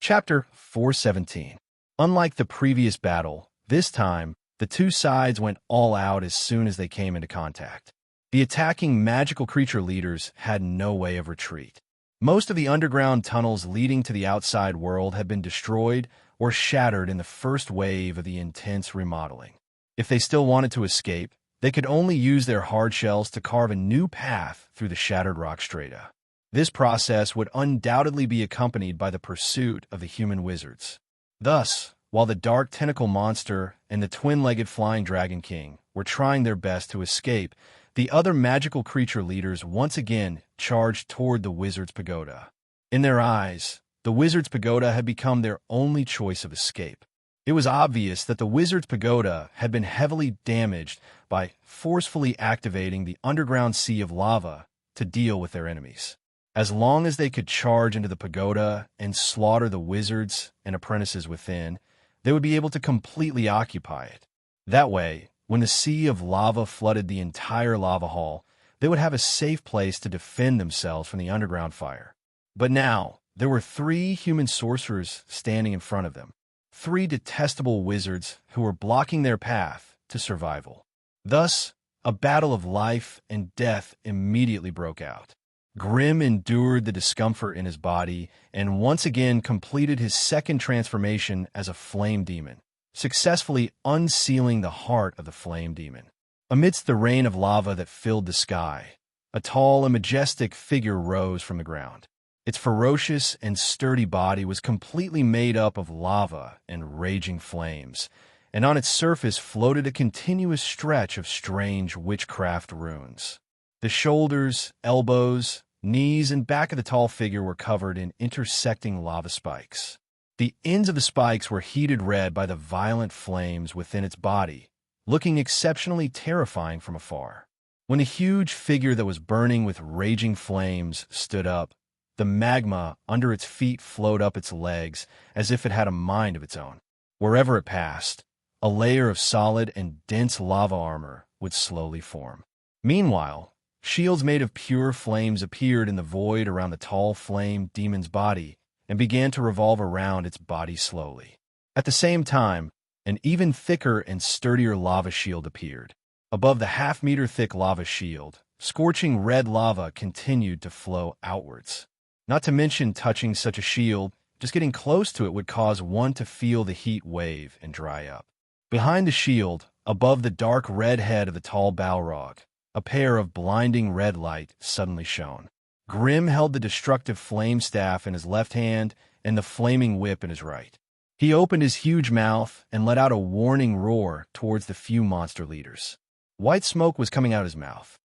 Chapter 417. Unlike the previous battle, this time, the two sides went all out as soon as they came into contact. The attacking magical creature leaders had no way of retreat. Most of the underground tunnels leading to the outside world had been destroyed or shattered in the first wave of the intense remodeling. If they still wanted to escape, they could only use their hard shells to carve a new path through the shattered rock strata. This process would undoubtedly be accompanied by the pursuit of the human wizards. Thus, while the dark tentacle monster and the twin-legged flying dragon king were trying their best to escape, the other magical creature leaders once again charged toward the wizard's pagoda. In their eyes, the wizard's pagoda had become their only choice of escape. It was obvious that the wizard's pagoda had been heavily damaged by forcefully activating the underground sea of lava to deal with their enemies. As long as they could charge into the pagoda and slaughter the wizards and apprentices within, they would be able to completely occupy it. That way, when the sea of lava flooded the entire lava hall, they would have a safe place to defend themselves from the underground fire. But now, there were 3 human sorcerers standing in front of them. 3 detestable wizards who were blocking their path to survival. Thus, a battle of life and death immediately broke out. Grimm endured the discomfort in his body and once again completed his second transformation as a flame demon, successfully unsealing the heart of the flame demon. Amidst the rain of lava that filled the sky, a tall and majestic figure rose from the ground. Its ferocious and sturdy body was completely made up of lava and raging flames, and on its surface floated a continuous stretch of strange witchcraft runes. The shoulders, elbows, knees, and back of the tall figure were covered in intersecting lava spikes. The ends of the spikes were heated red by the violent flames within its body, looking exceptionally terrifying from afar. When the huge figure that was burning with raging flames stood up, the magma under its feet flowed up its legs as if it had a mind of its own. Wherever it passed, a layer of solid and dense lava armor would slowly form. Meanwhile, shields made of pure flames appeared in the void around the tall flame demon's body and began to revolve around its body slowly. At the same time, an even thicker and sturdier lava shield appeared. Above the half-meter thick lava shield, scorching red lava continued to flow outwards. Not to mention touching such a shield, just getting close to it would cause one to feel the heat wave and dry up. Behind the shield, above the dark red head of the tall Balrog, a pair of blinding red light suddenly shone. Grimm held the destructive flame staff in his left hand and the flaming whip in his right. He opened his huge mouth and let out a warning roar towards the few monster leaders. White smoke was coming out his mouth.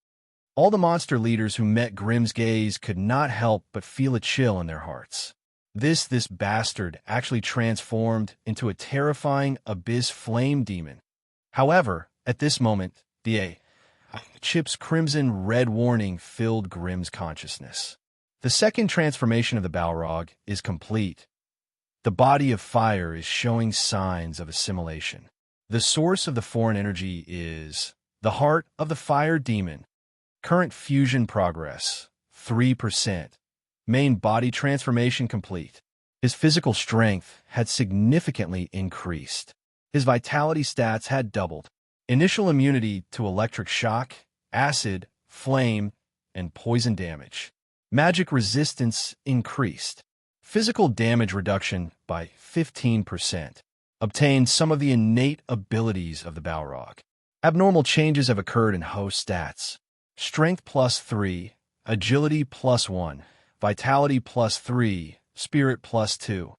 All the monster leaders who met Grimm's gaze could not help but feel a chill in their hearts. This bastard actually transformed into a terrifying abyss flame demon. However, at this moment, the chip's crimson red warning filled Grimm's consciousness. The second transformation of the Balrog is complete. The body of fire is showing signs of assimilation. The source of the foreign energy is the heart of the fire demon. Current fusion progress, 3%. Main body transformation complete. His physical strength had significantly increased. His vitality stats had doubled. Initial immunity to electric shock, acid, flame, and poison damage. Magic resistance increased. Physical damage reduction by 15%. Obtained some of the innate abilities of the Balrog. Abnormal changes have occurred in host stats. Strength +3, agility +1, vitality +3, spirit +2.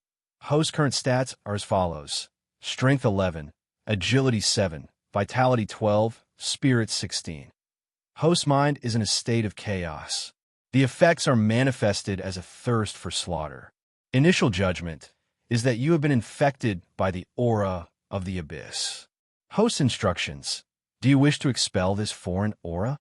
Host current stats are as follows. Strength 11, agility 7, vitality 12, spirit 16. Host mind is in a state of chaos. The effects are manifested as a thirst for slaughter. Initial judgment is that you have been infected by the aura of the abyss. Host instructions. Do you wish to expel this foreign aura?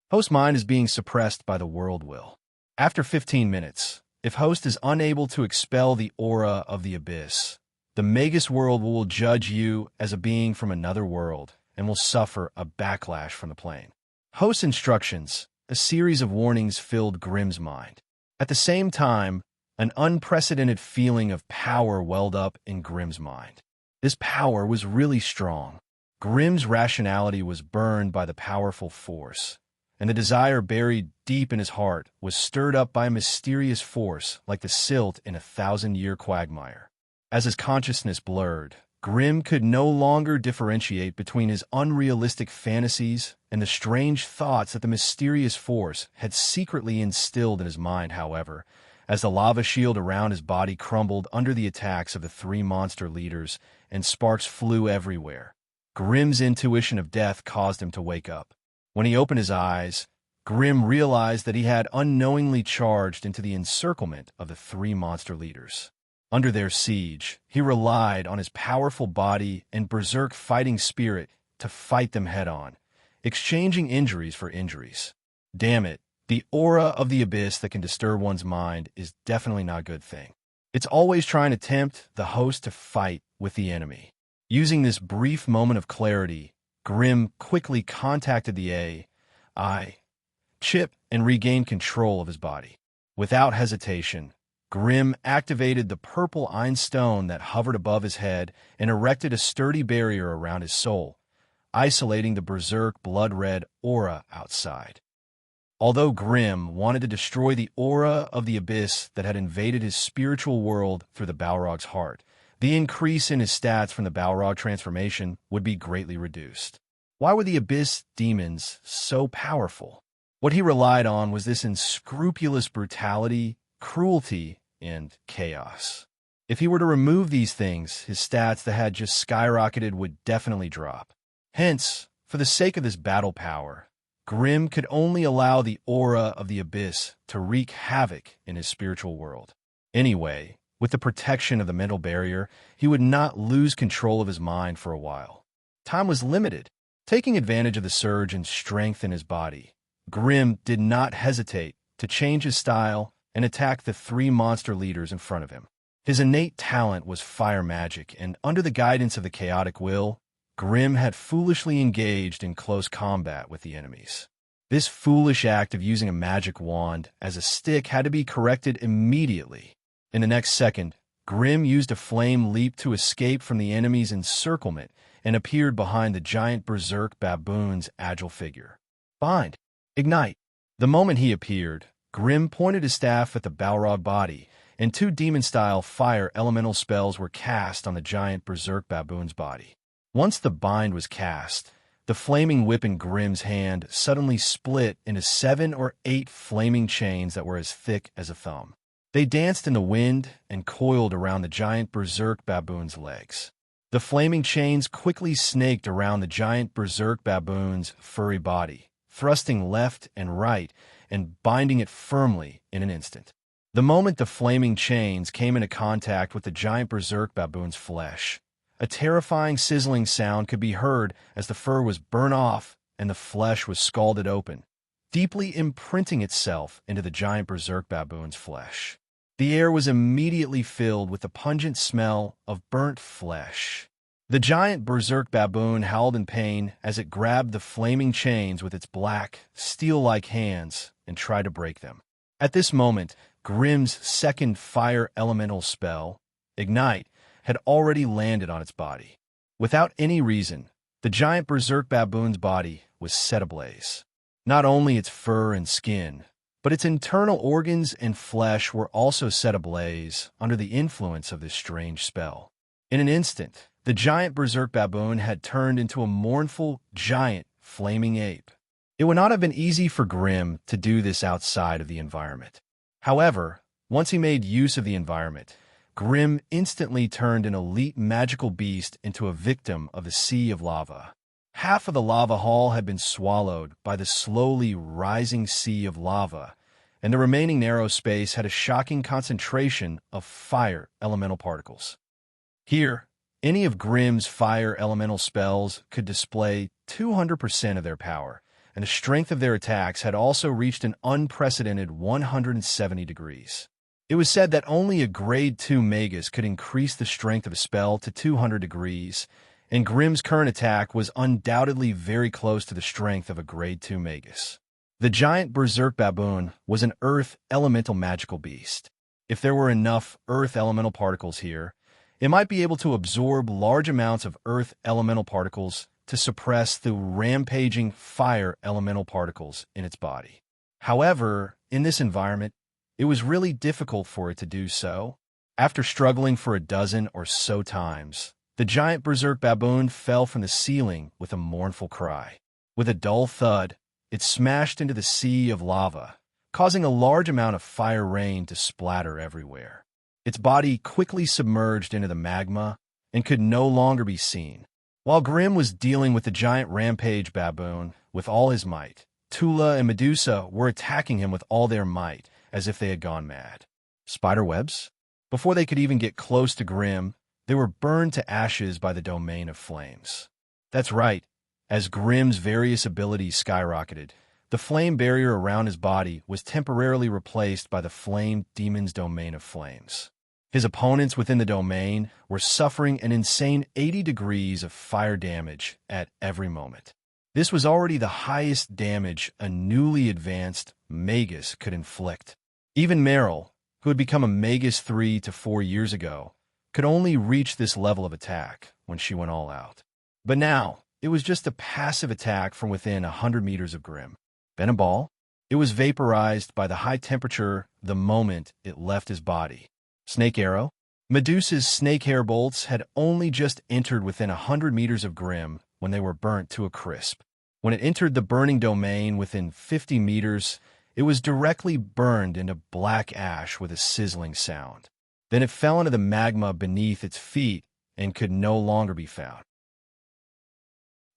Host mind is being suppressed by the world will. After 15 minutes, if host is unable to expel the aura of the abyss, the Magus world will judge you as a being from another world and will suffer a backlash from the plane. Host instructions. A series of warnings filled Grimm's mind. At the same time, An unprecedented feeling of power welled up in Grimm's mind. This power was really strong. Grimm's rationality was burned by the powerful force, and the desire buried deep in his heart was stirred up by a mysterious force like the silt in a thousand-year quagmire. As his consciousness blurred, Grimm could no longer differentiate between his unrealistic fantasies and the strange thoughts that the mysterious force had secretly instilled in his mind. However, as the lava shield around his body crumbled under the attacks of the three monster leaders and sparks flew everywhere, Grimm's intuition of death caused him to wake up. When he opened his eyes, Grimm realized that he had unknowingly charged into the encirclement of the three monster leaders. Under their siege, he relied on his powerful body and berserk fighting spirit to fight them head-on, exchanging injuries for injuries. Damn it, the aura of the abyss that can disturb one's mind is definitely not a good thing. It's always trying to tempt the host to fight with the enemy. Using this brief moment of clarity, Grimm quickly contacted the AI chip and regained control of his body. Without hesitation, Grimm activated the purple Einstone that hovered above his head and erected a sturdy barrier around his soul, isolating the berserk blood-red aura outside. Although Grimm wanted to destroy the aura of the abyss that had invaded his spiritual world through the Balrog's heart, the increase in his stats from the Balrog transformation would be greatly reduced. Why were the abyss demons so powerful? What he relied on was this unscrupulous brutality, cruelty, and chaos. If he were to remove these things, his stats that had just skyrocketed would definitely drop. Hence, for the sake of this battle power, Grimm could only allow the aura of the abyss to wreak havoc in his spiritual world. Anyway, with the protection of the mental barrier, he would not lose control of his mind for a while. Time was limited. Taking advantage of the surge in strength in his body, Grimm did not hesitate to change his style and attack the three monster leaders in front of him. His innate talent was fire magic, and under the guidance of the chaotic will, Grimm had foolishly engaged in close combat with the enemies. This foolish act of using a magic wand as a stick had to be corrected immediately. In the next second, Grimm used a flame leap to escape from the enemy's encirclement and appeared behind the giant berserk baboon's agile figure. Bind! Ignite! The moment he appeared, Grimm pointed his staff at the Balrog body, and two demon-style fire elemental spells were cast on the giant berserk baboon's body. Once the bind was cast, the flaming whip in Grimm's hand suddenly split into 7 or 8 flaming chains that were as thick as a thumb. They danced in the wind and coiled around the giant berserk baboon's legs. The flaming chains quickly snaked around the giant berserk baboon's furry body, thrusting left and right and binding it firmly in an instant. The moment the flaming chains came into contact with the giant berserk baboon's flesh, a terrifying sizzling sound could be heard as the fur was burnt off and the flesh was scalded open, deeply imprinting itself into the giant berserk baboon's flesh. The air was immediately filled with the pungent smell of burnt flesh. The giant berserk baboon howled in pain as it grabbed the flaming chains with its black, steel-like hands and tried to break them. At this moment, Grimm's second fire elemental spell, Ignite, had already landed on its body. Without any reason, the giant berserk baboon's body was set ablaze. Not only its fur and skin, but its internal organs and flesh were also set ablaze under the influence of this strange spell. In an instant, the giant berserk baboon had turned into a mournful, giant, flaming ape. It would not have been easy for Grimm to do this outside of the environment. However, once he made use of the environment, Grimm instantly turned an elite magical beast into a victim of the sea of lava. Half of the lava hall had been swallowed by the slowly rising sea of lava, and the remaining narrow space had a shocking concentration of fire elemental particles. Here, any of Grimm's fire elemental spells could display 200% of their power, and the strength of their attacks had also reached an unprecedented 170 degrees. It was said that only a Grade 2 Magus could increase the strength of a spell to 200 degrees, and Grimm's current attack was undoubtedly very close to the strength of a Grade 2 Magus. The giant berserk baboon was an earth elemental magical beast. If there were enough Earth elemental particles here, it might be able to absorb large amounts of Earth elemental particles to suppress the rampaging fire elemental particles in its body. However, in this environment, it was really difficult for it to do so. After struggling for a dozen or so times, the giant berserk baboon fell from the ceiling with a mournful cry. With a dull thud, it smashed into the sea of lava, causing a large amount of fire rain to splatter everywhere. Its body quickly submerged into the magma and could no longer be seen. While Grimm was dealing with the giant rampage baboon with all his might, Tula and Medusa were attacking him with all their might, as if they had gone mad. Spider webs? Before they could even get close to Grimm, they were burned to ashes by the domain of flames. That's right. As Grimm's various abilities skyrocketed, the flame barrier around his body was temporarily replaced by the flame demon's domain of flames. His opponents within the domain were suffering an insane 80 degrees of fire damage at every moment. This was already the highest damage a newly advanced Magus could inflict. Even Meryl, who had become a Magus 3 to 4 years ago, could only reach this level of attack when she went all out. But now, it was just a passive attack from within 100 meters of Grimm. Benabal? It was vaporized by the high temperature the moment it left his body. Snake arrow? Medusa's snake hair bolts had only just entered within 100 meters of Grimm when they were burnt to a crisp. When it entered the burning domain within 50 meters, it was directly burned into black ash with a sizzling sound. Then it fell into the magma beneath its feet and could no longer be found.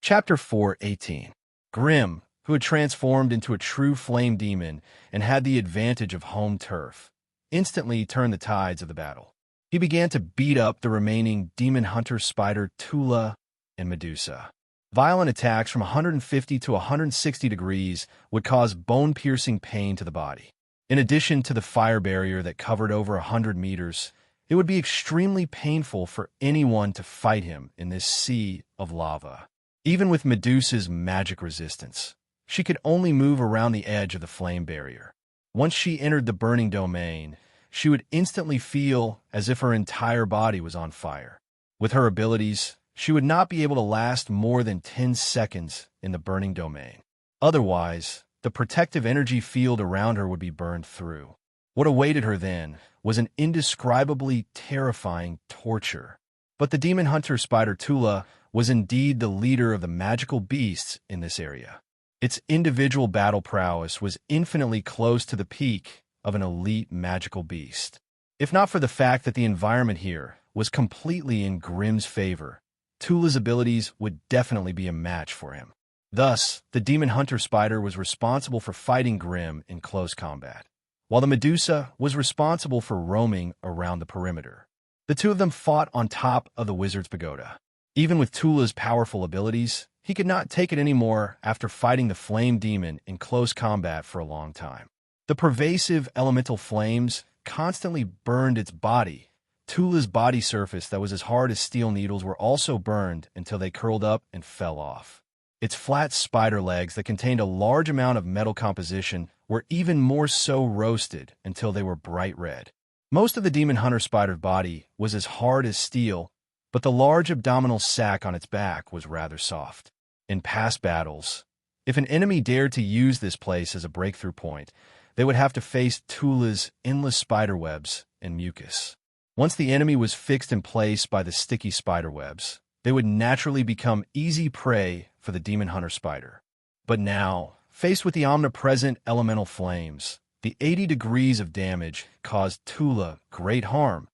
Chapter 4:18. Grimm, who had transformed into a true flame demon and had the advantage of home turf, instantly turned the tides of the battle. He began to beat up the remaining demon hunter spider Tula and Medusa. Violent attacks from 150 to 160 degrees would cause bone-piercing pain to the body. In addition to the fire barrier that covered over 100 meters, it would be extremely painful for anyone to fight him in this sea of lava. Even with Medusa's magic resistance, she could only move around the edge of the flame barrier. Once she entered the burning domain, she would instantly feel as if her entire body was on fire. With her abilities, she would not be able to last more than 10 seconds in the burning domain. Otherwise, the protective energy field around her would be burned through. What awaited her then was an indescribably terrifying torture. But the demon hunter spider Tula was indeed the leader of the magical beasts in this area. Its individual battle prowess was infinitely close to the peak of an elite magical beast. If not for the fact that the environment here was completely in Grimm's favor, Tula's abilities would definitely be a match for him. Thus, the demon hunter spider was responsible for fighting Grimm in close combat, while the Medusa was responsible for roaming around the perimeter. The two of them fought on top of the wizard's pagoda. Even with Tula's powerful abilities, he could not take it anymore after fighting the flame demon in close combat for a long time. The pervasive elemental flames constantly burned its body. Tula's body surface that was as hard as steel needles were also burned until they curled up and fell off. Its flat spider legs that contained a large amount of metal composition were even more so roasted until they were bright red. Most of the demon hunter spider's body was as hard as steel, but the large abdominal sac on its back was rather soft. In past battles, if an enemy dared to use this place as a breakthrough point, they would have to face Tula's endless spider webs and mucus. Once the enemy was fixed in place by the sticky spider webs, they would naturally become easy prey for the demon hunter spider. But now, faced with the omnipresent elemental flames, the 80 degrees of damage caused Tula great harm.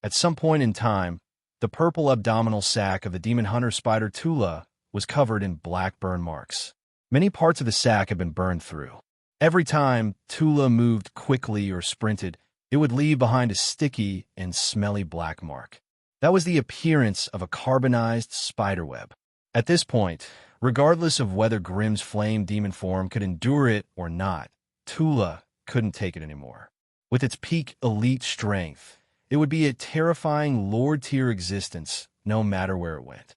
At some point in time, the purple abdominal sac of the demon hunter spider Tula was covered in black burn marks. Many parts of the sac had been burned through. Every time Tula moved quickly or sprinted, it would leave behind a sticky and smelly black mark. That was the appearance of a carbonized spiderweb. At this point, regardless of whether Grimm's flame demon form could endure it or not, Tula couldn't take it anymore. With its peak elite strength, it would be a terrifying lord-tier existence no matter where it went.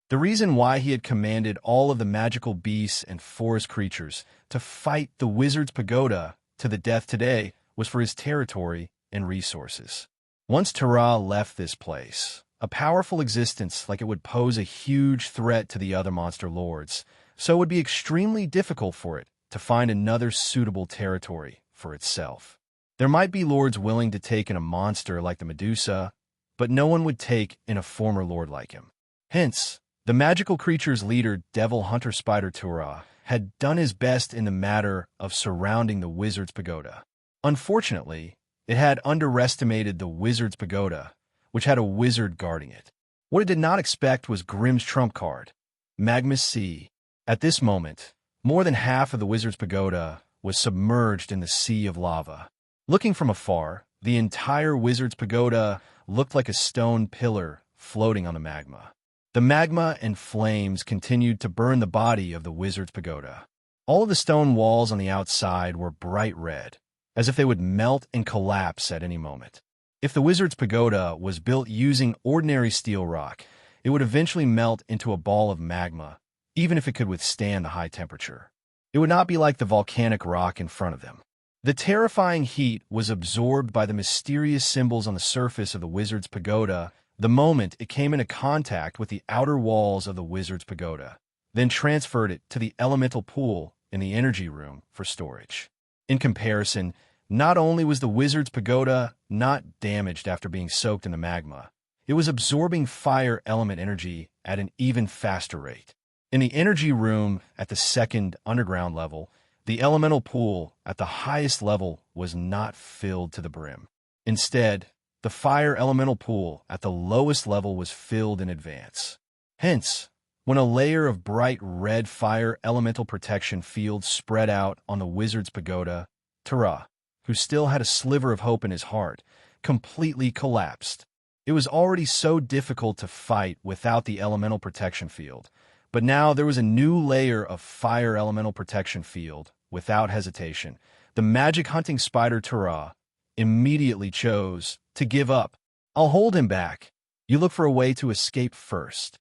The reason why he had commanded all of the magical beasts and forest creatures to fight the wizard's pagoda to the death today was for his territory and resources. Once Tara left this place, a powerful existence like it would pose a huge threat to the other monster lords, so it would be extremely difficult for it to find another suitable territory for itself. There might be lords willing to take in a monster like the Medusa, but no one would take in a former lord like him. Hence, the magical creature's leader, Devil Hunter Spider Tara, had done his best in the matter of surrounding the wizard's pagoda. Unfortunately, it had underestimated the wizard's pagoda, which had a wizard guarding it. What it did not expect was Grimm's trump card, Magma Sea. At this moment, more than half of the wizard's pagoda was submerged in the sea of lava. Looking from afar, the entire wizard's pagoda looked like a stone pillar floating on the magma. The magma and flames continued to burn the body of the wizard's pagoda. All of the stone walls on the outside were bright red, as if they would melt and collapse at any moment. If the wizard's pagoda was built using ordinary steel rock, it would eventually melt into a ball of magma, even if it could withstand the high temperature. It would not be like the volcanic rock in front of them. The terrifying heat was absorbed by the mysterious symbols on the surface of the wizard's pagoda the moment it came into contact with the outer walls of the wizard's pagoda, then transferred it to the elemental pool in the energy room for storage. In comparison, not only was the wizard's pagoda not damaged after being soaked in the magma, it was absorbing fire element energy at an even faster rate. In the energy room at the second underground level, the elemental pool at the highest level was not filled to the brim. Instead, the fire elemental pool at the lowest level was filled in advance. Hence, when a layer of bright red fire elemental protection field spread out on the wizard's pagoda, Tara, who still had a sliver of hope in his heart, completely collapsed. It was already so difficult to fight without the elemental protection field, but now there was a new layer of fire elemental protection field. Without hesitation, the magic hunting spider Tara immediately chose to give up. I'll hold him back. You look for a way to escape first.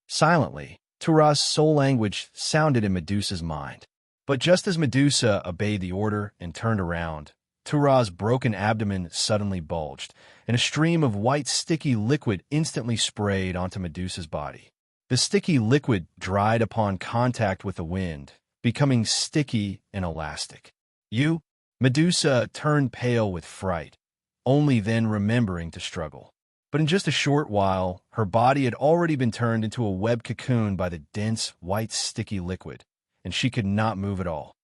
Silently, Tara's soul language sounded in Medusa's mind. But just as Medusa obeyed the order and turned around, Tara's broken abdomen suddenly bulged, and a stream of white sticky liquid instantly sprayed onto Medusa's body. The sticky liquid dried upon contact with the wind, becoming sticky and elastic. You? Medusa turned pale with fright, only then remembering to struggle. But in just a short while, her body had already been turned into a web cocoon by the dense, white, sticky liquid, and she could not move at all.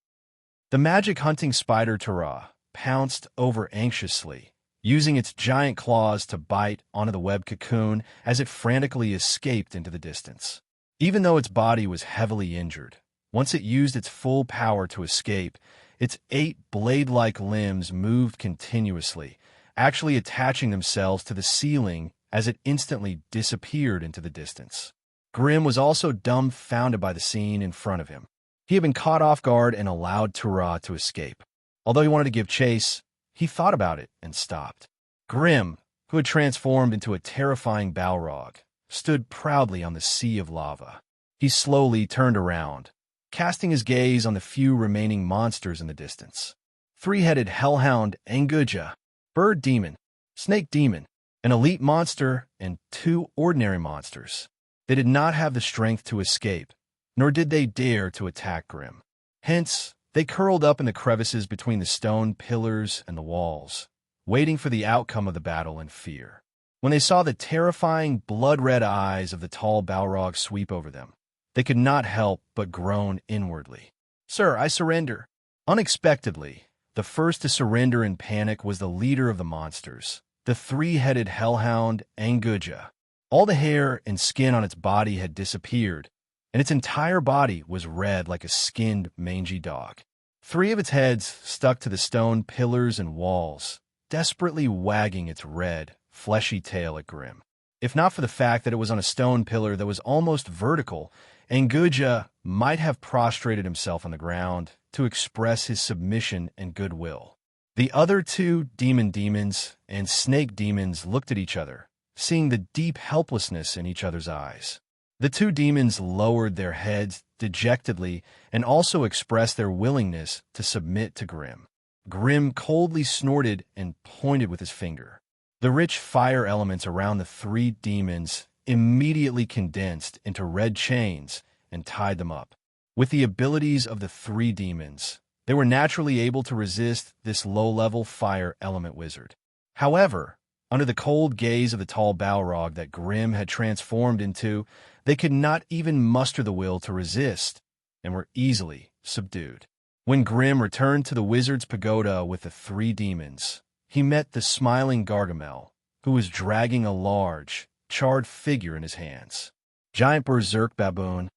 The magic hunting spider Tara pounced over anxiously, using its giant claws to bite onto the web cocoon as it frantically escaped into the distance. Even though its body was heavily injured, once it used its full power to escape, its 8 blade-like limbs moved continuously, actually attaching themselves to the ceiling as it instantly disappeared into the distance. Grimm was also dumbfounded by the scene in front of him. He had been caught off guard and allowed Tara to escape. Although he wanted to give chase, he thought about it and stopped. Grimm, who had transformed into a terrifying Balrog, stood proudly on the sea of lava. He slowly turned around, casting his gaze on the few remaining monsters in the distance. 3-headed hellhound Anguja, bird demon, snake demon, an elite monster, and 2 ordinary monsters. They did not have the strength to escape, nor did they dare to attack Grimm. Hence, they curled up in the crevices between the stone pillars and the walls, waiting for the outcome of the battle in fear. When they saw the terrifying, blood-red eyes of the tall Balrog sweep over them, they could not help but groan inwardly. "Sir, I surrender." Unexpectedly, the first to surrender in panic was the leader of the monsters, the 3-headed hellhound Anguja. All the hair and skin on its body had disappeared, and its entire body was red like a skinned, mangy dog. 3 of its heads stuck to the stone pillars and walls, desperately wagging its red, fleshy tail at Grimm. If not for the fact that it was on a stone pillar that was almost vertical, Anguja might have prostrated himself on the ground to express his submission and goodwill. The other 2 demons and snake demons looked at each other, seeing the deep helplessness in each other's eyes. The 2 demons lowered their heads dejectedly and also expressed their willingness to submit to Grimm. Grim coldly snorted and pointed with his finger. The rich fire elements around the three demons immediately condensed into red chains and tied them up. With the abilities of the three demons, they were naturally able to resist this low-level fire element wizard. However, under the cold gaze of the tall Balrog that Grim had transformed into, they could not even muster the will to resist and were easily subdued. When Grim returned to the wizard's pagoda with the three demons, he met the smiling Gargamel, who was dragging a large, charred figure in his hands. Giant berserk baboon.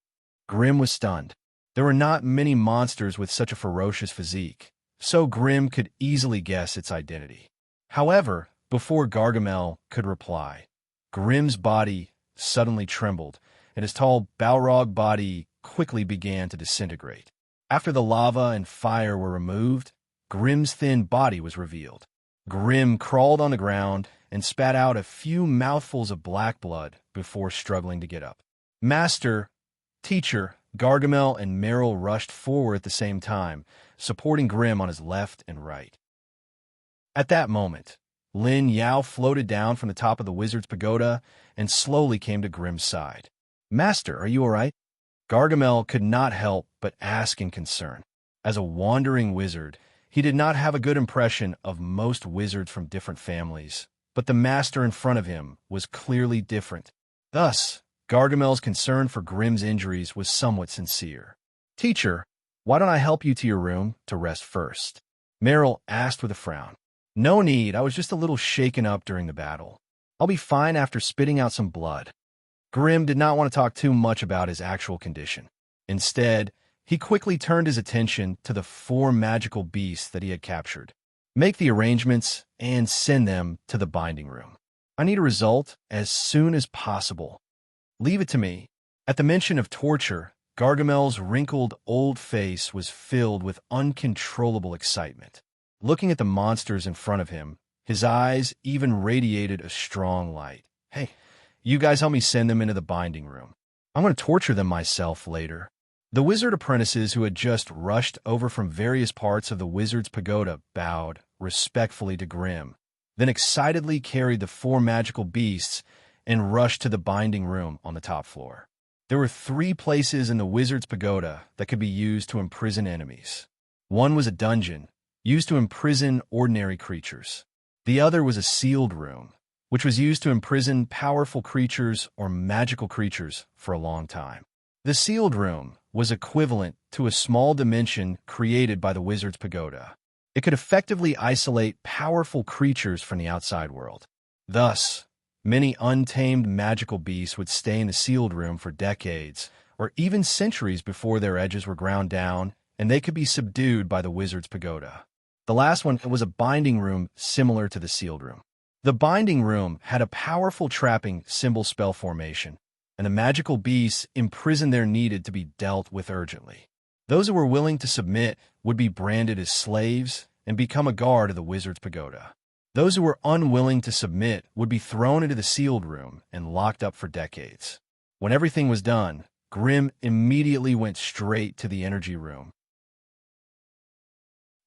Grim was stunned. There were not many monsters with such a ferocious physique, so Grim could easily guess its identity. However, before Gargamel could reply, Grim's body suddenly trembled, and his tall Balrog body quickly began to disintegrate. After the lava and fire were removed, Grim's thin body was revealed. Grim crawled on the ground and spat out a few mouthfuls of black blood before struggling to get up. Master, teacher, Gargamel and Meryl rushed forward at the same time, supporting Grim on his left and right. At that moment, Lin Yao floated down from the top of the wizard's pagoda and slowly came to Grim's side. Master, are you all right? Gargamel could not help but ask in concern. As a wandering wizard, he did not have a good impression of most wizards from different families, but the master in front of him was clearly different. Thus, Gargamel's concern for Grim's injuries was somewhat sincere. Teacher, why don't I help you to your room to rest first? Meryl asked with a frown. No need, I was just a little shaken up during the battle. I'll be fine after spitting out some blood. Grim did not want to talk too much about his actual condition. Instead, he quickly turned his attention to the 4 magical beasts that he had captured. Make the arrangements and send them to the binding room. I need a result as soon as possible. Leave it to me. At the mention of torture, Gargamel's wrinkled old face was filled with uncontrollable excitement. Looking at the monsters in front of him, his eyes even radiated a strong light. Hey, you guys help me send them into the binding room. I'm going to torture them myself later. The wizard apprentices who had just rushed over from various parts of the wizard's pagoda bowed respectfully to Grim, then excitedly carried the 4 magical beasts and rushed to the binding room on the top floor. There were 3 places in the wizard's pagoda that could be used to imprison enemies. One was a dungeon, used to imprison ordinary creatures. The other was a sealed room, which was used to imprison powerful creatures or magical creatures for a long time. The sealed room was equivalent to a small dimension created by the wizard's pagoda. It could effectively isolate powerful creatures from the outside world. Thus, many untamed magical beasts would stay in the sealed room for decades, or even centuries before their edges were ground down, and they could be subdued by the wizard's pagoda. The last one was a binding room similar to the sealed room. The binding room had a powerful trapping symbol spell formation, and the magical beasts imprisoned there needed to be dealt with urgently. Those who were willing to submit would be branded as slaves and become a guard of the wizard's pagoda. Those who were unwilling to submit would be thrown into the sealed room and locked up for decades. When everything was done, Grim immediately went straight to the energy room.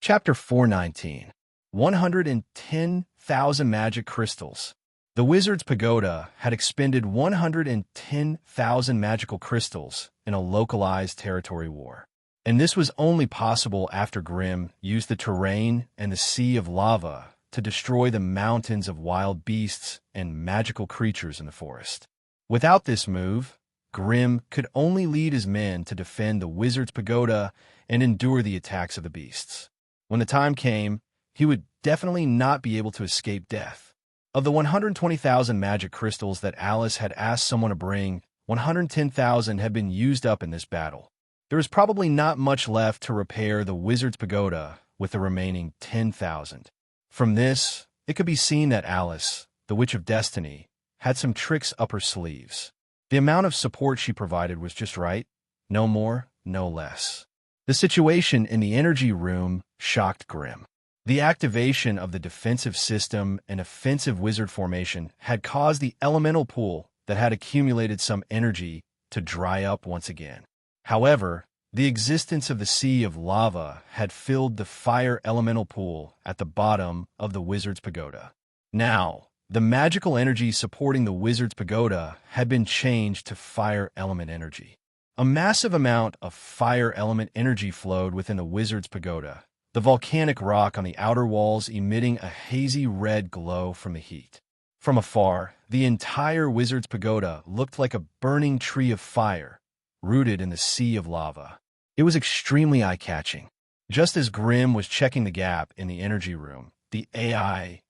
Chapter 419. 110,000 Magic Crystals. The wizard's pagoda had expended 110,000 magical crystals in a localized territory war. And this was only possible after Grim used the terrain and the sea of lava to destroy the mountains of wild beasts and magical creatures in the forest. Without this move, Grim could only lead his men to defend the wizard's pagoda and endure the attacks of the beasts. When the time came, he would definitely not be able to escape death. Of the 120,000 magic crystals that Alice had asked someone to bring, 110,000 had been used up in this battle. There was probably not much left to repair the wizard's pagoda with the remaining 10,000. From this, it could be seen that Alice, the Witch of Destiny, had some tricks up her sleeves. The amount of support she provided was just right, no more, no less. The situation in the energy room shocked Grim. The activation of the defensive system and offensive wizard formation had caused the elemental pool that had accumulated some energy to dry up once again. However, The existence of the sea of lava had filled the fire elemental pool at the bottom of the wizard's pagoda. Now, the magical energy supporting the wizard's pagoda had been changed to fire element energy. A massive amount of fire element energy flowed within the wizard's pagoda, the volcanic rock on the outer walls emitting a hazy red glow from the heat. From afar, the entire wizard's pagoda looked like a burning tree of fire, rooted in the sea of lava. It was extremely eye-catching. Just as Grimm was checking the gap in the energy room, the AI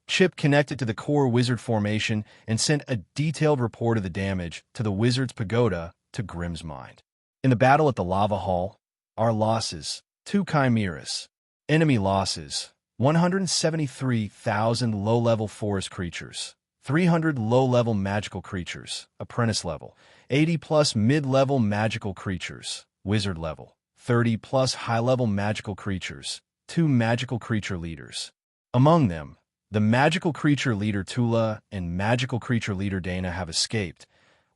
chip connected to the core wizard formation and sent a detailed report of the damage to the wizard's pagoda to Grimm's mind. In the battle at the lava hall, our losses, 2 chimeras. Enemy losses, 173,000 low-level forest creatures, 300 low-level magical creatures, apprentice level, 80-plus mid-level magical creatures, wizard level, 30-plus high-level magical creatures, 2 magical creature leaders. Among them, the magical creature leader Tula and magical creature leader Dana have escaped,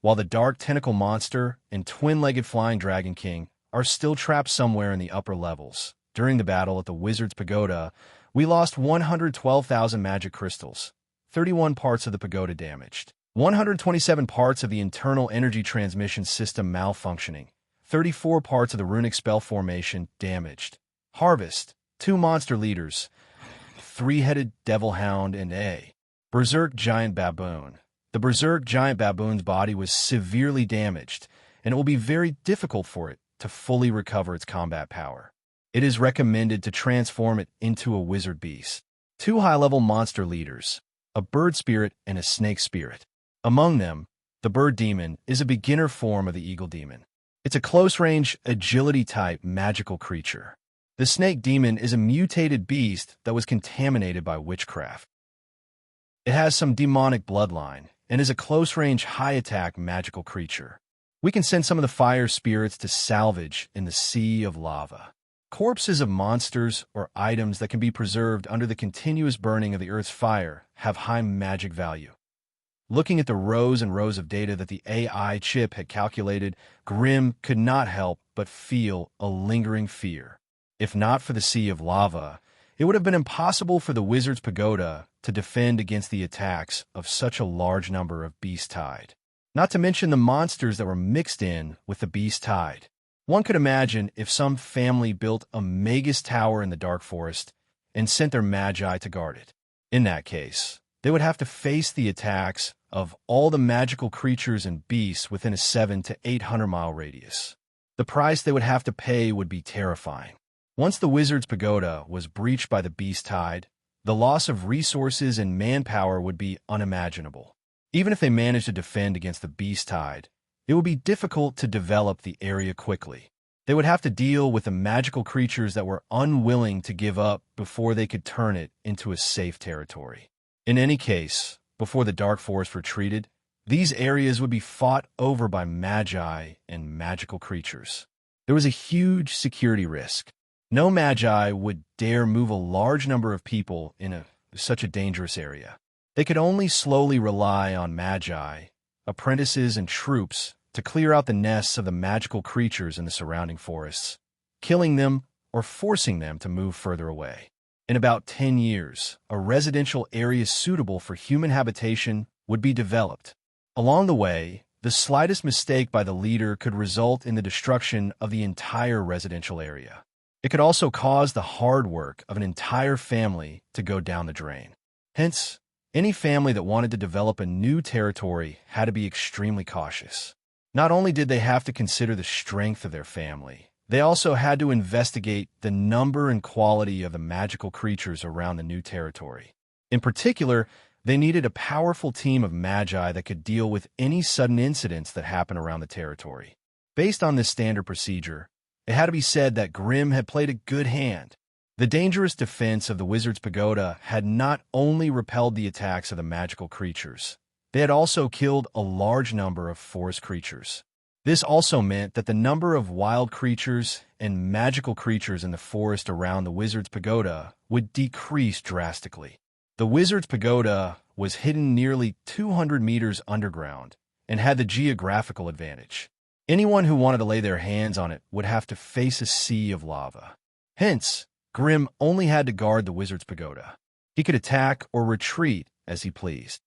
while the dark tentacle monster and twin-legged flying dragon king are still trapped somewhere in the upper levels. During the battle at the wizard's pagoda, we lost 112,000 magic crystals, 31 parts of the pagoda damaged, 127 parts of the internal energy transmission system malfunctioning, 34 parts of the runic spell formation damaged. Harvest, 2 monster leaders, 3-headed devil hound and a berserk giant baboon. The berserk giant baboon's body was severely damaged, and it will be very difficult for it to fully recover its combat power. It is recommended to transform it into a wizard beast. 2 high-level monster leaders, a bird spirit and a snake spirit. Among them, the bird demon is a beginner form of the eagle demon. It's a close-range, agility-type magical creature. The snake demon is a mutated beast that was contaminated by witchcraft. It has some demonic bloodline and is a close-range, high-attack magical creature. We can send some of the fire spirits to salvage in the sea of lava. Corpses of monsters or items that can be preserved under the continuous burning of the Earth's fire have high magic value. Looking at the rows and rows of data that the AI chip had calculated, Grimm could not help but feel a lingering fear. If not for the sea of lava, it would have been impossible for the wizard's pagoda to defend against the attacks of such a large number of beast tide. Not to mention the monsters that were mixed in with the beast tide. One could imagine if some family built a Magus tower in the dark forest and sent their magi to guard it. In that case, they would have to face the attacks of all the magical creatures and beasts within a 700 to 800 mile radius. The price they would have to pay would be terrifying. Once the wizard's pagoda was breached by the beast tide, the loss of resources and manpower would be unimaginable. Even if they managed to defend against the beast tide, it would be difficult to develop the area quickly. They would have to deal with the magical creatures that were unwilling to give up before they could turn it into a safe territory. In any case, before the dark forest retreated, these areas would be fought over by magi and magical creatures. There was a huge security risk. No magi would dare move a large number of people in such a dangerous area. They could only slowly rely on magi, apprentices, and troops to clear out the nests of the magical creatures in the surrounding forests, killing them or forcing them to move further away. In about 10 years, a residential area suitable for human habitation would be developed. Along the way, the slightest mistake by the leader could result in the destruction of the entire residential area. It could also cause the hard work of an entire family to go down the drain. Hence, any family that wanted to develop a new territory had to be extremely cautious. Not only did they have to consider the strength of their family, they also had to investigate the number and quality of the magical creatures around the new territory. In particular, they needed a powerful team of magi that could deal with any sudden incidents that happen around the territory. Based on this standard procedure, it had to be said that Grimm had played a good hand. The dangerous defense of the wizard's pagoda had not only repelled the attacks of the magical creatures, they had also killed a large number of forest creatures. This also meant that the number of wild creatures and magical creatures in the forest around the wizard's pagoda would decrease drastically. The wizard's pagoda was hidden nearly 200 meters underground and had the geographical advantage. Anyone who wanted to lay their hands on it would have to face a sea of lava. Hence, Grimm only had to guard the wizard's pagoda. He could attack or retreat as he pleased.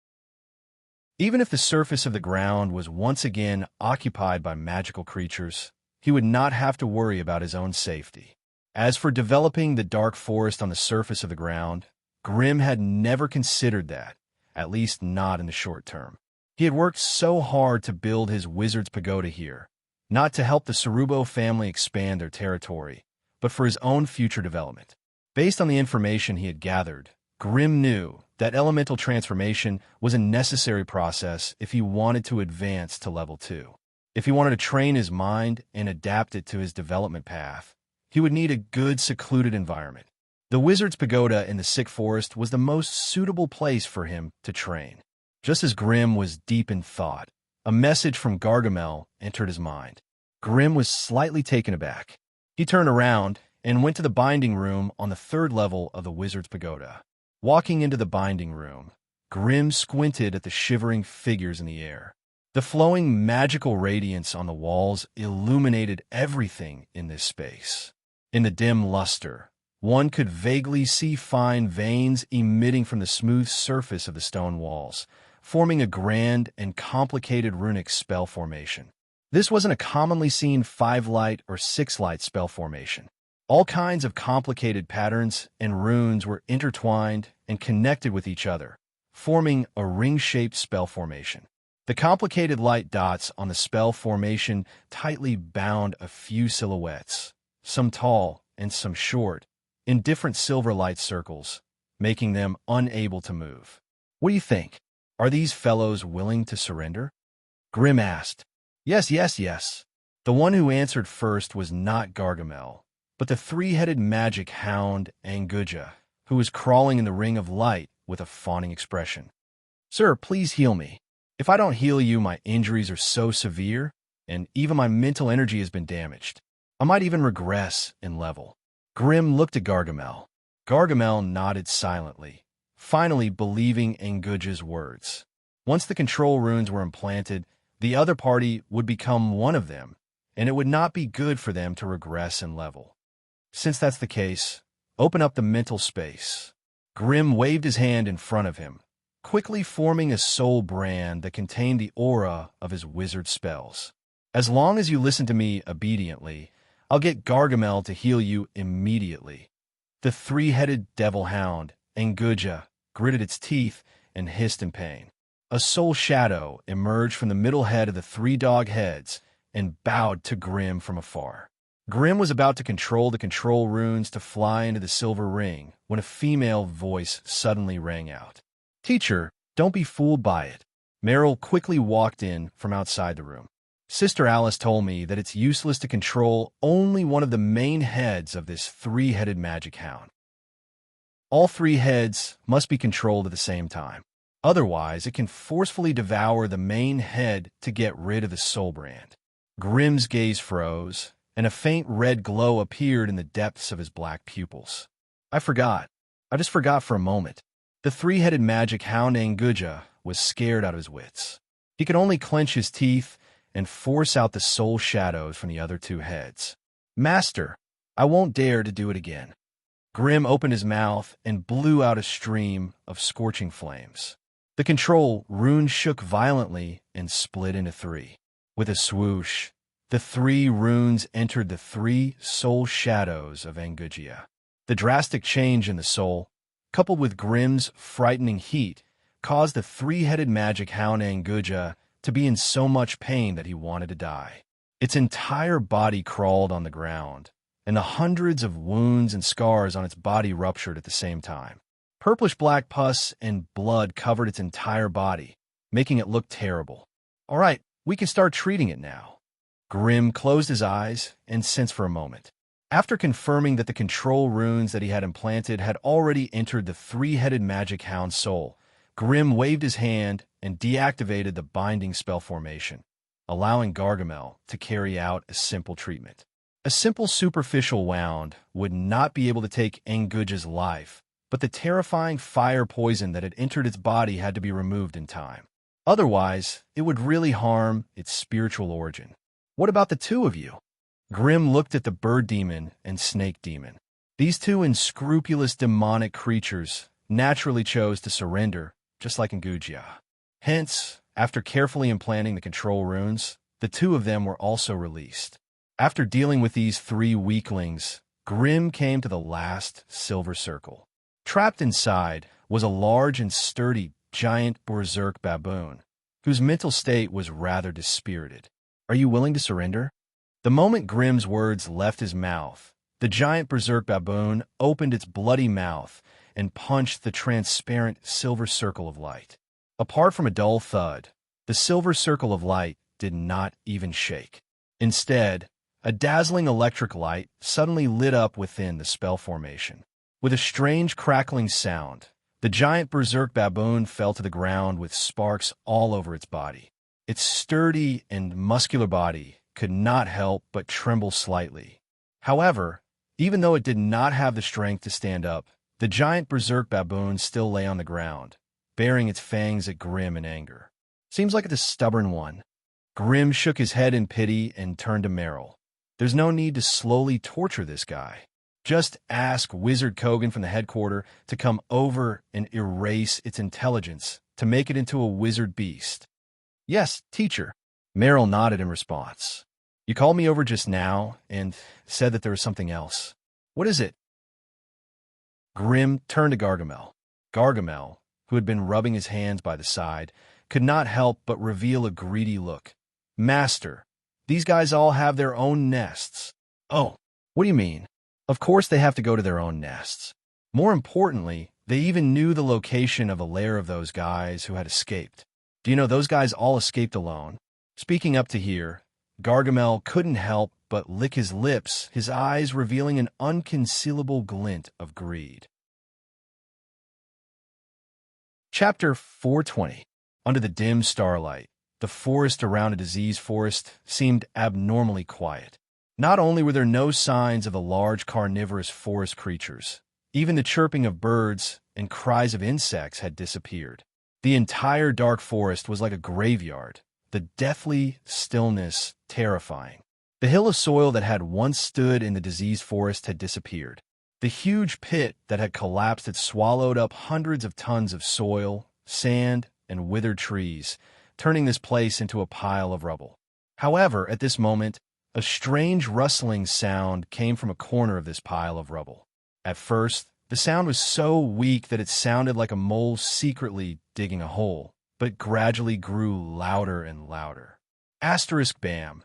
Even if the surface of the ground was once again occupied by magical creatures, he would not have to worry about his own safety. As for developing the dark forest on the surface of the ground, Grimm had never considered that, at least not in the short term. He had worked so hard to build his wizard's pagoda here, not to help the Cerubo family expand their territory, but for his own future development. Based on the information he had gathered, Grimm knew that elemental transformation was a necessary process if he wanted to advance to level 2. If he wanted to train his mind and adapt it to his development path, he would need a good secluded environment. The wizard's pagoda in the Sick Forest was the most suitable place for him to train. Just as Grimm was deep in thought, a message from Gargamel entered his mind. Grimm was slightly taken aback. He turned around and went to the binding room on the 3rd level of the wizard's pagoda. Walking into the binding room, Grimm squinted at the shivering figures in the air. The flowing magical radiance on the walls illuminated everything in this space. In the dim luster, one could vaguely see fine veins emitting from the smooth surface of the stone walls, forming a grand and complicated runic spell formation. This wasn't a commonly seen 5-light or 6-light spell formation. All kinds of complicated patterns and runes were intertwined and connected with each other, forming a ring-shaped spell formation. The complicated light dots on the spell formation tightly bound a few silhouettes, some tall and some short, in different silver light circles, making them unable to move. What do you think? Are these fellows willing to surrender? Grimm asked. Yes, yes, yes. The one who answered first was not Gargamel, but the 3-headed magic hound Anguja, who was crawling in the ring of light with a fawning expression. Sir, please heal me. If I don't heal you, my injuries are so severe, and even my mental energy has been damaged. I might even regress in level. Grimm looked at Gargamel. Gargamel nodded silently, finally believing Anguja's words. Once the control runes were implanted, the other party would become one of them, and it would not be good for them to regress in level. Since that's the case, open up the mental space. Grimm waved his hand in front of him, quickly forming a soul brand that contained the aura of his wizard spells. As long as you listen to me obediently, I'll get Gargamel to heal you immediately. The 3-headed devil hound, Anguja, gritted its teeth and hissed in pain. A soul shadow emerged from the middle head of the 3 dog heads and bowed to Grimm from afar. Grimm was about to control the control runes to fly into the silver ring when a female voice suddenly rang out. Teacher, don't be fooled by it. Meryl quickly walked in from outside the room. Sister Alice told me that it's useless to control only one of the main heads of this 3-headed magic hound. All 3 heads must be controlled at the same time. Otherwise, it can forcefully devour the main head to get rid of the soul brand. Grimm's gaze froze, and a faint red glow appeared in the depths of his black pupils. I just forgot for a moment. The 3-headed magic hound Anguja was scared out of his wits. He could only clench his teeth and force out the soul shadows from the other 2 heads. Master, I won't dare to do it again. Grimm opened his mouth and blew out a stream of scorching flames. The control rune shook violently and split into 3. With a swoosh, the 3 runes entered the 3 soul shadows of Anguja. The drastic change in the soul, coupled with Grimm's frightening heat, caused the 3-headed magic hound Anguja to be in so much pain that he wanted to die. Its entire body crawled on the ground, and the hundreds of wounds and scars on its body ruptured at the same time. Purplish-black pus and blood covered its entire body, making it look terrible. All right, we can start treating it now. Grimm closed his eyes and sensed for a moment. After confirming that the control runes that he had implanted had already entered the 3-headed magic hound's soul, Grimm waved his hand and deactivated the binding spell formation, allowing Gargamel to carry out a simple treatment. A simple superficial wound would not be able to take Anguja's life, but the terrifying fire poison that had entered its body had to be removed in time. Otherwise, it would really harm its spiritual origin. What about the two of you? Grim looked at the bird demon and snake demon. These two unscrupulous demonic creatures naturally chose to surrender, just like in Gujia. Hence, after carefully implanting the control runes, the two of them were also released. After dealing with these three weaklings, Grim came to the last silver circle. Trapped inside was a large and sturdy giant berserk baboon, whose mental state was rather dispirited. Are you willing to surrender? The moment Grim's words left his mouth, the giant berserk baboon opened its bloody mouth and punched the transparent silver circle of light. Apart from a dull thud, the silver circle of light did not even shake. Instead, a dazzling electric light suddenly lit up within the spell formation. With a strange crackling sound, the giant berserk baboon fell to the ground with sparks all over its body. Its sturdy and muscular body could not help but tremble slightly. However, even though it did not have the strength to stand up, the giant berserk baboon still lay on the ground, baring its fangs at Grim in anger. Seems like it's a stubborn one. Grim shook his head in pity and turned to Meryl. There's no need to slowly torture this guy. Just ask Wizard Kogan from the headquarters to come over and erase its intelligence to make it into a wizard beast. Yes, teacher. Meryl nodded in response. You called me over just now and said that there was something else. What is it? Grim turned to Gargamel. Gargamel, who had been rubbing his hands by the side, could not help but reveal a greedy look. Master, these guys all have their own nests. Oh, what do you mean? Of course they have to go to their own nests. More importantly, they even knew the location of a lair of those guys who had escaped. Do you know those guys all escaped alone? Speaking up to here, Gargamel couldn't help but lick his lips, his eyes revealing an unconcealable glint of greed. Chapter 420. Under the dim starlight, the forest around a diseased forest seemed abnormally quiet. Not only were there no signs of the large carnivorous forest creatures, even the chirping of birds and cries of insects had disappeared. The entire dark forest was like a graveyard, the deathly stillness terrifying. The hill of soil that had once stood in the diseased forest had disappeared. The huge pit that had collapsed had swallowed up hundreds of tons of soil, sand, and withered trees, turning this place into a pile of rubble. However, at this moment, a strange rustling sound came from a corner of this pile of rubble. At first, the sound was so weak that it sounded like a mole secretly digging a hole, but gradually grew louder and louder. Asterisk bam.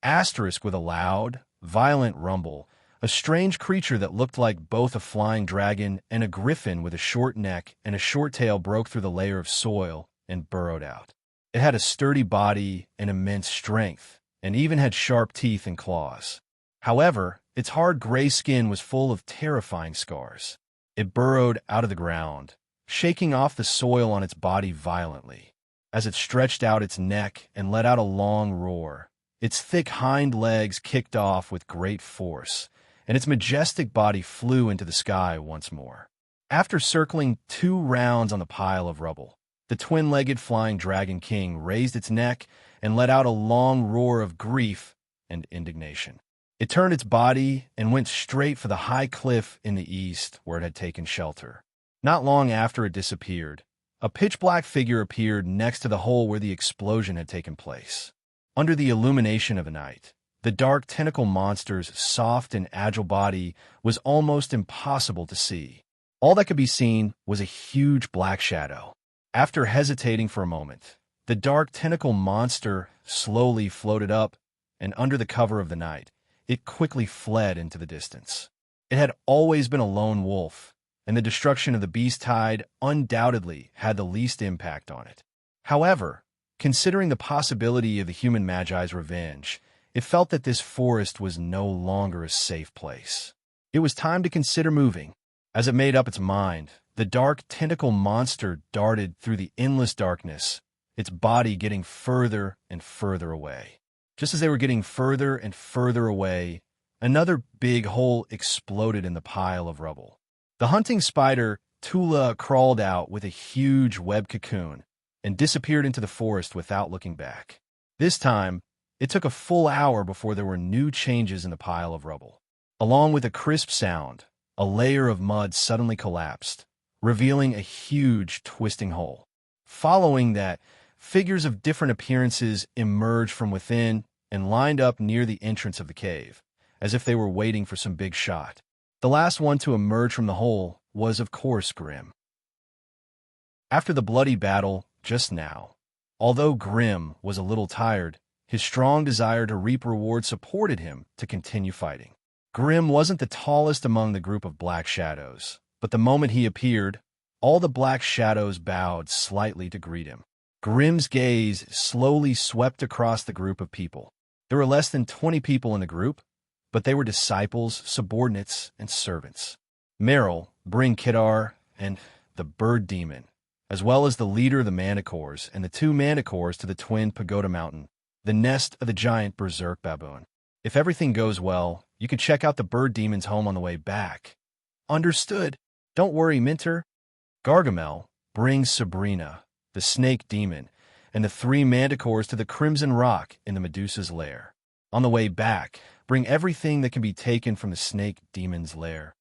Asterisk with a loud, violent rumble. A strange creature that looked like both a flying dragon and a griffin with a short neck and a short tail broke through the layer of soil and burrowed out. It had a sturdy body and immense strength, and even had sharp teeth and claws. However, its hard gray skin was full of terrifying scars. It burrowed out of the ground, shaking off the soil on its body violently. As it stretched out its neck and let out a long roar, its thick hind legs kicked off with great force, and its majestic body flew into the sky once more. After circling 2 rounds on the pile of rubble, the twin-legged flying dragon king raised its neck and let out a long roar of grief and indignation. It turned its body and went straight for the high cliff in the east where it had taken shelter. Not long after it disappeared, a pitch-black figure appeared next to the hole where the explosion had taken place. Under the illumination of the night, the dark tentacle monster's soft and agile body was almost impossible to see. All that could be seen was a huge black shadow. After hesitating for a moment, the dark tentacle monster slowly floated up, and under the cover of the night, it quickly fled into the distance. It had always been a lone wolf, and the destruction of the beast tide undoubtedly had the least impact on it. However, considering the possibility of the human magi's revenge, it felt that this forest was no longer a safe place. It was time to consider moving. As it made up its mind, the dark tentacle monster darted through the endless darkness, its body getting further and further away. Just as they were getting further and further away, another big hole exploded in the pile of rubble. The hunting spider, Tula, crawled out with a huge web cocoon and disappeared into the forest without looking back. This time, It took a full hour before there were new changes in the pile of rubble. Along with a crisp sound, a layer of mud suddenly collapsed, revealing a huge twisting hole. Following that, figures of different appearances emerged from within and lined up near the entrance of the cave, as if they were waiting for some big shot. The last one to emerge from the hole was, of course, Grim. After the bloody battle just now, although Grim was a little tired, his strong desire to reap reward supported him to continue fighting. Grim wasn't the tallest among the group of black shadows, but the moment he appeared, all the black shadows bowed slightly to greet him. Grim's gaze slowly swept across the group of people. There were less than 20 people in the group, but they were disciples, subordinates, and servants. Meryl, Bring Kidar, and the bird demon, as well as the leader of the manticores and the 2 manticores to the twin pagoda mountain, the nest of the giant berserk baboon. If everything goes well, you can check out the bird demon's home on the way back. Understood. Don't worry, Minter. Gargamel brings Sabrina, the snake demon, and the 3 manticores to the Crimson Rock in the Medusa's lair. On the way back, bring everything that can be taken from the snake demon's lair.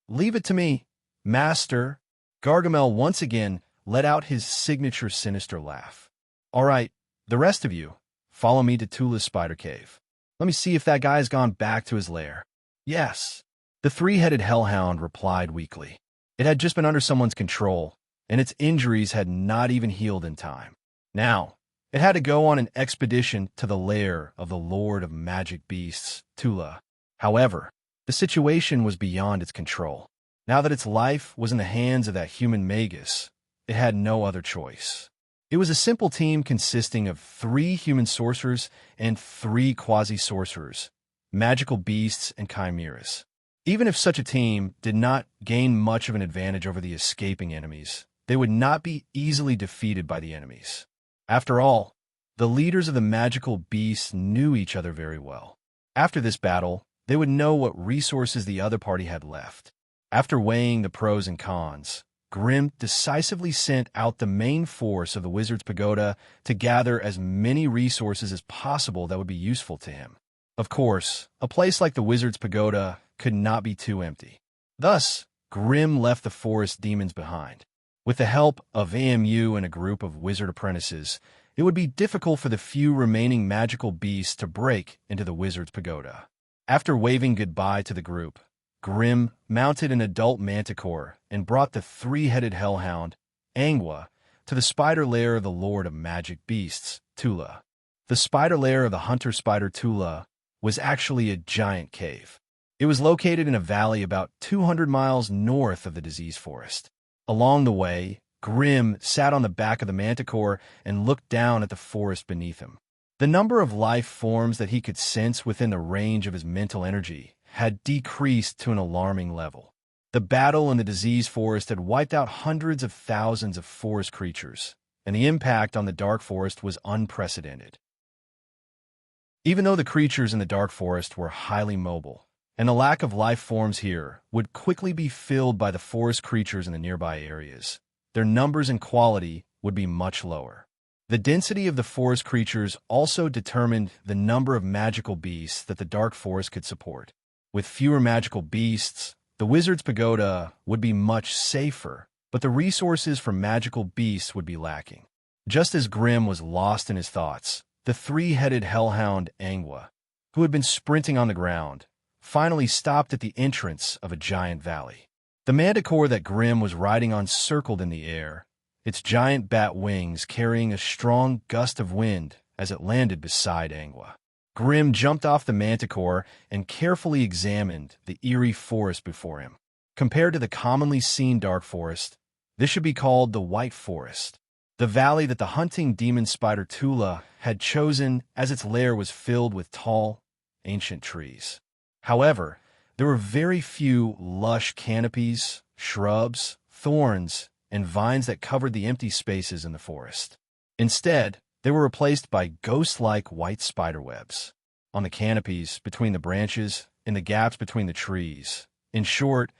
Leave it to me, Master. Gargamel once again let out his signature sinister laugh. All right, the rest of you, follow me to Tula's spider cave. Let me see if that guy's gone back to his lair. Yes. The 3-headed hellhound replied weakly. It had just been under someone's control, and its injuries had not even healed in time. Now, it had to go on an expedition to the lair of the Lord of Magic Beasts, Tula. However, the situation was beyond its control. Now that its life was in the hands of that human magus, it had no other choice. It was a simple team consisting of 3 human sorcerers and 3 quasi-sorcerers, magical beasts and chimeras. Even if such a team did not gain much of an advantage over the escaping enemies, they would not be easily defeated by the enemies. After all, the leaders of the magical beasts knew each other very well. After this battle, they would know what resources the other party had left. After weighing the pros and cons, Grim decisively sent out the main force of the Wizard's Pagoda to gather as many resources as possible that would be useful to him. Of course, a place like the Wizard's Pagoda could not be too empty. Thus, Grim left the forest demons behind. With the help of AMU and a group of wizard apprentices, it would be difficult for the few remaining magical beasts to break into the Wizard's Pagoda. After waving goodbye to the group, Grim mounted an adult manticore and brought the 3-headed hellhound, Angwa, to the spider lair of the Lord of Magic Beasts, Tula. The spider lair of the hunter spider Tula was actually a giant cave. It was located in a valley about 200 miles north of the disease forest. Along the way, Grim sat on the back of the manticore and looked down at the forest beneath him. The number of life forms that he could sense within the range of his mental energy had decreased to an alarming level. The battle in the disease forest had wiped out hundreds of thousands of forest creatures, and the impact on the dark forest was unprecedented. Even though the creatures in the dark forest were highly mobile, and the lack of life forms here would quickly be filled by the forest creatures in the nearby areas, their numbers and quality would be much lower. The density of the forest creatures also determined the number of magical beasts that the dark forest could support. With fewer magical beasts, the Wizard's Pagoda would be much safer, but the resources for magical beasts would be lacking. Just as Grim was lost in his thoughts, the 3-headed hellhound Angwa, who had been sprinting on the ground, finally stopped at the entrance of a giant valley. The manticore that Grim was riding on circled in the air, its giant bat wings carrying a strong gust of wind as it landed beside Angwa. Grim jumped off the manticore and carefully examined the eerie forest before him. Compared to the commonly seen dark forest, this should be called the White Forest. The valley that the hunting demon spider Tula had chosen as its lair was filled with tall, ancient trees. However, there were very few lush canopies, shrubs, thorns, and vines that covered the empty spaces in the forest. Instead, they were replaced by ghost-like white spiderwebs on the canopies, between the branches, in the gaps between the trees. In short,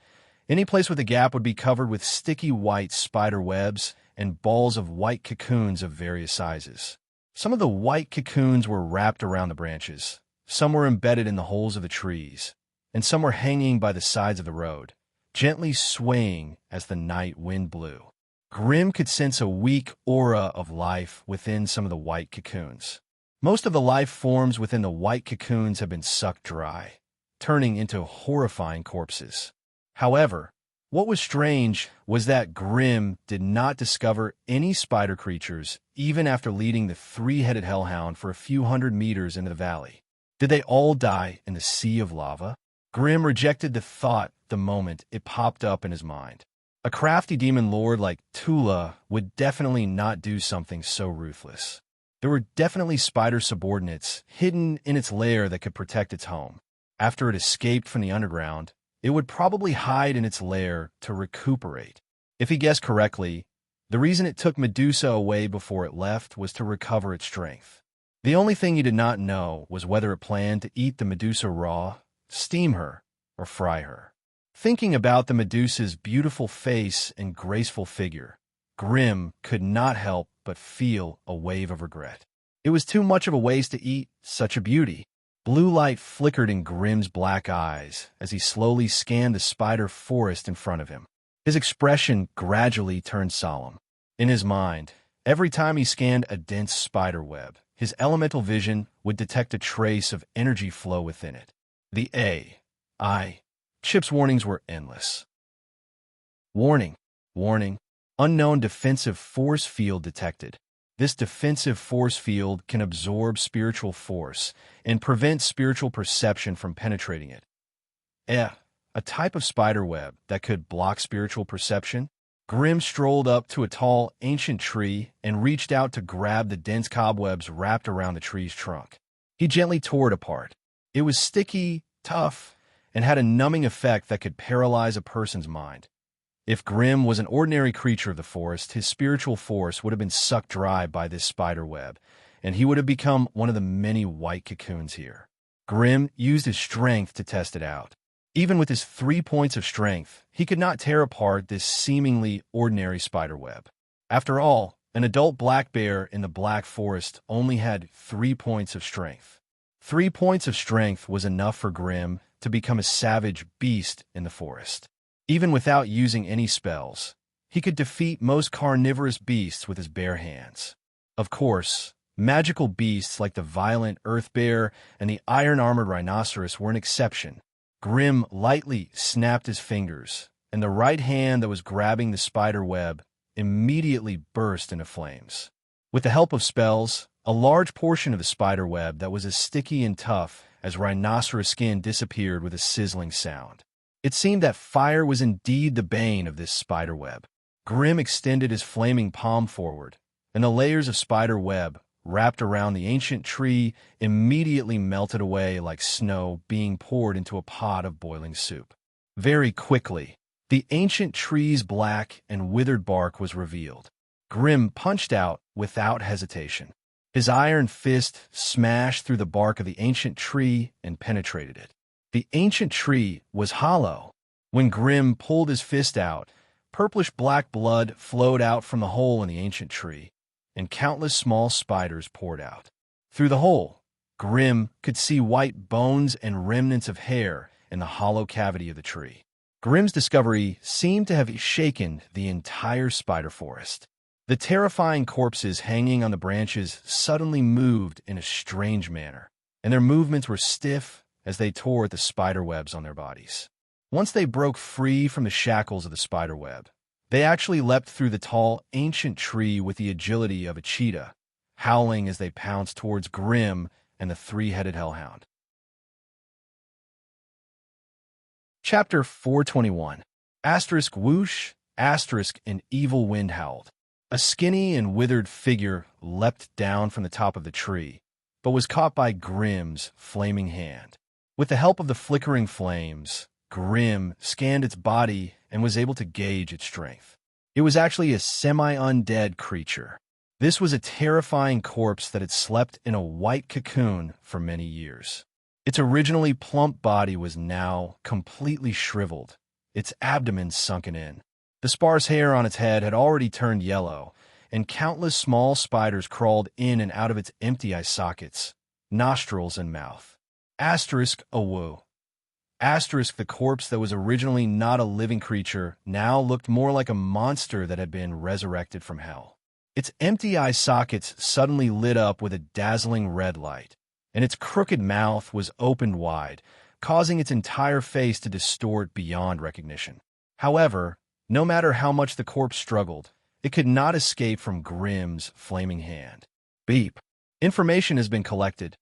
any place with a gap would be covered with sticky white spider webs and balls of white cocoons of various sizes. Some of the white cocoons were wrapped around the branches, some were embedded in the holes of the trees, and some were hanging by the sides of the road, gently swaying as the night wind blew. Grim could sense a weak aura of life within some of the white cocoons. Most of the life forms within the white cocoons had been sucked dry, turning into horrifying corpses. However, what was strange was that Grim did not discover any spider creatures even after leading the three-headed hellhound for a few hundred meters into the valley. Did they all die in the sea of lava? Grim rejected the thought the moment it popped up in his mind. A crafty demon lord like Tula would definitely not do something so ruthless. There were definitely spider subordinates hidden in its lair that could protect its home. After it escaped from the underground, it would probably hide in its lair to recuperate. If he guessed correctly, the reason it took Medusa away before it left was to recover its strength. The only thing he did not know was whether it planned to eat the Medusa raw, steam her, or fry her. Thinking about the Medusa's beautiful face and graceful figure, Grim could not help but feel a wave of regret. It was too much of a waste to eat such a beauty. Blue light flickered in Grim's black eyes as he slowly scanned the spider forest in front of him. His expression gradually turned solemn. In his mind, every time he scanned a dense spider web, his elemental vision would detect a trace of energy flow within it. The A.I. Chip's warnings were endless. Warning, warning, unknown defensive force field detected. This defensive force field can absorb spiritual force and prevent spiritual perception from penetrating it. A type of spider web that could block spiritual perception? Grim strolled up to a tall, ancient tree and reached out to grab the dense cobwebs wrapped around the tree's trunk. He gently tore it apart. It was sticky, tough, and had a numbing effect that could paralyze a person's mind. If Grim was an ordinary creature of the forest, his spiritual force would have been sucked dry by this spider web, and he would have become one of the many white cocoons here. Grim used his strength to test it out. Even with his 3 points of strength, he could not tear apart this seemingly ordinary spider web. After all, an adult black bear in the Black Forest only had 3 points of strength. 3 points of strength was enough for Grim to become a savage beast in the forest. Even without using any spells, he could defeat most carnivorous beasts with his bare hands. Of course, magical beasts like the violent earth bear and the iron-armored rhinoceros were an exception. Grim lightly snapped his fingers, and the right hand that was grabbing the spider web immediately burst into flames. With the help of spells, a large portion of the spider web that was as sticky and tough as rhinoceros skin disappeared with a sizzling sound. It seemed that fire was indeed the bane of this spider web. Grim extended his flaming palm forward, and the layers of spider web wrapped around the ancient tree immediately melted away like snow being poured into a pot of boiling soup. Very quickly, the ancient tree's black and withered bark was revealed. Grim punched out without hesitation. His iron fist smashed through the bark of the ancient tree and penetrated it. The ancient tree was hollow. When Grim pulled his fist out, purplish-black blood flowed out from the hole in the ancient tree, and countless small spiders poured out. Through the hole, Grim could see white bones and remnants of hair in the hollow cavity of the tree. Grim's discovery seemed to have shaken the entire spider forest. The terrifying corpses hanging on the branches suddenly moved in a strange manner, and their movements were stiff as they tore at the spider webs on their bodies. Once they broke free from the shackles of the spider web, they actually leapt through the tall, ancient tree with the agility of a cheetah, howling as they pounced towards Grim and the three-headed hellhound. Chapter 421. Asterisk whoosh, asterisk an evil wind howled. A skinny and withered figure leapt down from the top of the tree, but was caught by Grim's flaming hand. With the help of the flickering flames, Grim scanned its body and was able to gauge its strength. It was actually a semi-undead creature. This was a terrifying corpse that had slept in a white cocoon for many years. Its originally plump body was now completely shriveled, its abdomen sunken in. The sparse hair on its head had already turned yellow, and countless small spiders crawled in and out of its empty eye sockets, nostrils, and mouth. Asterisk awoo. Asterisk, the corpse that was originally not a living creature now looked more like a monster that had been resurrected from hell. Its empty eye sockets suddenly lit up with a dazzling red light, and its crooked mouth was opened wide, causing its entire face to distort beyond recognition. However, no matter how much the corpse struggled, it could not escape from Grimm's flaming hand. Beep. Information has been collected.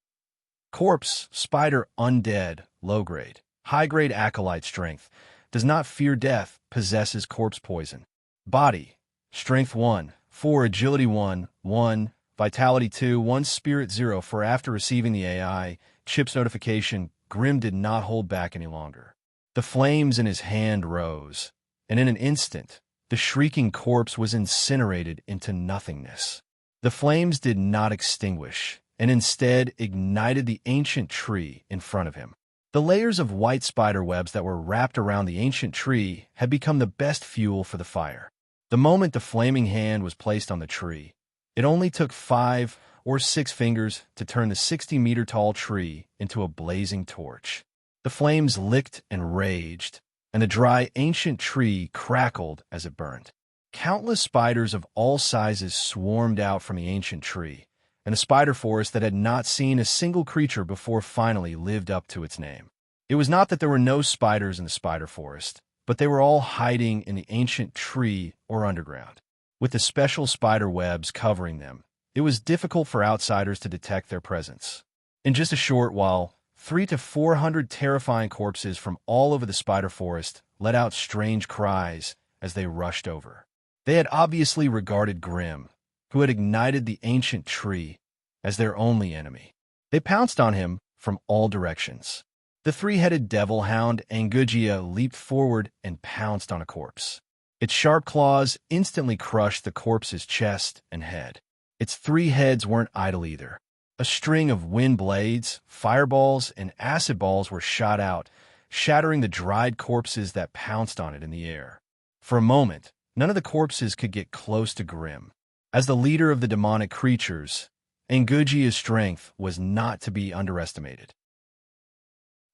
Corpse, spider, undead, low-grade. High-grade acolyte strength. Does not fear death, possesses corpse poison. Body. Strength 1. 4. Agility 1. 1. Vitality 2. 1. Spirit 0. For after receiving the AI chip's notification, Grimm did not hold back any longer. The flames in his hand rose, and in an instant, the shrieking corpse was incinerated into nothingness. The flames did not extinguish, and instead ignited the ancient tree in front of him. The layers of white spider webs that were wrapped around the ancient tree had become the best fuel for the fire. The moment the flaming hand was placed on the tree, it only took 5 or 6 fingers to turn the 60-meter-tall tree into a blazing torch. The flames licked and raged, and the dry ancient tree crackled as it burned. Countless spiders of all sizes swarmed out from the ancient tree, and the spider forest that had not seen a single creature before finally lived up to its name. It was not that there were no spiders in the spider forest, but they were all hiding in the ancient tree or underground. With the special spider webs covering them, it was difficult for outsiders to detect their presence. In just a short while, 300 to 400 terrifying corpses from all over the spider forest let out strange cries as they rushed over. They had obviously regarded Grimm, who had ignited the ancient tree, as their only enemy. They pounced on him from all directions. The 3-headed devil hound Angugia leaped forward and pounced on a corpse. Its sharp claws instantly crushed the corpse's chest and head. Its 3 heads weren't idle either. A string of wind blades, fireballs, and acid balls were shot out, shattering the dried corpses that pounced on it in the air. For a moment, none of the corpses could get close to Grimm. As the leader of the demonic creatures, Angugia's strength was not to be underestimated.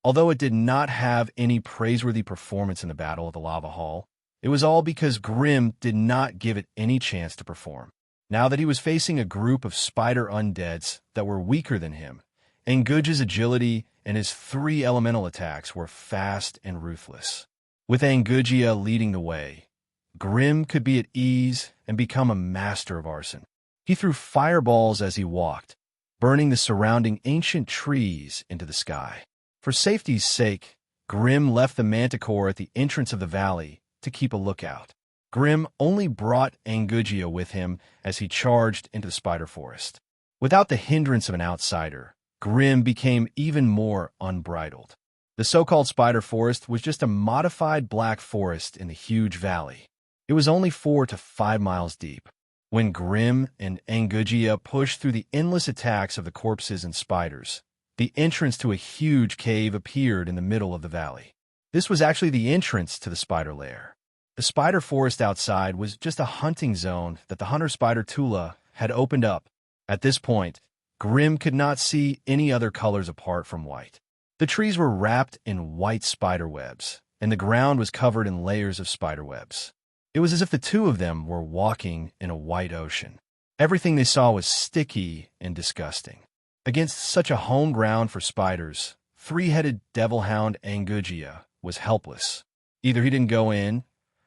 Although it did not have any praiseworthy performance in the Battle of the Lava Hall, it was all because Grimm did not give it any chance to perform. Now that he was facing a group of spider undeads that were weaker than him, Angugia's agility and his 3 elemental attacks were fast and ruthless. With Angugia leading the way, Grimm could be at ease and become a master of arson. He threw fireballs as he walked, burning the surrounding ancient trees into the sky. For safety's sake, Grimm left the manticore at the entrance of the valley to keep a lookout. Grimm only brought Angugia with him as he charged into the spider forest. Without the hindrance of an outsider, Grimm became even more unbridled. The so-called spider forest was just a modified black forest in the huge valley. It was only 4 to 5 miles deep. When Grimm and Angugia pushed through the endless attacks of the corpses and spiders, the entrance to a huge cave appeared in the middle of the valley. This was actually the entrance to the spider lair. The spider forest outside was just a hunting zone that the hunter spider Tula had opened up. At this point, Grimm could not see any other colors apart from white. The trees were wrapped in white spider webs, and the ground was covered in layers of spider webs. It was as if the two of them were walking in a white ocean. Everything they saw was sticky and disgusting. Against such a home ground for spiders, 3-headed devil hound Angugia was helpless. Either he didn't go in,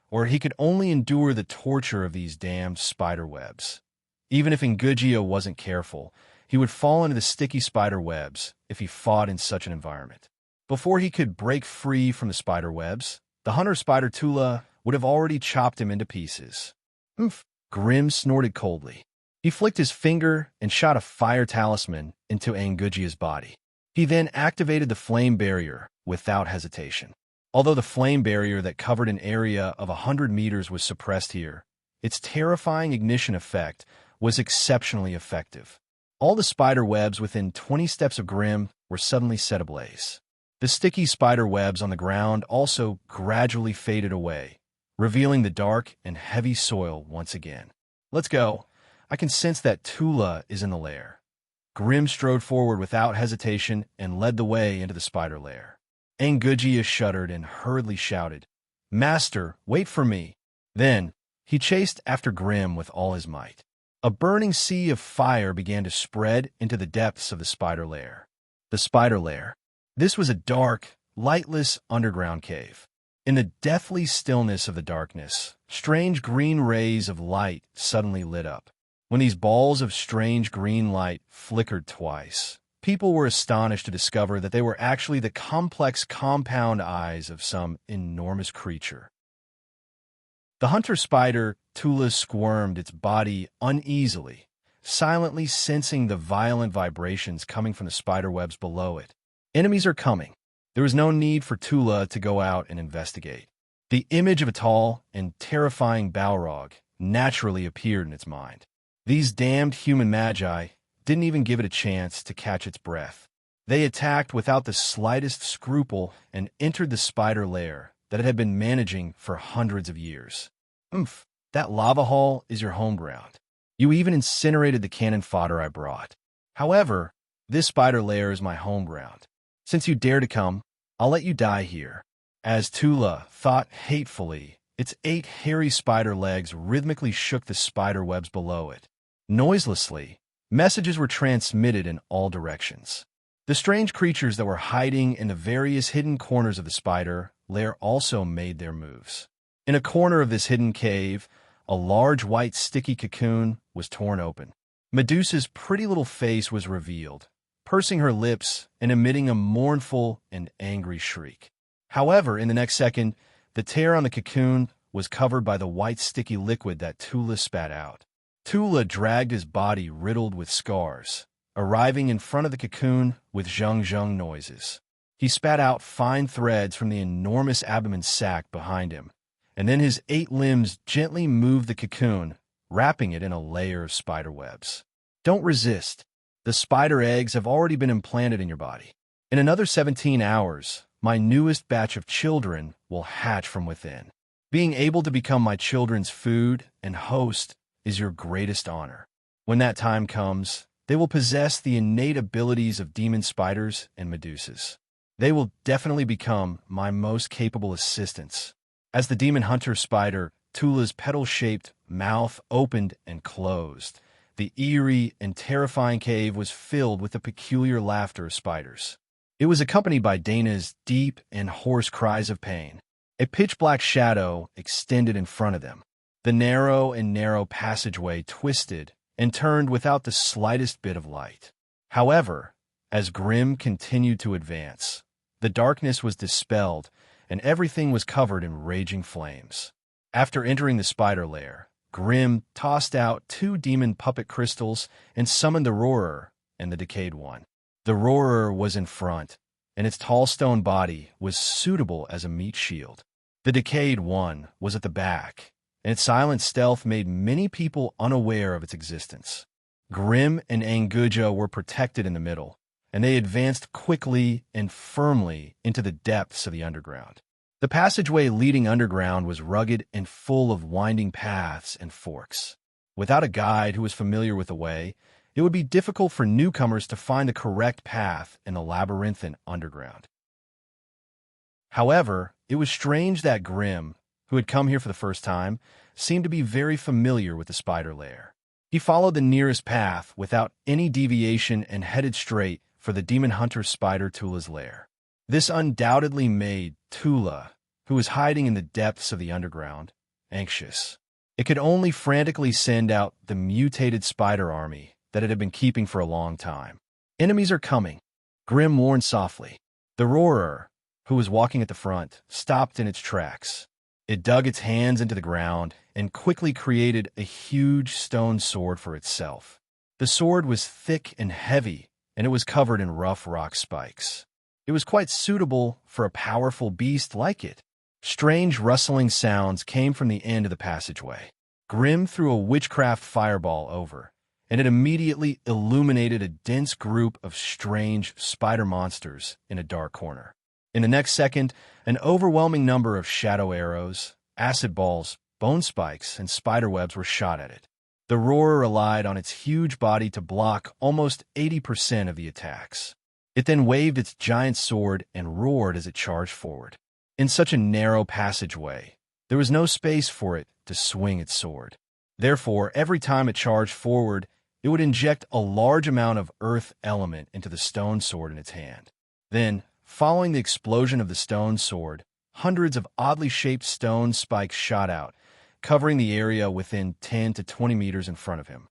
or he could only endure the torture of these damned spider webs. Even if Angugia wasn't careful, he would fall into the sticky spider webs if he fought in such an environment. Before he could break free from the spider webs, the hunter spider Tula would have already chopped him into pieces. Oomph! Grimm snorted coldly. He flicked his finger and shot a fire talisman into Angugia's body. He then activated the flame barrier without hesitation. Although the flame barrier that covered an area of 100 meters was suppressed here, its terrifying ignition effect was exceptionally effective. All the spider webs within 20 steps of Grimm were suddenly set ablaze. The sticky spider webs on the ground also gradually faded away, revealing the dark and heavy soil once again. "Let's go," I can sense that Tula is in the lair. Grim strode forward without hesitation and led the way into the spider lair. Angugia shuddered and hurriedly shouted, "Master, wait for me!" Then, he chased after Grim with all his might. A burning sea of fire began to spread into the depths of the spider lair. The spider lair. This was a dark, lightless underground cave. In the deathly stillness of the darkness, strange green rays of light suddenly lit up. When these balls of strange green light flickered twice, people were astonished to discover that they were actually the complex compound eyes of some enormous creature. The hunter spider, Tula, squirmed its body uneasily, silently sensing the violent vibrations coming from the spider webs below it. Enemies are coming. There was no need for Tula to go out and investigate. The image of a tall and terrifying Balrog naturally appeared in its mind. These damned human magi didn't even give it a chance to catch its breath. They attacked without the slightest scruple and entered the spider lair that it had been managing for hundreds of years. That lava hall is your home ground. You even incinerated the cannon fodder I brought. However, this spider lair is my home ground. Since you dare to come, I'll let you die here. As Tula thought hatefully, its 8 hairy spider legs rhythmically shook the spider webs below it. Noiselessly, messages were transmitted in all directions. The strange creatures that were hiding in the various hidden corners of the spider lair also made their moves. In a corner of this hidden cave, a large white sticky cocoon was torn open. Medusa's pretty little face was revealed, pursing her lips and emitting a mournful and angry shriek. However, in the next second, the tear on the cocoon was covered by the white sticky liquid that Tula spat out. Tula dragged his body riddled with scars, arriving in front of the cocoon with zhung-zhung noises. He spat out fine threads from the enormous abdomen sac behind him, and then his 8 limbs gently moved the cocoon, wrapping it in a layer of spider webs. Don't resist. The spider eggs have already been implanted in your body. In another 17 hours, my newest batch of children will hatch from within. Being able to become my children's food and host is your greatest honor. When that time comes, they will possess the innate abilities of demon spiders and Medusas. They will definitely become my most capable assistants. As the demon hunter spider, Tula's petal-shaped mouth opened and closed, the eerie and terrifying cave was filled with the peculiar laughter of spiders. It was accompanied by Dana's deep and hoarse cries of pain. A pitch-black shadow extended in front of them. The narrow passageway twisted and turned without the slightest bit of light. However, as Grim continued to advance, the darkness was dispelled and everything was covered in raging flames. After entering the spider lair, Grim tossed out 2 demon puppet crystals and summoned the Roarer and the Decayed One. The Roarer was in front, and its tall stone body was suitable as a meat shield. The Decayed One was at the back, and its silent stealth made many people unaware of its existence. Grim and Anguja were protected in the middle, and they advanced quickly and firmly into the depths of the underground. The passageway leading underground was rugged and full of winding paths and forks. Without a guide who was familiar with the way, it would be difficult for newcomers to find the correct path in the labyrinthine underground. However, it was strange that Grim, who had come here for the first time, seemed to be very familiar with the spider lair. He followed the nearest path without any deviation and headed straight for the demon hunter spider Tula's lair. This undoubtedly made Tula, who was hiding in the depths of the underground, anxious. It could only frantically send out the mutated spider army that it had been keeping for a long time. Enemies are coming, Grim warned softly. The Roarer, who was walking at the front, stopped in its tracks. It dug its hands into the ground and quickly created a huge stone sword for itself. The sword was thick and heavy, and it was covered in rough rock spikes. It was quite suitable for a powerful beast like it. Strange rustling sounds came from the end of the passageway. Grim threw a witchcraft fireball over, and it immediately illuminated a dense group of strange spider monsters in a dark corner. In the next second, an overwhelming number of shadow arrows, acid balls, bone spikes, and spider webs were shot at it. The roarer relied on its huge body to block almost 80% of the attacks. It then waved its giant sword and roared as it charged forward. In such a narrow passageway, there was no space for it to swing its sword. Therefore, every time it charged forward, it would inject a large amount of earth element into the stone sword in its hand. Then, following the explosion of the stone sword, hundreds of oddly shaped stone spikes shot out, covering the area within 10 to 20 meters in front of him.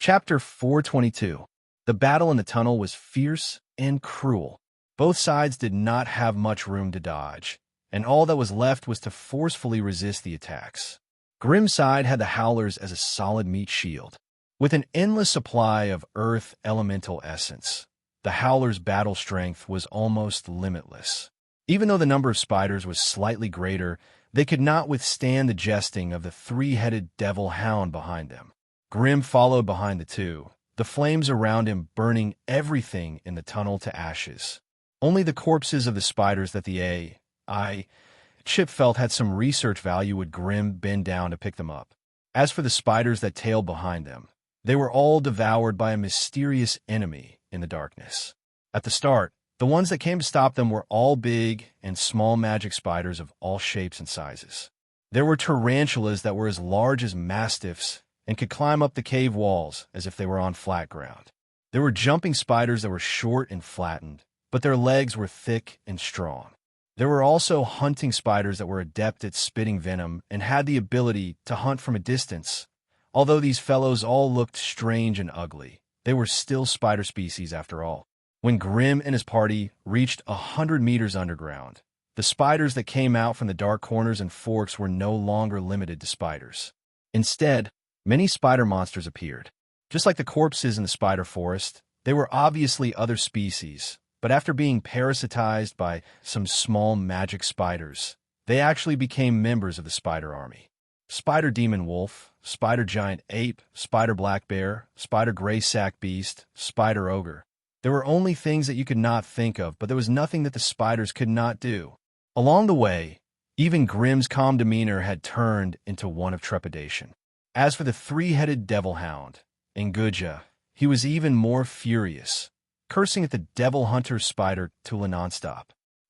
Chapter 422. The battle in the tunnel was fierce and cruel. Both sides did not have much room to dodge, and all that was left was to forcefully resist the attacks. Grimm's side had the Howlers as a solid meat shield. With an endless supply of earth elemental essence, the Howlers' battle strength was almost limitless. Even though the number of spiders was slightly greater, they could not withstand the jesting of the three-headed devil hound behind them. Grimm followed behind the two, the flames around him burning everything in the tunnel to ashes. Only the corpses of the spiders that the AI Chip felt had some research value would Grimm bend down to pick them up. As for the spiders that tailed behind them, they were all devoured by a mysterious enemy in the darkness. At the start, the ones that came to stop them were all big and small magic spiders of all shapes and sizes. There were tarantulas that were as large as mastiffs and could climb up the cave walls as if they were on flat ground. There were jumping spiders that were short and flattened, but their legs were thick and strong. There were also hunting spiders that were adept at spitting venom and had the ability to hunt from a distance. Although these fellows all looked strange and ugly, they were still spider species after all. When Grimm and his party reached 100 meters underground, the spiders that came out from the dark corners and forks were no longer limited to spiders. Instead, many spider monsters appeared. Just like the corpses in the spider forest, they were obviously other species, but after being parasitized by some small magic spiders, they actually became members of the spider army. Spider demon wolf, spider giant ape, spider black bear, spider gray sack beast, spider ogre. There were only things that you could not think of, but there was nothing that the spiders could not do. Along the way, even Grimm's calm demeanor had turned into one of trepidation. As for the three-headed devil hound, Nguja, he was even more furious, cursing at the devil hunter spider Tula nonstop.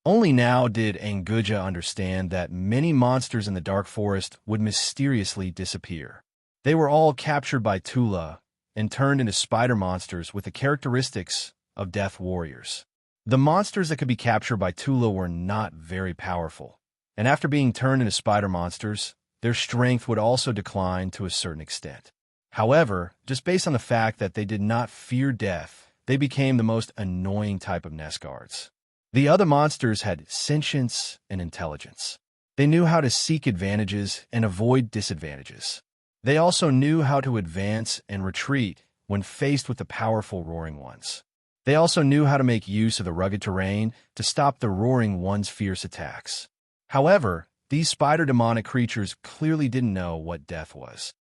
Only now did Nguja understand that many monsters in the dark forest would mysteriously disappear. They were all captured by Tula and turned into spider monsters with the characteristics of death warriors. The monsters that could be captured by Tula were not very powerful, and after being turned into spider monsters, their strength would also decline to a certain extent. However, just based on the fact that they did not fear death, they became the most annoying type of nest guards. The other monsters had sentience and intelligence. They knew how to seek advantages and avoid disadvantages. They also knew how to advance and retreat when faced with the powerful roaring ones. They also knew how to make use of the rugged terrain to stop the roaring one's fierce attacks. However, these spider demonic creatures clearly didn't know what death was.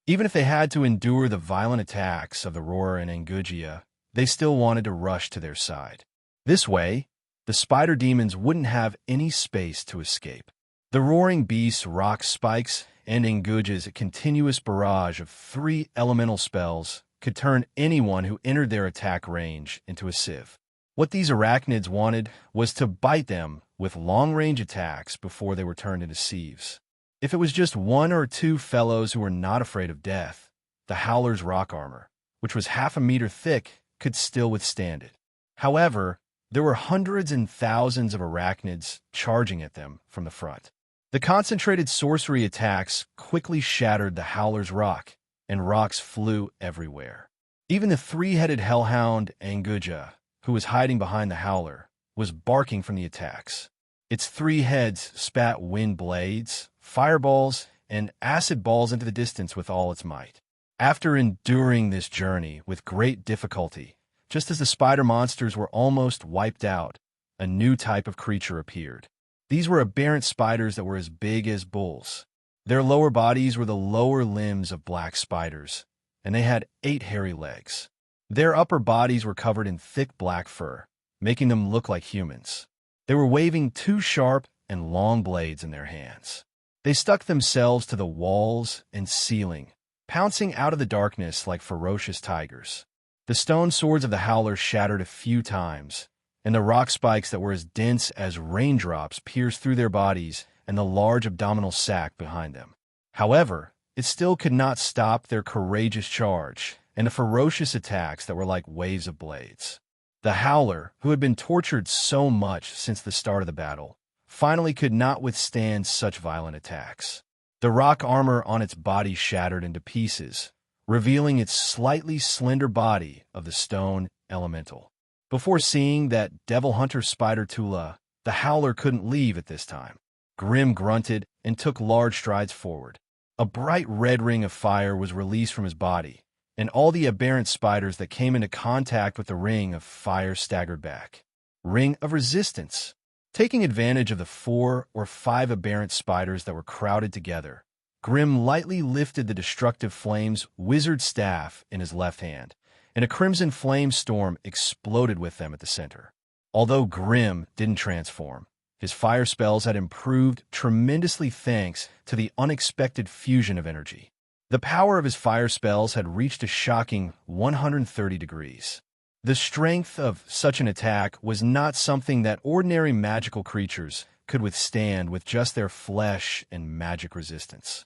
Even if they had to endure the violent attacks of the roarer and Nguja, they still wanted to rush to their side. This way, the spider demons wouldn't have any space to escape. The roaring beasts, rock spikes, and Nguja's continuous barrage of 3 elemental spells could turn anyone who entered their attack range into a sieve. What these arachnids wanted was to bite them with long-range attacks before they were turned into sieves. If it was just 1 or 2 fellows who were not afraid of death, the Howler's rock armor, which was half a meter thick, could still withstand it. However, there were hundreds and thousands of arachnids charging at them from the front. The concentrated sorcery attacks quickly shattered the Howler's rock, and rocks flew everywhere. Even the 3-headed hellhound Nguja, who was hiding behind the Howler, was barking from the attacks. Its 3 heads spat wind blades, fireballs, and acid balls into the distance with all its might. After enduring this journey with great difficulty, just as the spider monsters were almost wiped out, a new type of creature appeared. These were aberrant spiders that were as big as bulls. Their lower bodies were the lower limbs of black spiders, and they had 8 hairy legs. Their upper bodies were covered in thick black fur, making them look like humans. They were waving 2 sharp and long blades in their hands. They stuck themselves to the walls and ceiling, pouncing out of the darkness like ferocious tigers. The stone swords of the Howler shattered a few times, and the rock spikes that were as dense as raindrops pierced through their bodies and the large abdominal sac behind them. However, it still could not stop their courageous charge and the ferocious attacks that were like waves of blades. The Howler, who had been tortured so much since the start of the battle, finally could not withstand such violent attacks. The rock armor on its body shattered into pieces, revealing its slightly slender body of the stone elemental. Before seeing that devil hunter spider Tula, the Howler couldn't leave at this time. Grim grunted and took large strides forward. A bright red ring of fire was released from his body, and all the aberrant spiders that came into contact with the ring of fire staggered back. Ring of resistance. Taking advantage of the 4 or 5 aberrant spiders that were crowded together, Grim lightly lifted the destructive flame's wizard staff in his left hand, and a crimson flame storm exploded with them at the center. Although Grim didn't transform, his fire spells had improved tremendously thanks to the unexpected fusion of energy. The power of his fire spells had reached a shocking 130 degrees. The strength of such an attack was not something that ordinary magical creatures could withstand with just their flesh and magic resistance.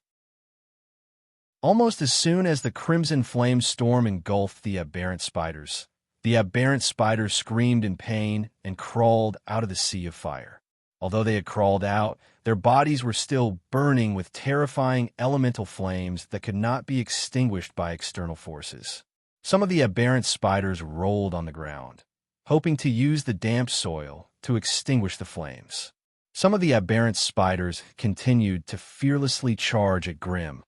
Almost as soon as the crimson flame storm engulfed the aberrant spiders screamed in pain and crawled out of the sea of fire. Although they had crawled out, their bodies were still burning with terrifying elemental flames that could not be extinguished by external forces. Some of the aberrant spiders rolled on the ground, hoping to use the damp soil to extinguish the flames. Some of the aberrant spiders continued to fearlessly charge at Grim,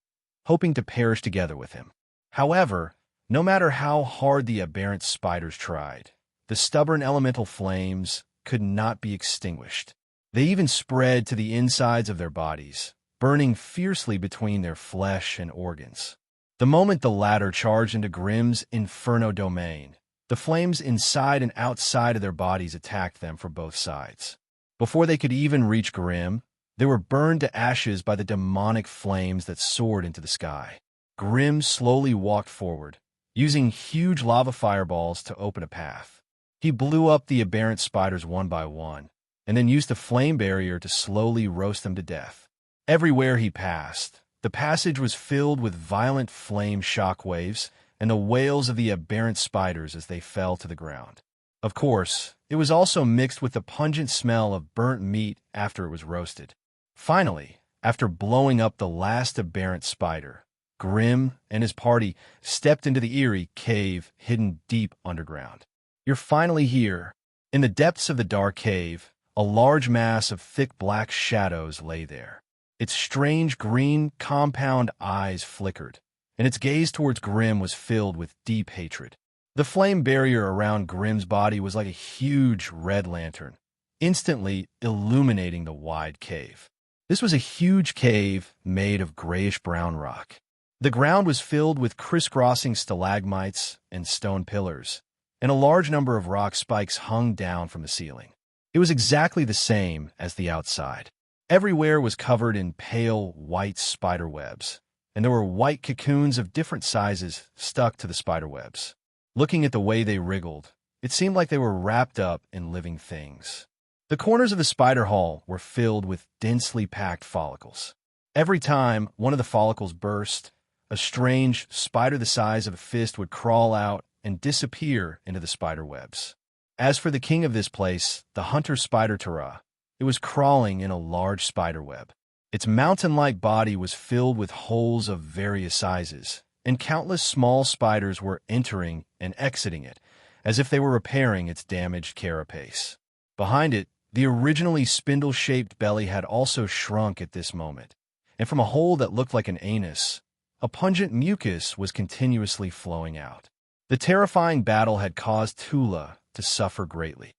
hoping to perish together with him. However, no matter how hard the aberrant spiders tried, the stubborn elemental flames could not be extinguished. They even spread to the insides of their bodies, burning fiercely between their flesh and organs. The moment the latter charged into Grim's inferno domain, the flames inside and outside of their bodies attacked them from both sides. Before they could even reach Grim, they were burned to ashes by the demonic flames that soared into the sky. Grim slowly walked forward, using huge lava fireballs to open a path. He blew up the aberrant spiders one by one, and then used a flame barrier to slowly roast them to death. Everywhere he passed, the passage was filled with violent flame shock waves and the wails of the aberrant spiders as they fell to the ground. Of course, it was also mixed with the pungent smell of burnt meat after it was roasted. Finally, after blowing up the last aberrant spider, Grim and his party stepped into the eerie cave hidden deep underground. You're finally here. In the depths of the dark cave, a large mass of thick black shadows lay there. Its strange green compound eyes flickered, and its gaze towards Grim was filled with deep hatred. The flame barrier around Grim's body was like a huge red lantern, instantly illuminating the wide cave. This was a huge cave made of grayish-brown rock. The ground was filled with crisscrossing stalagmites and stone pillars, and a large number of rock spikes hung down from the ceiling. It was exactly the same as the outside. Everywhere was covered in pale white spider webs, and there were white cocoons of different sizes stuck to the spider webs. Looking at the way they wriggled, it seemed like they were wrapped up in living things. The corners of the spider hall were filled with densely packed follicles. Every time one of the follicles burst, a strange spider the size of a fist would crawl out and disappear into the spider webs. As for the king of this place, the hunter spider Tara, it was crawling in a large spider web. Its mountain-like body was filled with holes of various sizes, and countless small spiders were entering and exiting it, as if they were repairing its damaged carapace. Behind it, the originally spindle-shaped belly had also shrunk at this moment, and from a hole that looked like an anus, a pungent mucus was continuously flowing out. The terrifying battle had caused Tula to suffer greatly.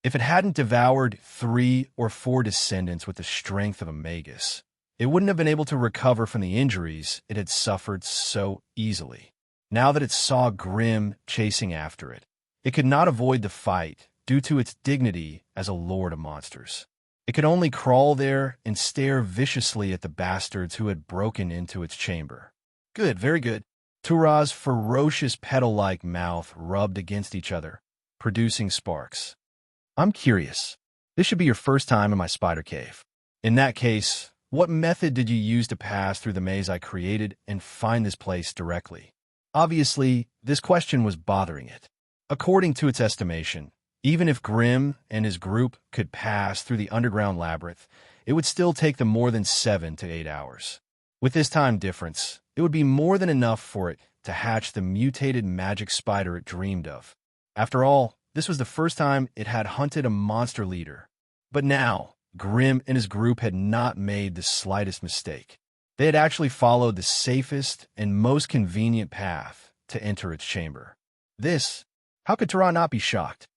If it hadn't devoured 3 or 4 descendants with the strength of a magus, it wouldn't have been able to recover from the injuries it had suffered so easily. Now that it saw Grim chasing after it, it could not avoid the fight due to its dignity as a lord of monsters. It could only crawl there and stare viciously at the bastards who had broken into its chamber. Good, very good. Tura's ferocious petal-like mouth rubbed against each other, producing sparks. I'm curious. This should be your first time in my spider cave. In that case, what method did you use to pass through the maze I created and find this place directly? Obviously, this question was bothering it. According to its estimation, even if Grimm and his group could pass through the underground labyrinth, it would still take them more than 7 to 8 hours. With this time difference, it would be more than enough for it to hatch the mutated magic spider it dreamed of. After all, this was the first time it had hunted a monster leader. But now, Grimm and his group had not made the slightest mistake. They had actually followed the safest and most convenient path to enter its chamber. How could Tara not be shocked?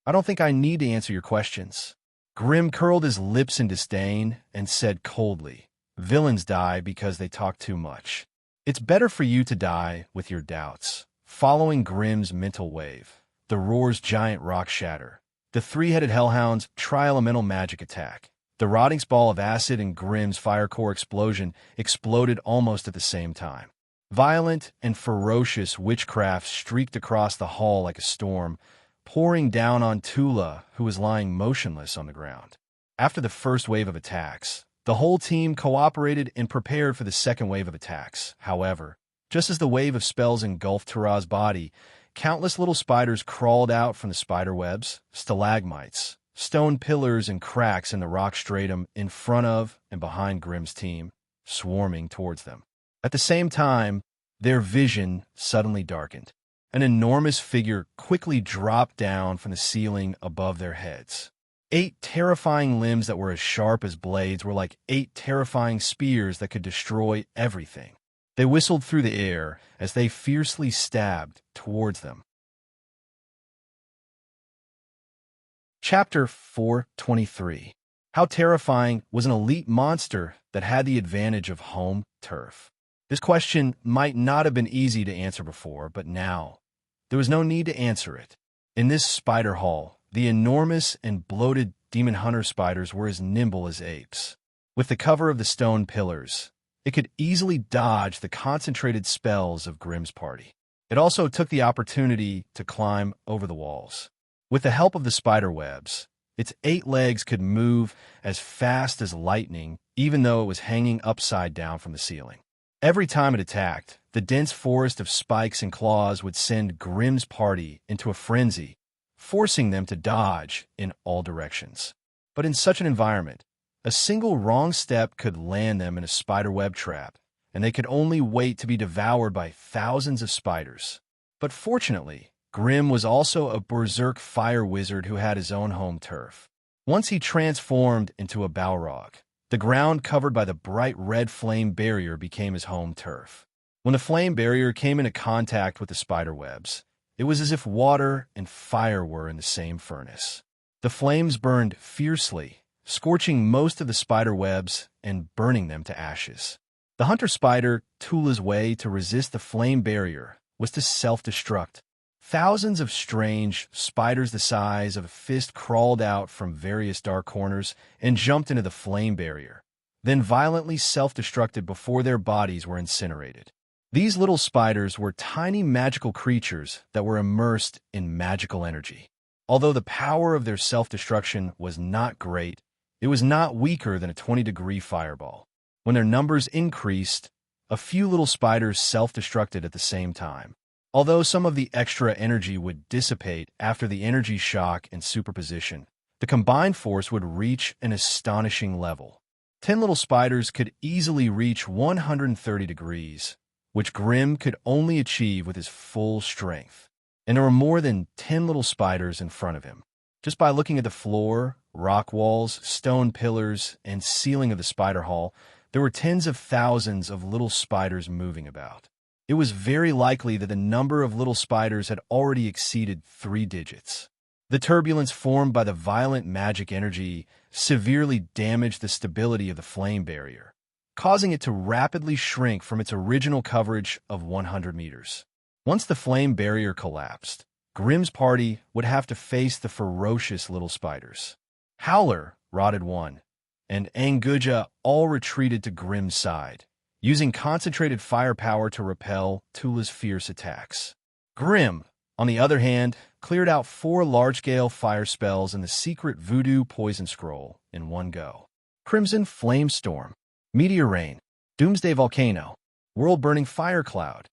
I don't think I need to answer your questions. Grimm curled his lips in disdain and said coldly, villains die because they talk too much. It's better for you to die with your doubts. Following Grimm's mental wave, the roar's giant rock shatter, the three-headed hellhound's tri-elemental magic attack, the rotting ball of acid and Grimm's fire core explosion exploded almost at the same time. Violent and ferocious witchcraft streaked across the hall like a storm, pouring down on Tula, who was lying motionless on the ground. After the first wave of attacks, the whole team cooperated and prepared for the second wave of attacks. However, just as the wave of spells engulfed Tura's body, countless little spiders crawled out from the spider webs, stalagmites, stone pillars, and cracks in the rock stratum in front of and behind Grimm's team, swarming towards them. At the same time, their vision suddenly darkened. An enormous figure quickly dropped down from the ceiling above their heads. 8 terrifying limbs that were as sharp as blades were like 8 terrifying spears that could destroy everything. They whistled through the air as they fiercely stabbed towards them. Chapter 423. How terrifying was an elite monster that had the advantage of home turf? This question might not have been easy to answer before, but now, there was no need to answer it. In this spider hall, the enormous and bloated demon hunter spiders were as nimble as apes. With the cover of the stone pillars, it could easily dodge the concentrated spells of Grimm's party. It also took the opportunity to climb over the walls. With the help of the spider webs, its 8 legs could move as fast as lightning, even though it was hanging upside down from the ceiling. Every time it attacked, the dense forest of spikes and claws would send Grimm's party into a frenzy, forcing them to dodge in all directions. But in such an environment, a single wrong step could land them in a spiderweb trap, and they could only wait to be devoured by thousands of spiders. But fortunately, Grimm was also a berserk fire wizard who had his own home turf. Once he transformed into a Balrog, the ground covered by the bright red flame barrier became his home turf. When the flame barrier came into contact with the spider webs, it was as if water and fire were in the same furnace. The flames burned fiercely, scorching most of the spider webs and burning them to ashes. The hunter spider, Tula's way to resist the flame barrier was to self-destruct. Thousands of strange spiders the size of a fist crawled out from various dark corners and jumped into the flame barrier, then violently self-destructed before their bodies were incinerated. These little spiders were tiny magical creatures that were immersed in magical energy. Although the power of their self-destruction was not great, it was not weaker than a 20-degree fireball. When their numbers increased, a few little spiders self-destructed at the same time. Although some of the extra energy would dissipate after the energy shock and superposition, the combined force would reach an astonishing level. 10 little spiders could easily reach 130 degrees, which Grimm could only achieve with his full strength. And there were more than 10 little spiders in front of him. Just by looking at the floor, rock walls, stone pillars, and ceiling of the spider hall, there were tens of thousands of little spiders moving about. It was very likely that the number of little spiders had already exceeded 3 digits. The turbulence formed by the violent magic energy severely damaged the stability of the flame barrier, causing it to rapidly shrink from its original coverage of 100 meters. Once the flame barrier collapsed, Grimm's party would have to face the ferocious little spiders. Howler, Rotted One, and Anguja all retreated to Grimm's side, using concentrated firepower to repel Tula's fierce attacks. Grimm, on the other hand, cleared out 4 large-scale fire spells and the secret voodoo poison scroll in one go. Crimson Flame Storm, Meteor Rain, Doomsday Volcano, World-Burning Fire Cloud.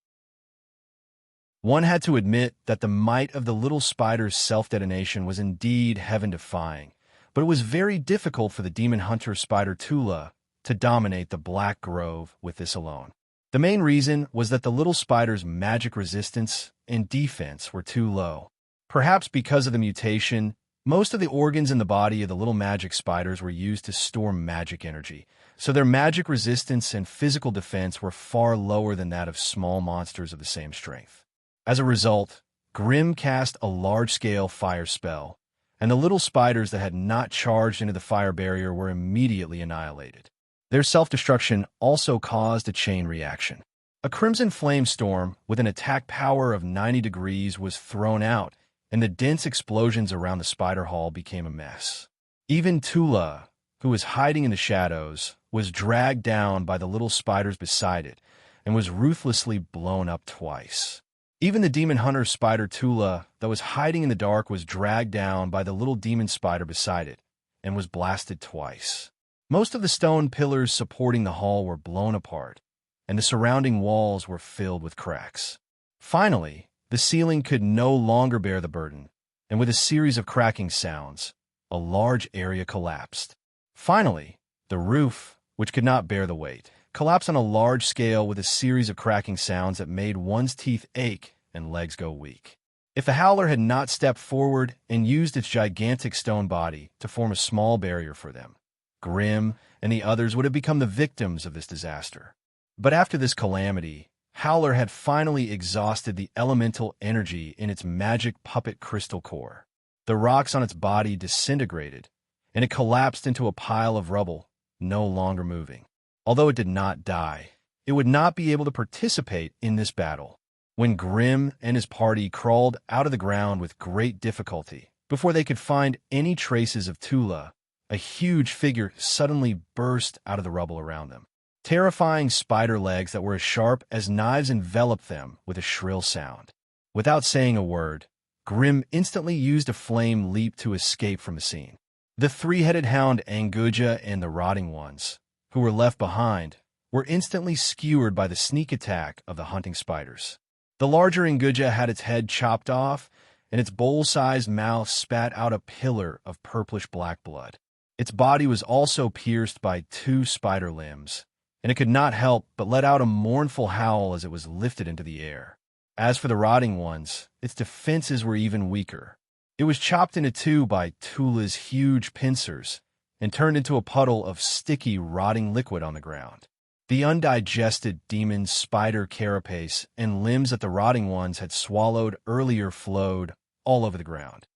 One had to admit that the might of the little spider's self-detonation was indeed heaven-defying, but it was very difficult for the demon hunter spider Tula to dominate the Black Grove with this alone. The main reason was that the little spider's magic resistance and defense were too low. Perhaps because of the mutation, most of the organs in the body of the little magic spiders were used to store magic energy, so their magic resistance and physical defense were far lower than that of small monsters of the same strength. As a result, Grimm cast a large-scale fire spell, and the little spiders that had not charged into the fire barrier were immediately annihilated. Their self-destruction also caused a chain reaction. A crimson flame storm with an attack power of 90 degrees was thrown out, and the dense explosions around the spider hall became a mess. Even Tula, who was hiding in the shadows, was dragged down by the little spiders beside it and was ruthlessly blown up twice. Even the demon hunter spider Tula that was hiding in the dark was dragged down by the little demon spider beside it and was blasted twice. Most of the stone pillars supporting the hall were blown apart, and the surrounding walls were filled with cracks. Finally, the ceiling could no longer bear the burden, and with a series of cracking sounds, a large area collapsed. Finally, the roof, which could not bear the weight, collapsed on a large scale with a series of cracking sounds that made one's teeth ache and legs go weak. If the howler had not stepped forward and used its gigantic stone body to form a small barrier for them, Grimm and the others would have become the victims of this disaster. But after this calamity, Howler had finally exhausted the elemental energy in its magic puppet crystal core. The rocks on its body disintegrated, and it collapsed into a pile of rubble, no longer moving. Although it did not die, it would not be able to participate in this battle. When Grimm and his party crawled out of the ground with great difficulty, before they could find any traces of Tula, a huge figure suddenly burst out of the rubble around them. Terrifying spider legs that were as sharp as knives enveloped them with a shrill sound. Without saying a word, Grimm instantly used a flame leap to escape from the scene. The 3-headed hound Anguja and the Rotting Ones, who were left behind, were instantly skewered by the sneak attack of the hunting spiders. The larger Anguja had its head chopped off, and its bowl-sized mouth spat out a pillar of purplish-black blood. Its body was also pierced by 2 spider limbs, and it could not help but let out a mournful howl as it was lifted into the air. As for the Rotting Ones, its defenses were even weaker. It was chopped into 2 by Tula's huge pincers and turned into a puddle of sticky, rotting liquid on the ground. The undigested demon spider carapace and limbs that the Rotting Ones had swallowed earlier flowed all over the ground.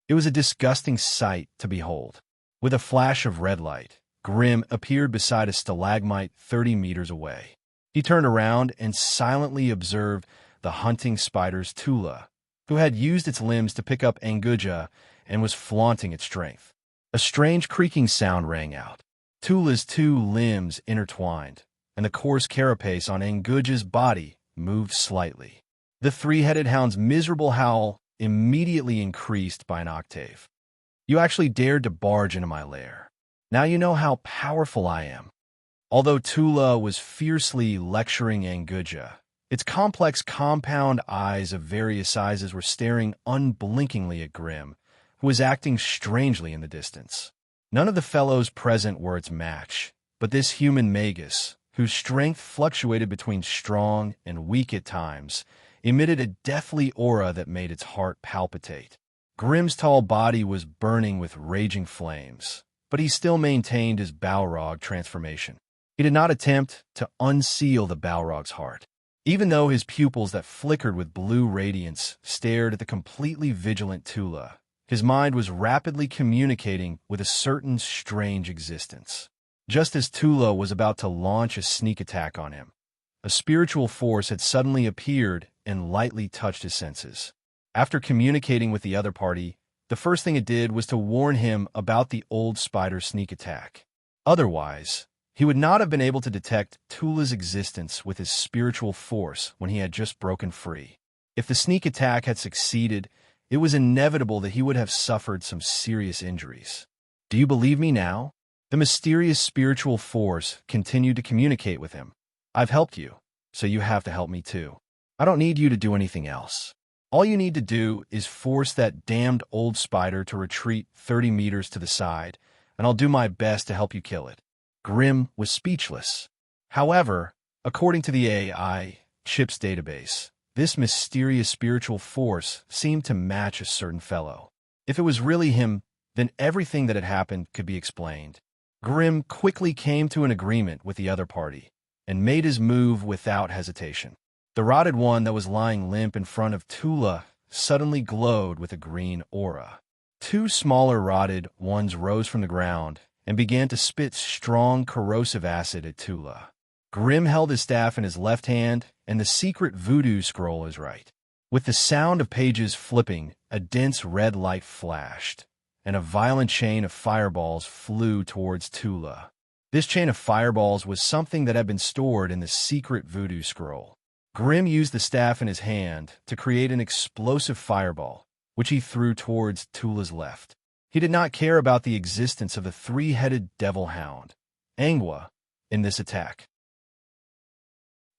It was a disgusting sight to behold. With a flash of red light, Grimm appeared beside a stalagmite 30 meters away. He turned around and silently observed the hunting spider's Tula, who had used its limbs to pick up Anguja and was flaunting its strength. A strange creaking sound rang out. Tula's 2 limbs intertwined, and the coarse carapace on Anguja's body moved slightly. The 3-headed hound's miserable howl immediately increased by an octave. "You actually dared to barge into my lair. Now you know how powerful I am." Although Tula was fiercely lecturing Anguja, its complex compound eyes of various sizes were staring unblinkingly at Grimm, who was acting strangely in the distance. None of the fellows present were its match, but this human magus, whose strength fluctuated between strong and weak at times, emitted a deathly aura that made its heart palpitate. Grimm's tall body was burning with raging flames, but he still maintained his Balrog transformation. He did not attempt to unseal the Balrog's heart. Even though his pupils that flickered with blue radiance stared at the completely vigilant Tula, his mind was rapidly communicating with a certain strange existence. Just as Tula was about to launch a sneak attack on him, a spiritual force had suddenly appeared and lightly touched his senses. After communicating with the other party, the first thing it did was to warn him about the old spider's sneak attack. Otherwise, he would not have been able to detect Tula's existence with his spiritual force when he had just broken free. If the sneak attack had succeeded, it was inevitable that he would have suffered some serious injuries. Do you believe me now? The mysterious spiritual force continued to communicate with him. I've helped you, so you have to help me too. I don't need you to do anything else. All you need to do is force that damned old spider to retreat 30 meters to the side, and I'll do my best to help you kill it. Grimm was speechless. However, according to the AI chip's database, this mysterious spiritual force seemed to match a certain fellow. If it was really him, then everything that had happened could be explained. Grimm quickly came to an agreement with the other party and made his move without hesitation. The rotted one that was lying limp in front of Tula suddenly glowed with a green aura. Two smaller rotted ones rose from the ground and began to spit strong corrosive acid at Tula. Grimm held his staff in his left hand and the secret voodoo scroll in his right. With the sound of pages flipping, a dense red light flashed, and a violent chain of fireballs flew towards Tula. This chain of fireballs was something that had been stored in the secret voodoo scroll. Grimm used the staff in his hand to create an explosive fireball, which he threw towards Tula's left. He did not care about the existence of the three-headed devil hound, Angwa, in this attack.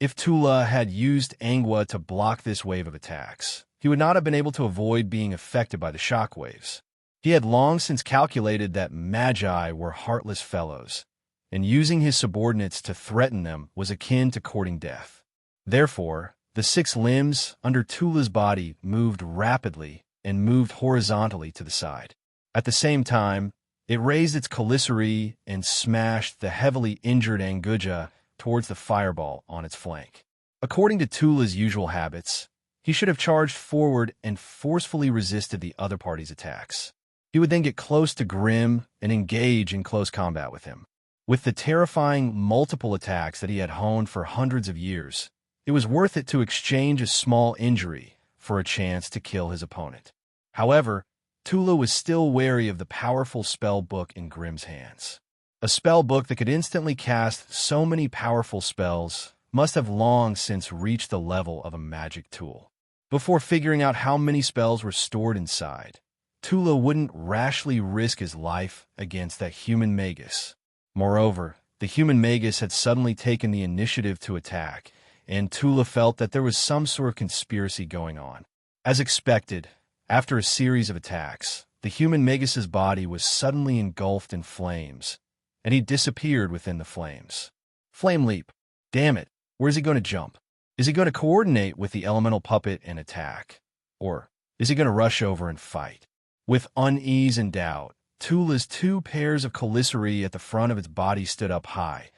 If Tula had used Angwa to block this wave of attacks, he would not have been able to avoid being affected by the shockwaves. He had long since calculated that magi were heartless fellows, and using his subordinates to threaten them was akin to courting death. Therefore, the 6 limbs under Tula's body moved rapidly and moved horizontally to the side. At the same time, it raised its colisary and smashed the heavily injured Anguja towards the fireball on its flank. According to Tula's usual habits, he should have charged forward and forcefully resisted the other party's attacks. He would then get close to Grimm and engage in close combat with him. With the terrifying multiple attacks that he had honed for hundreds of years, it was worth it to exchange a small injury for a chance to kill his opponent. However, Tula was still wary of the powerful spell book in Grimm's hands. A spell book that could instantly cast so many powerful spells must have long since reached the level of a magic tool. Before figuring out how many spells were stored inside, Tula wouldn't rashly risk his life against that human magus. Moreover, the human magus had suddenly taken the initiative to attack, and Tula felt that there was some sort of conspiracy going on. As expected, after a series of attacks, the human magus's body was suddenly engulfed in flames, and he disappeared within the flames. Flame leap. Damn it, where's he going to jump? Is he going to coordinate with the elemental puppet and attack? Or is he going to rush over and fight? With unease and doubt, Tula's 2 pairs of colisary at the front of its body stood up high,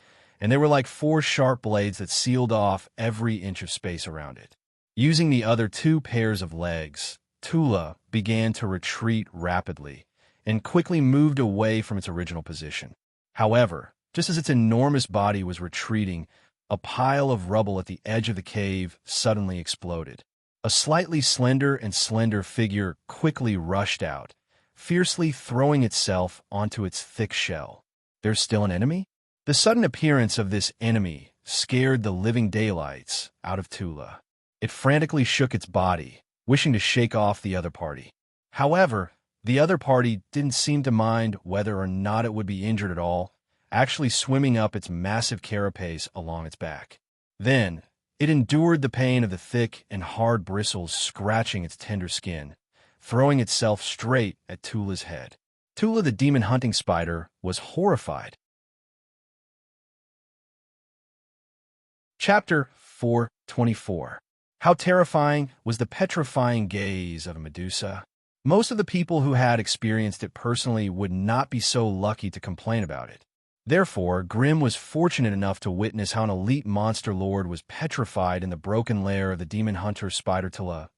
and they were like 4 sharp blades that sealed off every inch of space around it. Using the other 2 pairs of legs, Tula began to retreat rapidly and quickly moved away from its original position. However, just as its enormous body was retreating, a pile of rubble at the edge of the cave suddenly exploded. A slightly slender figure quickly rushed out, fiercely throwing itself onto its thick shell. There's still an enemy? The sudden appearance of this enemy scared the living daylights out of Tula. It frantically shook its body, wishing to shake off the other party. However, the other party didn't seem to mind whether or not it would be injured at all, actually swimming up its massive carapace along its back. Then, it endured the pain of the thick and hard bristles scratching its tender skin, throwing itself straight at Tula's head. Tula the demon-hunting spider was horrified. Chapter 424. How terrifying was the petrifying gaze of a Medusa? Most of the people who had experienced it personally would not be so lucky to complain about it. Therefore, Grimm was fortunate enough to witness how an elite monster lord was petrified in the broken lair of the demon hunter spider Tula,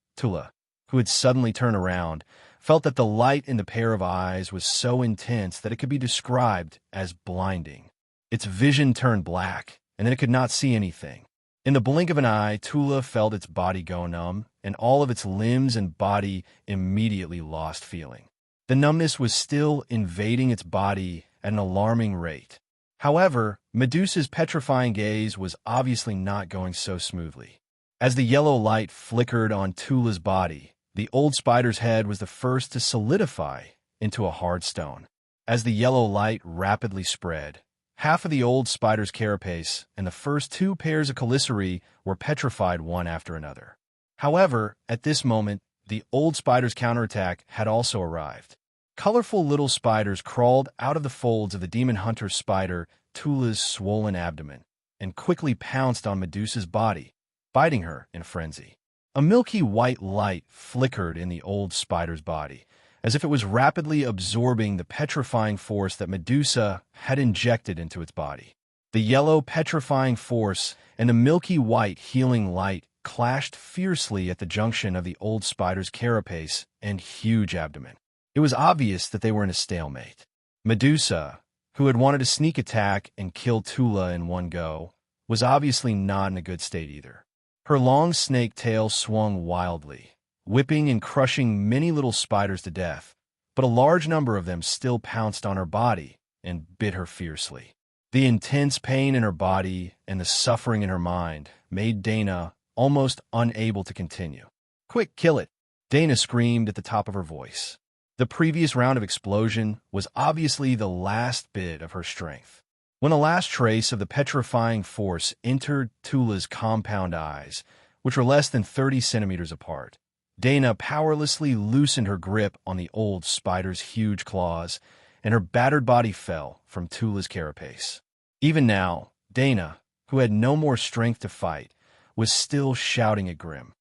who had suddenly turned around, felt that the light in the pair of eyes was so intense that it could be described as blinding. Its vision turned black, and then it could not see anything. In the blink of an eye, Tula felt its body go numb, and all of its limbs and body immediately lost feeling. The numbness was still invading its body at an alarming rate. However, Medusa's petrifying gaze was obviously not going so smoothly. As the yellow light flickered on Tula's body, the old spider's head was the first to solidify into a hard stone. As the yellow light rapidly spread, half of the old spider's carapace and the first two pairs of chelicerae were petrified one after another. However, at this moment, the old spider's counterattack had also arrived. Colorful little spiders crawled out of the folds of the demon hunter spider Tula's swollen abdomen and quickly pounced on Medusa's body, biting her in a frenzy. A milky white light flickered in the old spider's body, as if it was rapidly absorbing the petrifying force that Medusa had injected into its body. The yellow petrifying force and the milky white healing light clashed fiercely at the junction of the old spider's carapace and huge abdomen. It was obvious that they were in a stalemate. Medusa, who had wanted a sneak attack and kill Tula in one go, was obviously not in a good state either. Her long snake tail swung wildly, whipping and crushing many little spiders to death, but a large number of them still pounced on her body and bit her fiercely. The intense pain in her body and the suffering in her mind made Dana almost unable to continue. "Quick, kill it!" Dana screamed at the top of her voice. The previous round of explosion was obviously the last bit of her strength. When the last trace of the petrifying force entered Tula's compound eyes, which were less than 30 centimeters apart, Dana powerlessly loosened her grip on the old spider's huge claws, and her battered body fell from Tula's carapace. Even now, Dana, who had no more strength to fight, was still shouting at Grim.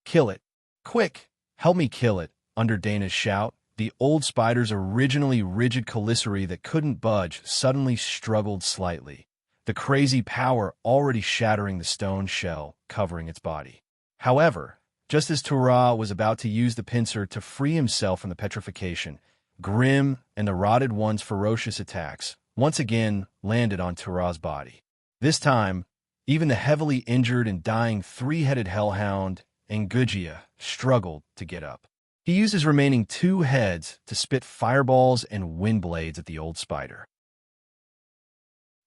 "Kill it! Quick! Help me kill it!" Under Dana's shout, the old spider's originally rigid chelicerae that couldn't budge suddenly struggled slightly, the crazy power already shattering the stone shell covering its body. However, just as Tura was about to use the pincer to free himself from the petrification, Grim and the Rotted One's ferocious attacks once again landed on Tura's body. This time, even the heavily injured and dying three-headed hellhound, Engugia, struggled to get up. He used his remaining two heads to spit fireballs and wind blades at the old spider.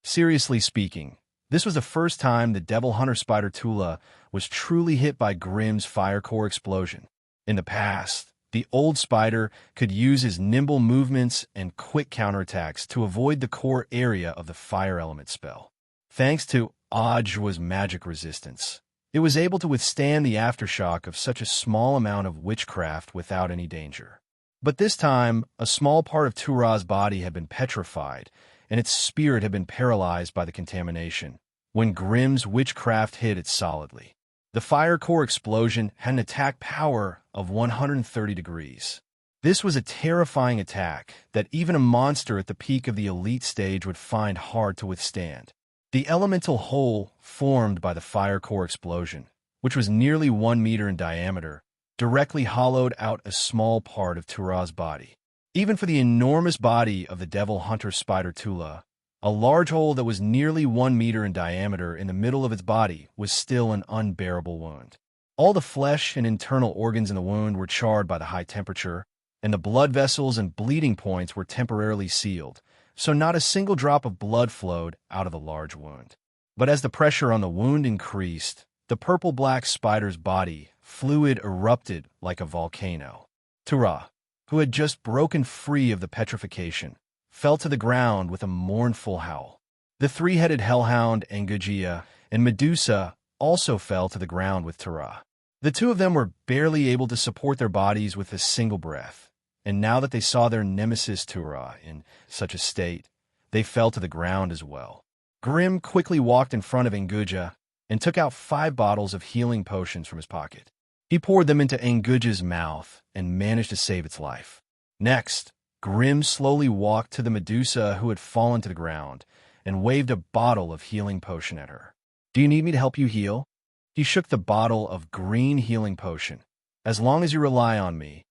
Seriously speaking, this was the first time the devil hunter spider Tula was truly hit by Grim's fire core explosion. In the past, the old spider could use his nimble movements and quick counterattacks to avoid the core area of the fire element spell. Thanks to Audiobook's magic resistance, it was able to withstand the aftershock of such a small amount of witchcraft without any danger. But this time, a small part of Tura's body had been petrified, and its spirit had been paralyzed by the contamination, when Grim's witchcraft hit it solidly. The fire core explosion had an attack power of 130 degrees. This was a terrifying attack that even a monster at the peak of the elite stage would find hard to withstand. The elemental hole formed by the fire core explosion, which was nearly 1 meter in diameter, directly hollowed out a small part of Tura's body. Even for the enormous body of the devil hunter spider Tula, a large hole that was nearly 1 meter in diameter in the middle of its body was still an unbearable wound. All the flesh and internal organs in the wound were charred by the high temperature, and the blood vessels and bleeding points were temporarily sealed, so not a single drop of blood flowed out of the large wound. But as the pressure on the wound increased, the purple-black spider's body fluid erupted like a volcano. Tura, who had just broken free of the petrification, fell to the ground with a mournful howl. The three-headed hellhound Engugia and Medusa also fell to the ground with Tura. The two of them were barely able to support their bodies with a single breath, and now that they saw their nemesis Tura in such a state, they fell to the ground as well. Grim quickly walked in front of Engugia and took out 5 bottles of healing potions from his pocket. He poured them into Engugia's mouth and managed to save its life. Next, Grim slowly walked to the Medusa who had fallen to the ground and waved a bottle of healing potion at her. "Do you need me to help you heal?" He shook the bottle of green healing potion. "As long as you rely on me,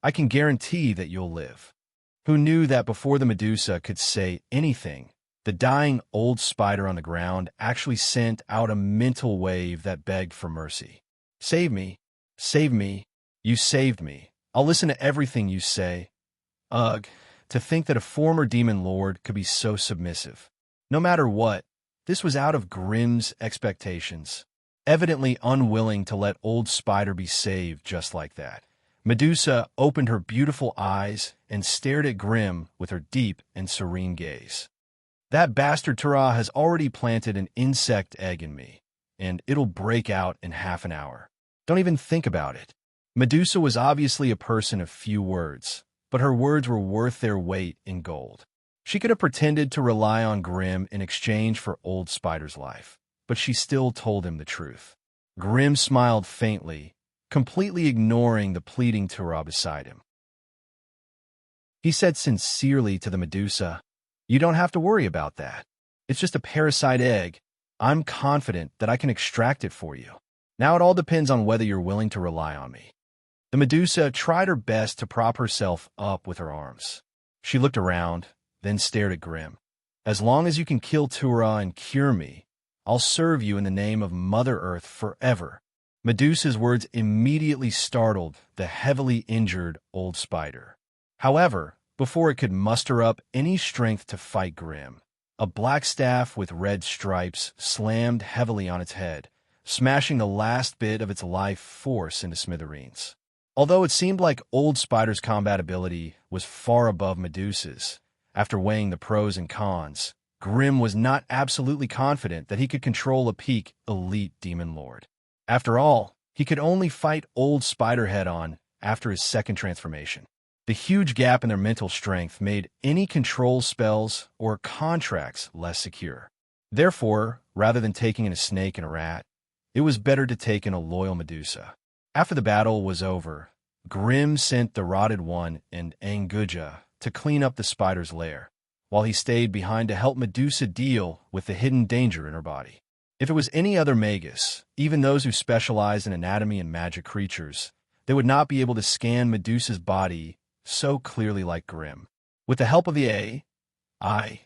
I can guarantee that you'll live." Who knew that before the Medusa could say anything, the dying old spider on the ground actually sent out a mental wave that begged for mercy. "Save me. Save me. You saved me. I'll listen to everything you say." Ugh, to think that a former demon lord could be so submissive. No matter what, this was out of Grimm's expectations. Evidently unwilling to let old Spider be saved just like that, Medusa opened her beautiful eyes and stared at Grimm with her deep and serene gaze. That bastard Turah has already planted an insect egg in me, and it'll break out in half an hour. Don't even think about it. Medusa was obviously a person of few words, but her words were worth their weight in gold. She could have pretended to rely on Grimm in exchange for old Spider's life, but she still told him the truth. Grimm smiled faintly, completely ignoring the pleading Turah beside him. He said sincerely to the Medusa, "You don't have to worry about that. It's just a parasite egg. I'm confident that I can extract it for you. Now it all depends on whether you're willing to rely on me." The Medusa tried her best to prop herself up with her arms. She looked around, then stared at Grimm. "As long as you can kill Turah and cure me, I'll serve you in the name of Mother Earth forever." Medusa's words immediately startled the heavily injured old spider. However, before it could muster up any strength to fight Grimm, a black staff with red stripes slammed heavily on its head, smashing the last bit of its life force into smithereens. Although it seemed like old Spider's combat ability was far above Medusa's, after weighing the pros and cons, Grimm was not absolutely confident that he could control a peak elite demon lord. After all, he could only fight old Spider head-on after his second transformation. The huge gap in their mental strength made any control spells or contracts less secure. Therefore, rather than taking in a snake and a rat, it was better to take in a loyal Medusa. After the battle was over, Grimm sent the Rotted One and Anguja to clean up the spider's lair, while he stayed behind to help Medusa deal with the hidden danger in her body. If it was any other magus, even those who specialize in anatomy and magic creatures, they would not be able to scan Medusa's body so clearly like Grimm. With the help of the AI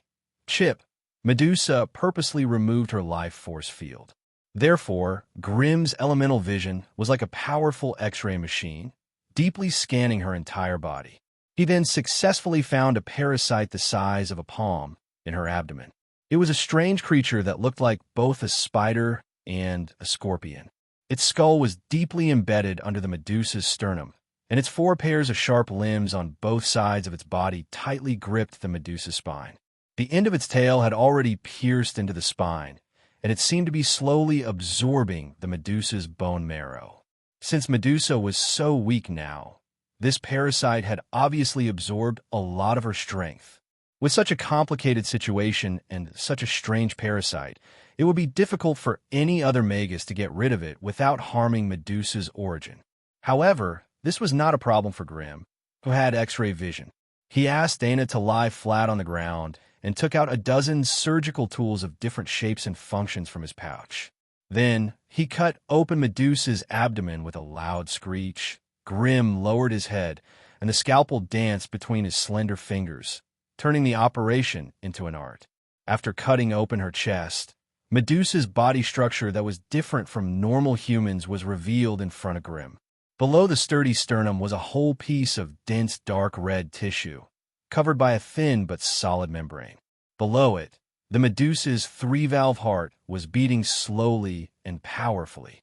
chip, Medusa purposely removed her life force field. Therefore, Grimm's elemental vision was like a powerful X-ray machine, deeply scanning her entire body. He then successfully found a parasite the size of a palm in her abdomen. It was a strange creature that looked like both a spider and a scorpion. Its skull was deeply embedded under the Medusa's sternum, and its 4 pairs of sharp limbs on both sides of its body tightly gripped the Medusa's spine. The end of its tail had already pierced into the spine, and it seemed to be slowly absorbing the Medusa's bone marrow. Since Medusa was so weak now, this parasite had obviously absorbed a lot of her strength. With such a complicated situation and such a strange parasite, it would be difficult for any other magus to get rid of it without harming Medusa's origin. However, this was not a problem for Grimm, who had X-ray vision. He asked Dana to lie flat on the ground and took out a dozen surgical tools of different shapes and functions from his pouch. Then, he cut open Medusa's abdomen with a loud screech. Grimm lowered his head, and the scalpel danced between his slender fingers, turning the operation into an art. After cutting open her chest, Medusa's body structure that was different from normal humans was revealed in front of Grimm. Below the sturdy sternum was a whole piece of dense dark red tissue, covered by a thin but solid membrane. Below it, the Medusa's 3-valve heart was beating slowly and powerfully.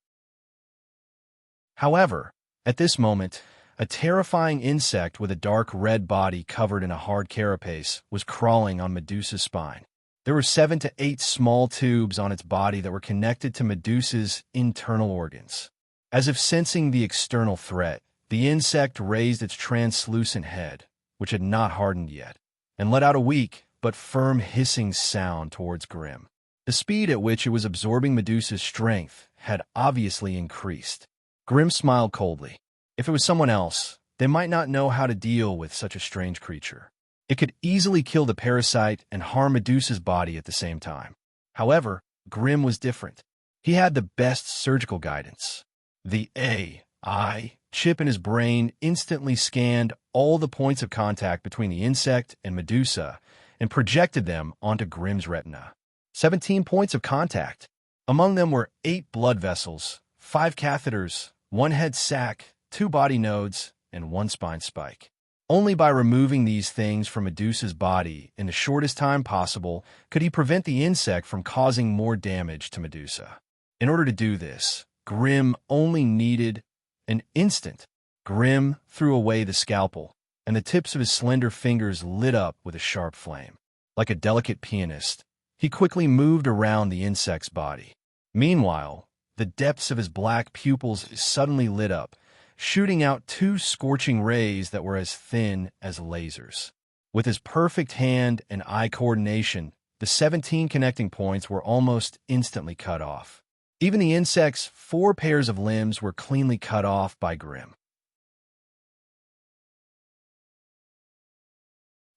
However, at this moment, a terrifying insect with a dark red body covered in a hard carapace was crawling on Medusa's spine. There were 7 to 8 small tubes on its body that were connected to Medusa's internal organs. As if sensing the external threat, the insect raised its translucent head, which had not hardened yet, and let out a weak but firm hissing sound towards Grimm. The speed at which it was absorbing Medusa's strength had obviously increased. Grimm smiled coldly. If it was someone else, they might not know how to deal with such a strange creature. It could easily kill the parasite and harm Medusa's body at the same time. However, Grimm was different. He had the best surgical guidance. The AI chip in his brain instantly scanned all the points of contact between the insect and Medusa and projected them onto Grimm's retina. 17 points of contact. Among them were 8 blood vessels, 5 catheters, 1 head sac, 2 body nodes, and 1 spine spike. Only by removing these things from Medusa's body in the shortest time possible could he prevent the insect from causing more damage to Medusa. In order to do this, Grimm only needed an instant. Grimm threw away the scalpel, and the tips of his slender fingers lit up with a sharp flame. Like a delicate pianist, he quickly moved around the insect's body. Meanwhile, the depths of his black pupils suddenly lit up, shooting out two scorching rays that were as thin as lasers. With his perfect hand and eye coordination, the 17 connecting points were almost instantly cut off. Even the insect's 4 pairs of limbs were cleanly cut off by Grimm.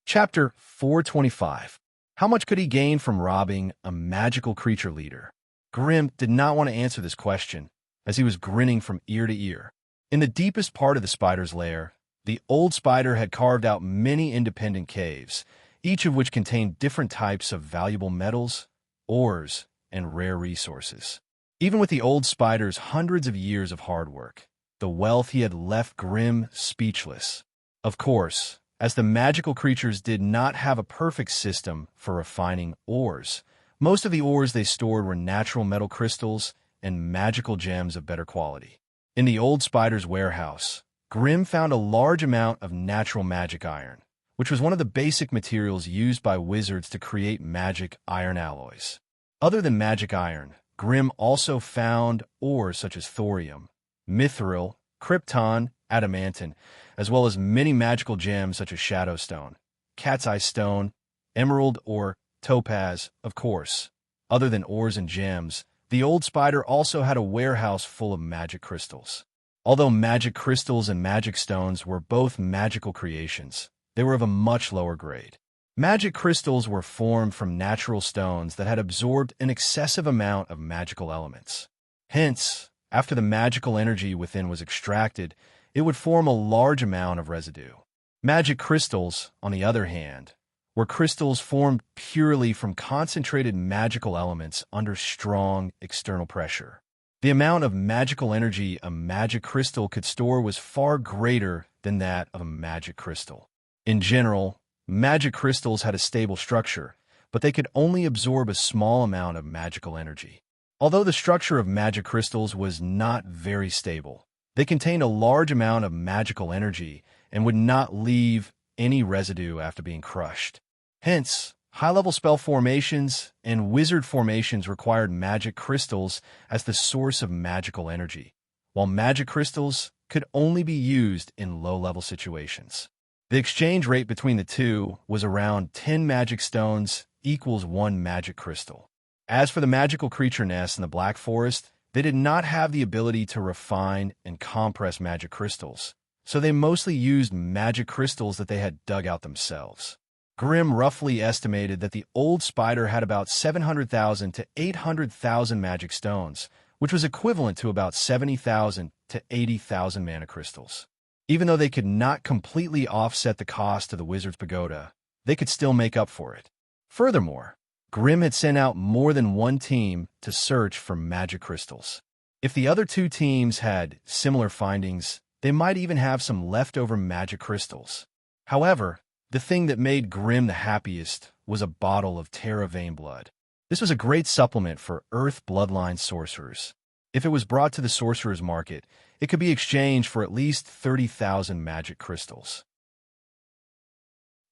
Chapter 425. How much could he gain from robbing a magical creature leader? Grimm did not want to answer this question, as he was grinning from ear to ear. In the deepest part of the spider's lair, the old spider had carved out many independent caves, each of which contained different types of valuable metals, ores, and rare resources. Even with the old spider's hundreds of years of hard work, the wealth he had left Grimm speechless. Of course, as the magical creatures did not have a perfect system for refining ores, most of the ores they stored were natural metal crystals and magical gems of better quality. In the old spider's warehouse, Grimm found a large amount of natural magic iron, which was one of the basic materials used by wizards to create magic iron alloys. Other than magic iron, Grimm also found ores such as thorium, mithril, krypton, adamantine, as well as many magical gems such as shadowstone, cat's eye stone, emerald, or topaz, of course. Other than ores and gems, the old spider also had a warehouse full of magic crystals. Although magic crystals and magic stones were both magical creations, they were of a much lower grade. Magic crystals were formed from natural stones that had absorbed an excessive amount of magical elements. Hence, after the magical energy within was extracted, it would form a large amount of residue. Magic crystals, on the other hand, were crystals formed purely from concentrated magical elements under strong external pressure. The amount of magical energy a magic crystal could store was far greater than that of a magic crystal. In general, magic crystals had a stable structure, but they could only absorb a small amount of magical energy. Although the structure of magic crystals was not very stable, they contained a large amount of magical energy and would not leave any residue after being crushed. Hence, high-level spell formations and wizard formations required magic crystals as the source of magical energy, while magic crystals could only be used in low-level situations. The exchange rate between the two was around 10 magic stones equals 1 magic crystal. As for the magical creature nests in the Black Forest, they did not have the ability to refine and compress magic crystals, so they mostly used magic crystals that they had dug out themselves. Grimm roughly estimated that the old spider had about 700,000 to 800,000 magic stones, which was equivalent to about 70,000 to 80,000 mana crystals. Even though they could not completely offset the cost of the wizard's pagoda, they could still make up for it. Furthermore, Grimm had sent out more than one team to search for magic crystals. If the other 2 teams had similar findings, they might even have some leftover magic crystals. However, the thing that made Grimm the happiest was a bottle of Terra Vein blood. This was a great supplement for Earth bloodline sorcerers. If it was brought to the sorcerer's market, it could be exchanged for at least 30,000 magic crystals.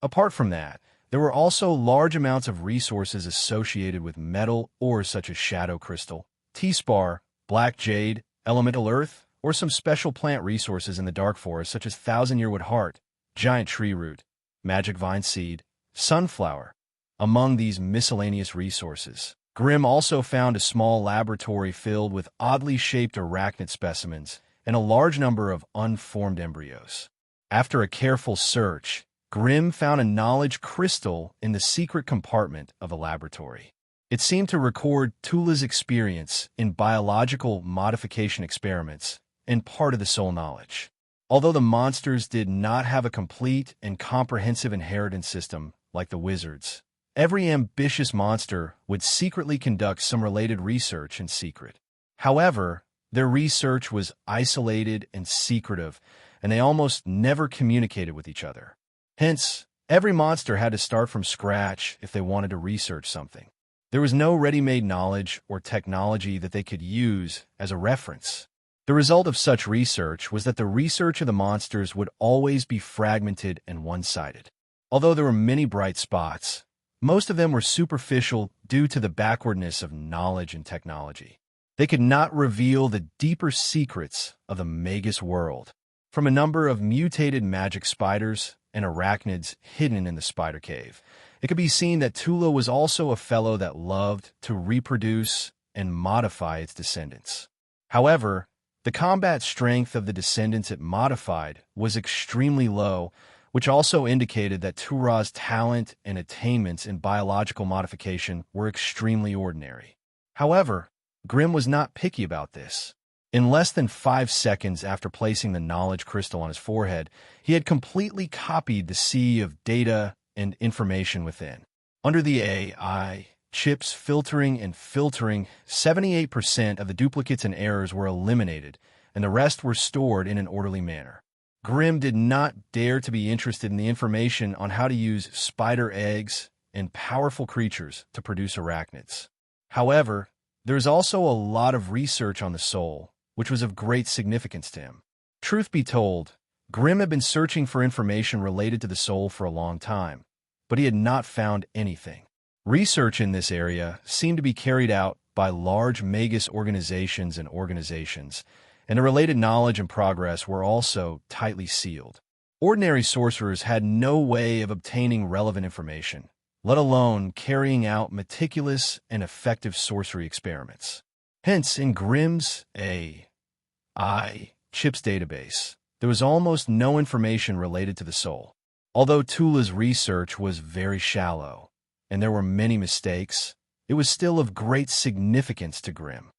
Apart from that, there were also large amounts of resources associated with metal ores such as shadow crystal, T-spar, black jade, elemental earth, or some special plant resources in the dark forest such as thousand-year-wood heart, giant tree root, magic vine seed, sunflower. Among these miscellaneous resources, Grimm also found a small laboratory filled with oddly shaped arachnid specimens and a large number of unformed embryos. After a careful search, Grimm found a knowledge crystal in the secret compartment of the laboratory. It seemed to record Tula's experience in biological modification experiments and part of the soul knowledge. Although the monsters did not have a complete and comprehensive inheritance system like the wizards, every ambitious monster would secretly conduct some related research in secret. However, their research was isolated and secretive, and they almost never communicated with each other. Hence, every monster had to start from scratch if they wanted to research something. There was no ready-made knowledge or technology that they could use as a reference. The result of such research was that the research of the monsters would always be fragmented and one-sided. Although there were many bright spots, most of them were superficial due to the backwardness of knowledge and technology. They could not reveal the deeper secrets of the Magus world, from a number of mutated magic spiders and arachnids hidden in the spider cave. It could be seen that Tula was also a fellow that loved to reproduce and modify its descendants. However, the combat strength of the descendants it modified was extremely low, which also indicated that Tura's talent and attainments in biological modification were extremely ordinary. However, Grimm was not picky about this. In less than 5 seconds after placing the knowledge crystal on his forehead, he had completely copied the sea of data and information within. Under the AI chips filtering and filtering, 78% of the duplicates and errors were eliminated, and the rest were stored in an orderly manner. Grimm did not dare to be interested in the information on how to use spider eggs and powerful creatures to produce arachnids. However, there is also a lot of research on the soul, which was of great significance to him. Truth be told, Grimm had been searching for information related to the soul for a long time, but he had not found anything. Research in this area seemed to be carried out by large Magus organizations, and the related knowledge and progress were also tightly sealed. Ordinary sorcerers had no way of obtaining relevant information, let alone carrying out meticulous and effective sorcery experiments. Hence, in Grimm's AI chips database, there was almost no information related to the soul. Although Tula's research was very shallow, and there were many mistakes, it was still of great significance to Grimm.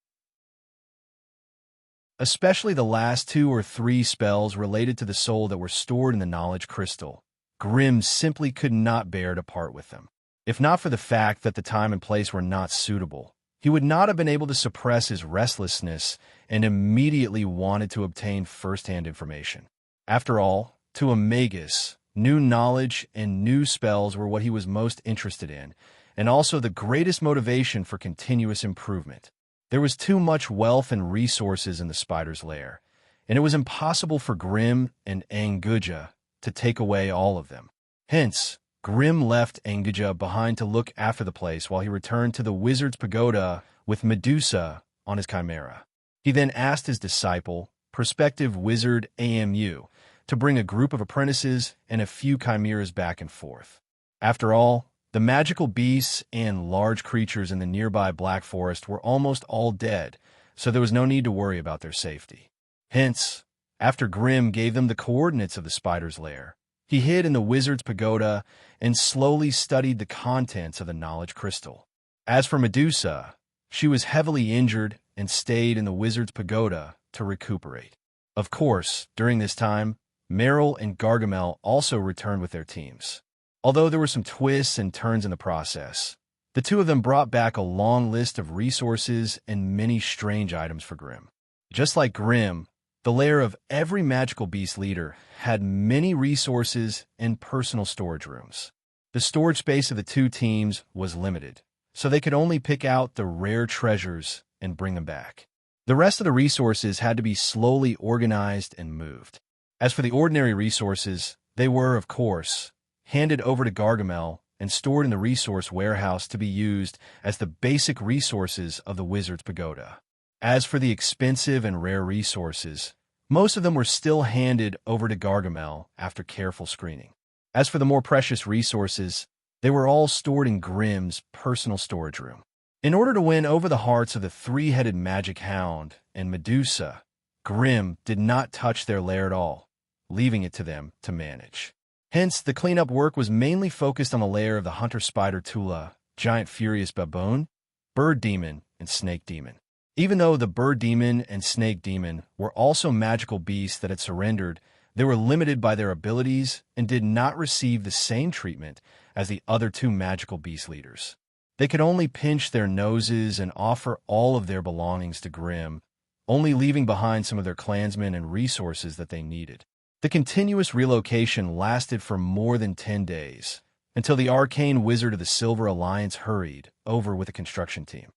Especially the last 2 or 3 spells related to the soul that were stored in the knowledge crystal. Grimm simply could not bear to part with them. If not for the fact that the time and place were not suitable, he would not have been able to suppress his restlessness and immediately wanted to obtain first-hand information. After all, to a Magus, new knowledge and new spells were what he was most interested in, and also the greatest motivation for continuous improvement. There was too much wealth and resources in the spider's lair, and it was impossible for Grimm and Anguja to take away all of them. Hence, Grimm left Anguja behind to look after the place while he returned to the wizard's pagoda with Medusa on his chimera. He then asked his disciple, prospective wizard Amu, to bring a group of apprentices and a few chimeras back and forth. After all, the magical beasts and large creatures in the nearby Black Forest were almost all dead, so there was no need to worry about their safety. Hence, after Grimm gave them the coordinates of the spider's lair, he hid in the wizard's pagoda and slowly studied the contents of the knowledge crystal. As for Medusa, she was heavily injured and stayed in the wizard's pagoda to recuperate. Of course, during this time, Meryl and Gargamel also returned with their teams. Although there were some twists and turns in the process, the two of them brought back a long list of resources and many strange items for Grimm. Just like Grimm, the lair of every magical beast leader had many resources and personal storage rooms. The storage space of the two teams was limited, so they could only pick out the rare treasures and bring them back. The rest of the resources had to be slowly organized and moved. As for the ordinary resources, they were, of course, handed over to Gargamel and stored in the resource warehouse to be used as the basic resources of the wizard's pagoda. As for the expensive and rare resources, most of them were still handed over to Gargamel after careful screening. As for the more precious resources, they were all stored in Grimm's personal storage room. In order to win over the hearts of the three-headed magic hound and Medusa, Grimm did not touch their lair at all, leaving it to them to manage. Hence, the cleanup work was mainly focused on the lair of the hunter spider Tula, giant furious baboon, bird demon, and snake demon. Even though the bird demon and snake demon were also magical beasts that had surrendered, they were limited by their abilities and did not receive the same treatment as the other two magical beast leaders. They could only pinch their noses and offer all of their belongings to Grimm, only leaving behind some of their clansmen and resources that they needed. The continuous relocation lasted for more than 10 days, until the arcane wizard of the Silver Alliance hurried over with a construction team.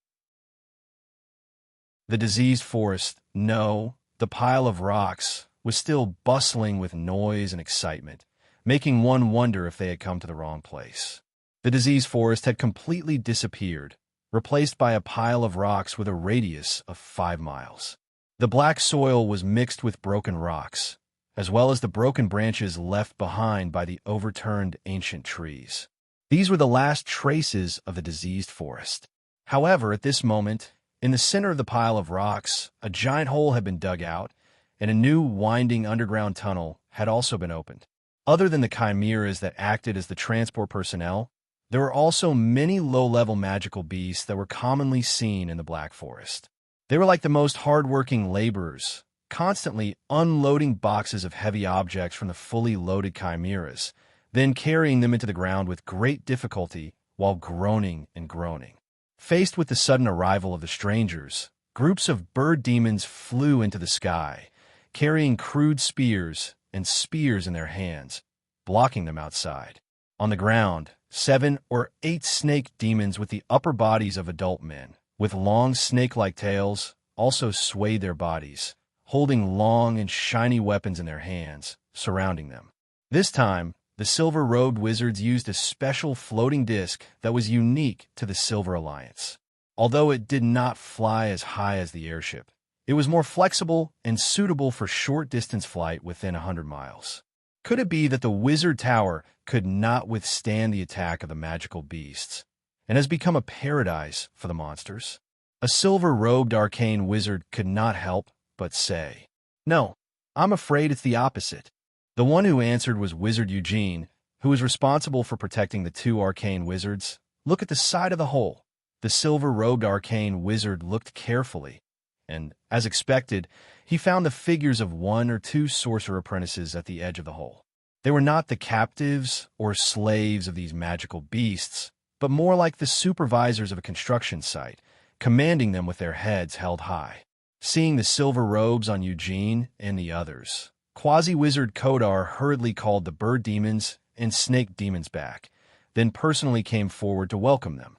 The diseased forest, no, the pile of rocks, was still bustling with noise and excitement, making one wonder if they had come to the wrong place. The diseased forest had completely disappeared, replaced by a pile of rocks with a radius of 5 miles. The black soil was mixed with broken rocks, as well as the broken branches left behind by the overturned ancient trees. These were the last traces of the diseased forest. However, at this moment, in the center of the pile of rocks, a giant hole had been dug out, and a new winding underground tunnel had also been opened. Other than the chimeras that acted as the transport personnel, there were also many low-level magical beasts that were commonly seen in the Black Forest. They were like the most hard-working laborers, constantly unloading boxes of heavy objects from the fully loaded chimeras, then carrying them into the ground with great difficulty while groaning and groaning. Faced with the sudden arrival of the strangers, groups of bird demons flew into the sky, carrying crude spears and spears in their hands, blocking them outside. On the ground, 7 or 8 snake demons with the upper bodies of adult men, with long snake-like tails, also swayed their bodies, holding long and shiny weapons in their hands, surrounding them. This time, the silver-robed wizards used a special floating disc that was unique to the Silver Alliance. Although it did not fly as high as the airship, it was more flexible and suitable for short-distance flight within 100 miles. Could it be that the wizard tower could not withstand the attack of the magical beasts, and has become a paradise for the monsters? A silver-robed arcane wizard could not help but say, "No, I'm afraid it's the opposite." The one who answered was Wizard Eugene, who was responsible for protecting the 2 arcane wizards. Look at the side of the hole. The silver-robed arcane wizard looked carefully, and, as expected, he found the figures of 1 or 2 sorcerer apprentices at the edge of the hole. They were not the captives or slaves of these magical beasts, but more like the supervisors of a construction site, commanding them with their heads held high. Seeing the silver robes on Eugene and the others, Quasi-Wizard Kodar hurriedly called the bird demons and snake demons back, then personally came forward to welcome them.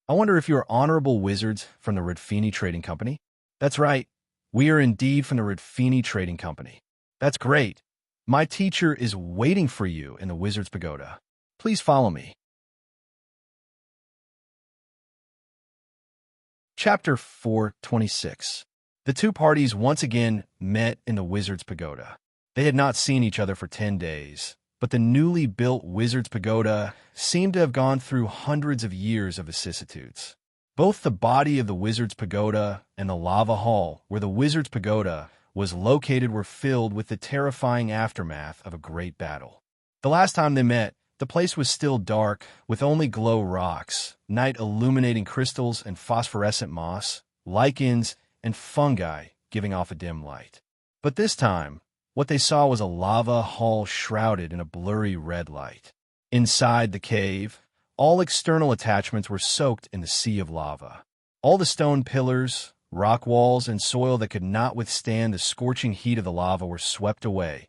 "I wonder if you are honorable wizards from the Redfini Trading Company?" "That's right. We are indeed from the Redfini Trading Company." "That's great. My teacher is waiting for you in the Wizard's Pagoda. Please follow me." Chapter 426. The 2 parties once again met in the Wizard's Pagoda. They had not seen each other for 10 days, but the newly built Wizard's Pagoda seemed to have gone through hundreds of years of vicissitudes. Both the body of the Wizard's Pagoda and the lava hall where the Wizard's Pagoda was located were filled with the terrifying aftermath of a great battle. The last time they met, the place was still dark, with only glow rocks, night illuminating crystals and phosphorescent moss, lichens, and fungi giving off a dim light. But this time, what they saw was a lava hall shrouded in a blurry red light. Inside the cave, all external attachments were soaked in the sea of lava. All the stone pillars, rock walls, and soil that could not withstand the scorching heat of the lava were swept away,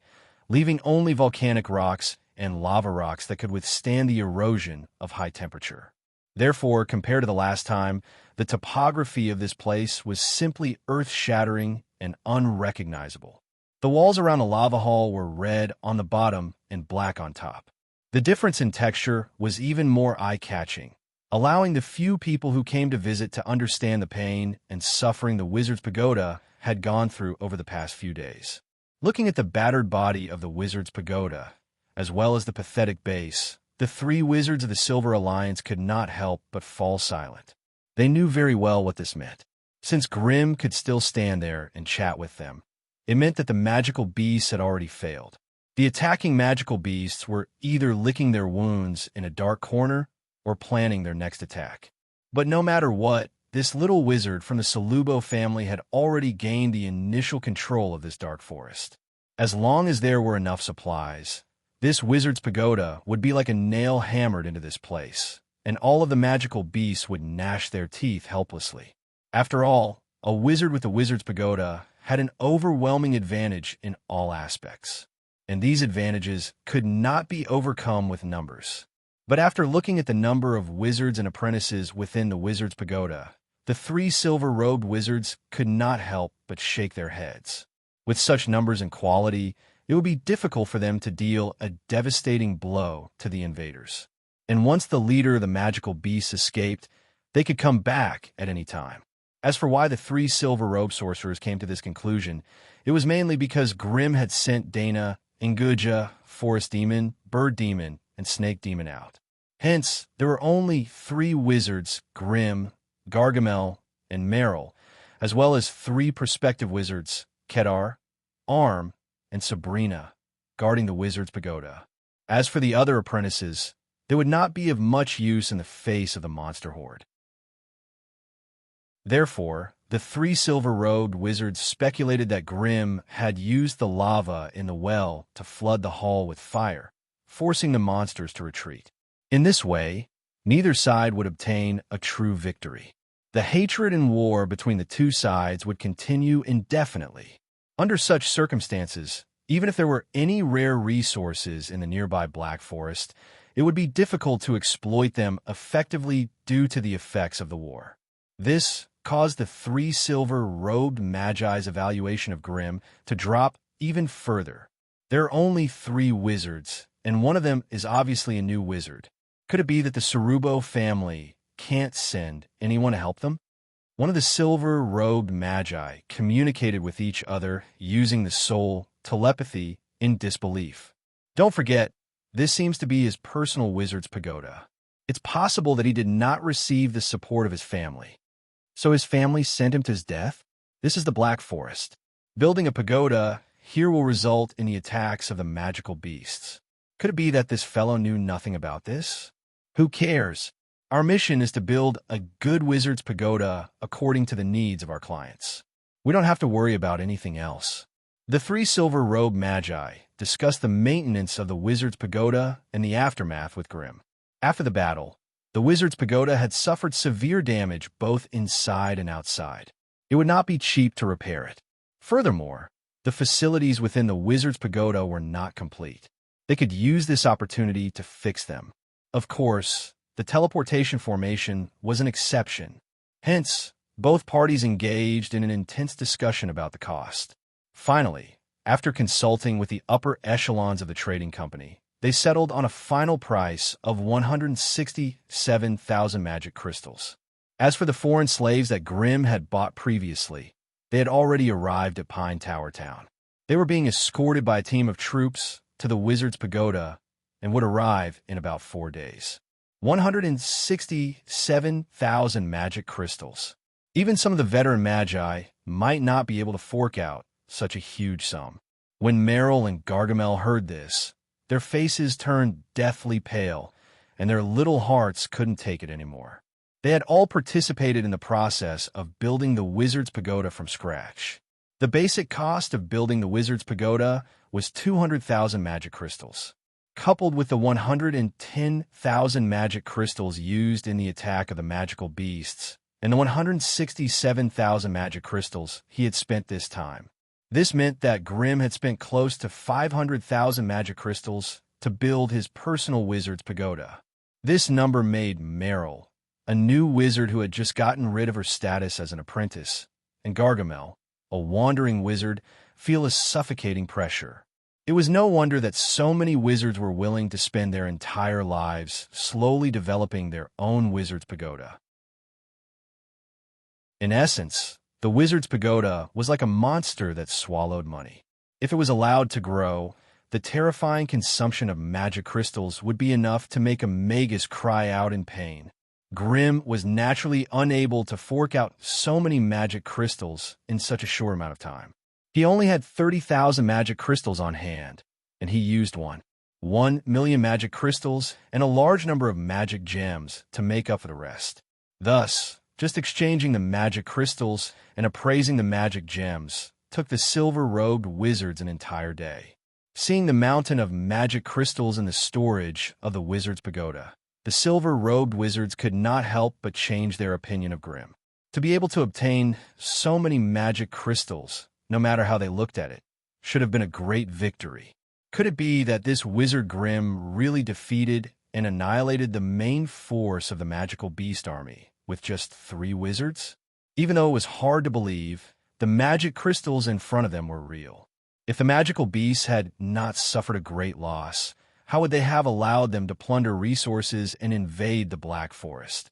leaving only volcanic rocks and lava rocks that could withstand the erosion of high temperature. Therefore, compared to the last time, the topography of this place was simply earth-shattering and unrecognizable. The walls around the lava hall were red on the bottom and black on top. The difference in texture was even more eye-catching, allowing the few people who came to visit to understand the pain and suffering the Wizard's Pagoda had gone through over the past few days. Looking at the battered body of the Wizard's Pagoda, as well as the pathetic base, the 3 wizards of the Silver Alliance could not help but fall silent. They knew very well what this meant. Since Grimm could still stand there and chat with them, it meant that the magical beasts had already failed. The attacking magical beasts were either licking their wounds in a dark corner or planning their next attack. But no matter what, this little wizard from the Salubo family had already gained the initial control of this dark forest. As long as there were enough supplies, this Wizard's Pagoda would be like a nail hammered into this place, and all of the magical beasts would gnash their teeth helplessly. After all, a wizard with the Wizard's Pagoda had an overwhelming advantage in all aspects. and these advantages could not be overcome with numbers. But after looking at the number of wizards and apprentices within the wizard's pagoda, the three silver-robed wizards could not help but shake their heads. With such numbers and quality, it would be difficult for them to deal a devastating blow to the invaders. And once the leader of the magical beasts escaped, they could come back at any time. As for why the three silver-robed sorcerers came to this conclusion, it was mainly because Grimm had sent Dana, Nguja, Forest Demon, Bird Demon, and Snake Demon out. Hence, there were only 3 wizards, Grimm, Gargamel, and Merrill, as well as 3 prospective wizards, Kedar, Arm, and Sabrina, guarding the wizard's pagoda. As for the other apprentices, they would not be of much use in the face of the monster horde. Therefore, the 3 silver-robed wizards speculated that Grimm had used the lava in the well to flood the hall with fire, forcing the monsters to retreat. In this way, neither side would obtain a true victory. The hatred and war between the two sides would continue indefinitely. Under such circumstances, even if there were any rare resources in the nearby Black Forest, it would be difficult to exploit them effectively due to the effects of the war. This caused the 3 silver-robed magi's evaluation of Grimm to drop even further. There are only 3 wizards, and one of them is obviously a new wizard. Could it be that the Cerubo family can't send anyone to help them? One of the silver-robed magi communicated with each other using the soul telepathy in disbelief. Don't forget, this seems to be his personal wizard's pagoda. It's possible that he did not receive the support of his family. So his family sent him to his death? This is the Black Forest. Building a pagoda here will result in the attacks of the magical beasts. Could it be that this fellow knew nothing about this? Who cares? Our mission is to build a good wizard's pagoda according to the needs of our clients. We don't have to worry about anything else. The 3 silver-robed magi discussed the maintenance of the wizard's pagoda and the aftermath with Grimm. After the battle, the wizard's pagoda had suffered severe damage both inside and outside. It would not be cheap to repair it. Furthermore, the facilities within the wizard's pagoda were not complete. They could use this opportunity to fix them. Of course, the teleportation formation was an exception. Hence, both parties engaged in an intense discussion about the cost. Finally, after consulting with the upper echelons of the trading company, they settled on a final price of 167,000 magic crystals. As for the foreign slaves that Grimm had bought previously, they had already arrived at Pine Tower Town. They were being escorted by a team of troops to the wizard's pagoda and would arrive in about 4 days. 167,000 magic crystals. Even some of the veteran magi might not be able to fork out such a huge sum. When Merrill and Gargamel heard this, their faces turned deathly pale, and their little hearts couldn't take it anymore. They had all participated in the process of building the wizard's pagoda from scratch. The basic cost of building the wizard's pagoda was 200,000 magic crystals. Coupled with the 110,000 magic crystals used in the attack of the magical beasts, and the 167,000 magic crystals he had spent this time. This meant that Grimm had spent close to 500,000 magic crystals to build his personal wizard's pagoda. This number made Merrill, a new wizard who had just gotten rid of her status as an apprentice, and Gargamel, a wandering wizard, feel a suffocating pressure. It was no wonder that so many wizards were willing to spend their entire lives slowly developing their own wizard's pagoda. In essence, the wizard's pagoda was like a monster that swallowed money. If it was allowed to grow, the terrifying consumption of magic crystals would be enough to make a magus cry out in pain. Grimm was naturally unable to fork out so many magic crystals in such a short amount of time. He only had 30,000 magic crystals on hand, and he used 1 million magic crystals and a large number of magic gems to make up for the rest. Thus, just exchanging the magic crystals and appraising the magic gems took the silver-robed wizards an entire day. Seeing the mountain of magic crystals in the storage of the wizard's pagoda, the silver-robed wizards could not help but change their opinion of Grimm. To be able to obtain so many magic crystals, no matter how they looked at it, should have been a great victory. Could it be that this wizard Grimm really defeated and annihilated the main force of the magical beast army with just 3 wizards? Even though it was hard to believe, the magic crystals in front of them were real. If the magical beasts had not suffered a great loss, how would they have allowed them to plunder resources and invade the Black Forest?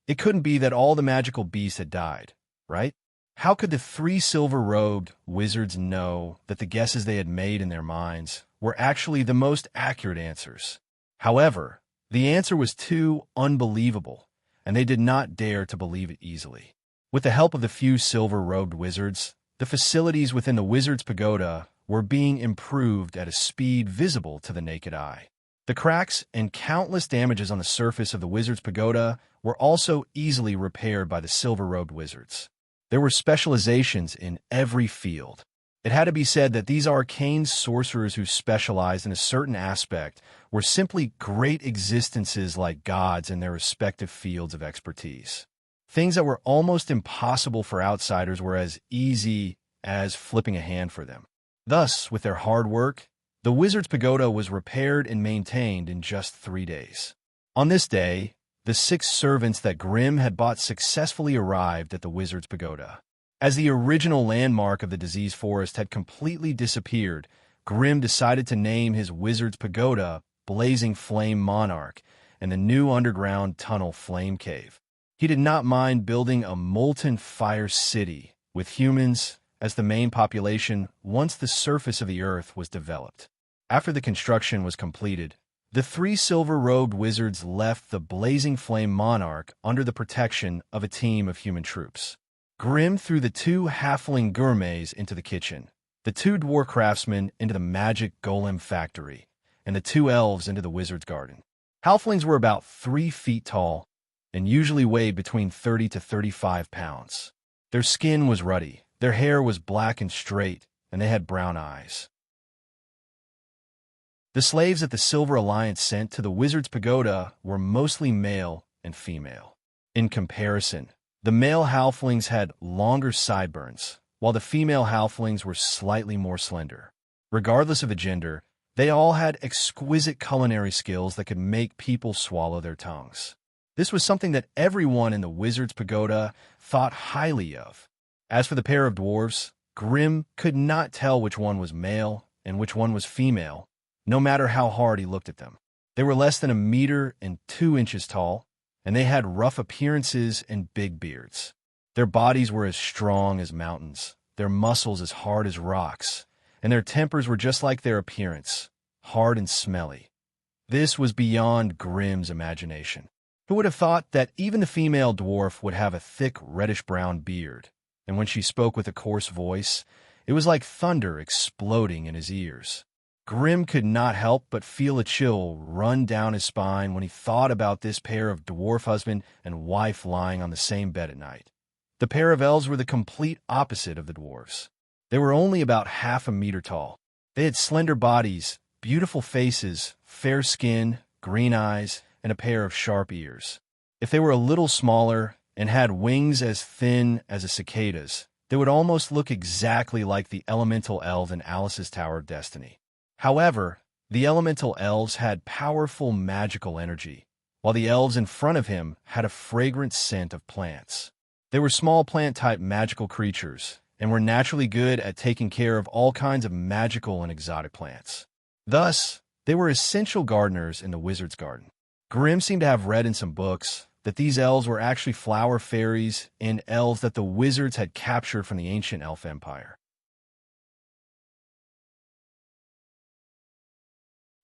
It couldn't be that all the magical beasts had died, right? How could the 3 silver-robed wizards know that the guesses they had made in their minds were actually the most accurate answers? However, the answer was too unbelievable, and they did not dare to believe it easily. With the help of the few silver-robed wizards, the facilities within the Wizard's Pagoda were being improved at a speed visible to the naked eye. The cracks and countless damages on the surface of the Wizard's Pagoda were also easily repaired by the silver-robed wizards. There were specializations in every field. It had to be said that these arcane sorcerers who specialized in a certain aspect were simply great existences like gods in their respective fields of expertise. Things that were almost impossible for outsiders were as easy as flipping a hand for them. Thus, with their hard work, the Wizard's Pagoda was repaired and maintained in just 3 days. On this day, the 6 servants that Grimm had bought successfully arrived at the Wizard's Pagoda. As the original landmark of the diseased forest had completely disappeared, Grimm decided to name his Wizard's Pagoda Blazing Flame Monarch and the new underground tunnel Flame Cave. He did not mind building a molten fire city with humans as the main population once the surface of the earth was developed. After the construction was completed, the 3 silver-robed wizards left the Blazing Flame Monarch under the protection of a team of human troops. Grimm threw the 2 halfling gourmets into the kitchen, the 2 dwarf craftsmen into the magic golem factory, and the 2 elves into the wizard's garden. Halflings were about 3 feet tall and usually weighed between 30 to 35 pounds. Their skin was ruddy, their hair was black and straight, and they had brown eyes. The slaves that the Silver Alliance sent to the Wizard's Pagoda were mostly male and female. In comparison, the male halflings had longer sideburns, while the female halflings were slightly more slender. Regardless of the gender, they all had exquisite culinary skills that could make people swallow their tongues. This was something that everyone in the Wizard's Pagoda thought highly of. As for the pair of dwarves, Grimm could not tell which one was male and which one was female, no matter how hard he looked at them. They were less than 1 meter and 2 inches tall, and they had rough appearances and big beards. Their bodies were as strong as mountains, their muscles as hard as rocks, and their tempers were just like their appearance, hard and smelly. This was beyond Grimm's imagination. Who would have thought that even the female dwarf would have a thick reddish-brown beard, and when she spoke with a coarse voice, it was like thunder exploding in his ears. Grimm could not help but feel a chill run down his spine when he thought about this pair of dwarf husband and wife lying on the same bed at night. The pair of elves were the complete opposite of the dwarves. They were only about half a meter tall. They had slender bodies, beautiful faces, fair skin, green eyes, and a pair of sharp ears. If they were a little smaller and had wings as thin as a cicada's, they would almost look exactly like the elemental elves in Alice's Tower of Destiny. However, the elemental elves had powerful magical energy, while the elves in front of him had a fragrant scent of plants. They were small plant-type magical creatures, and were naturally good at taking care of all kinds of magical and exotic plants. Thus, they were essential gardeners in the wizard's garden. Grimm seemed to have read in some books that these elves were actually flower fairies and elves that the wizards had captured from the ancient elf empire.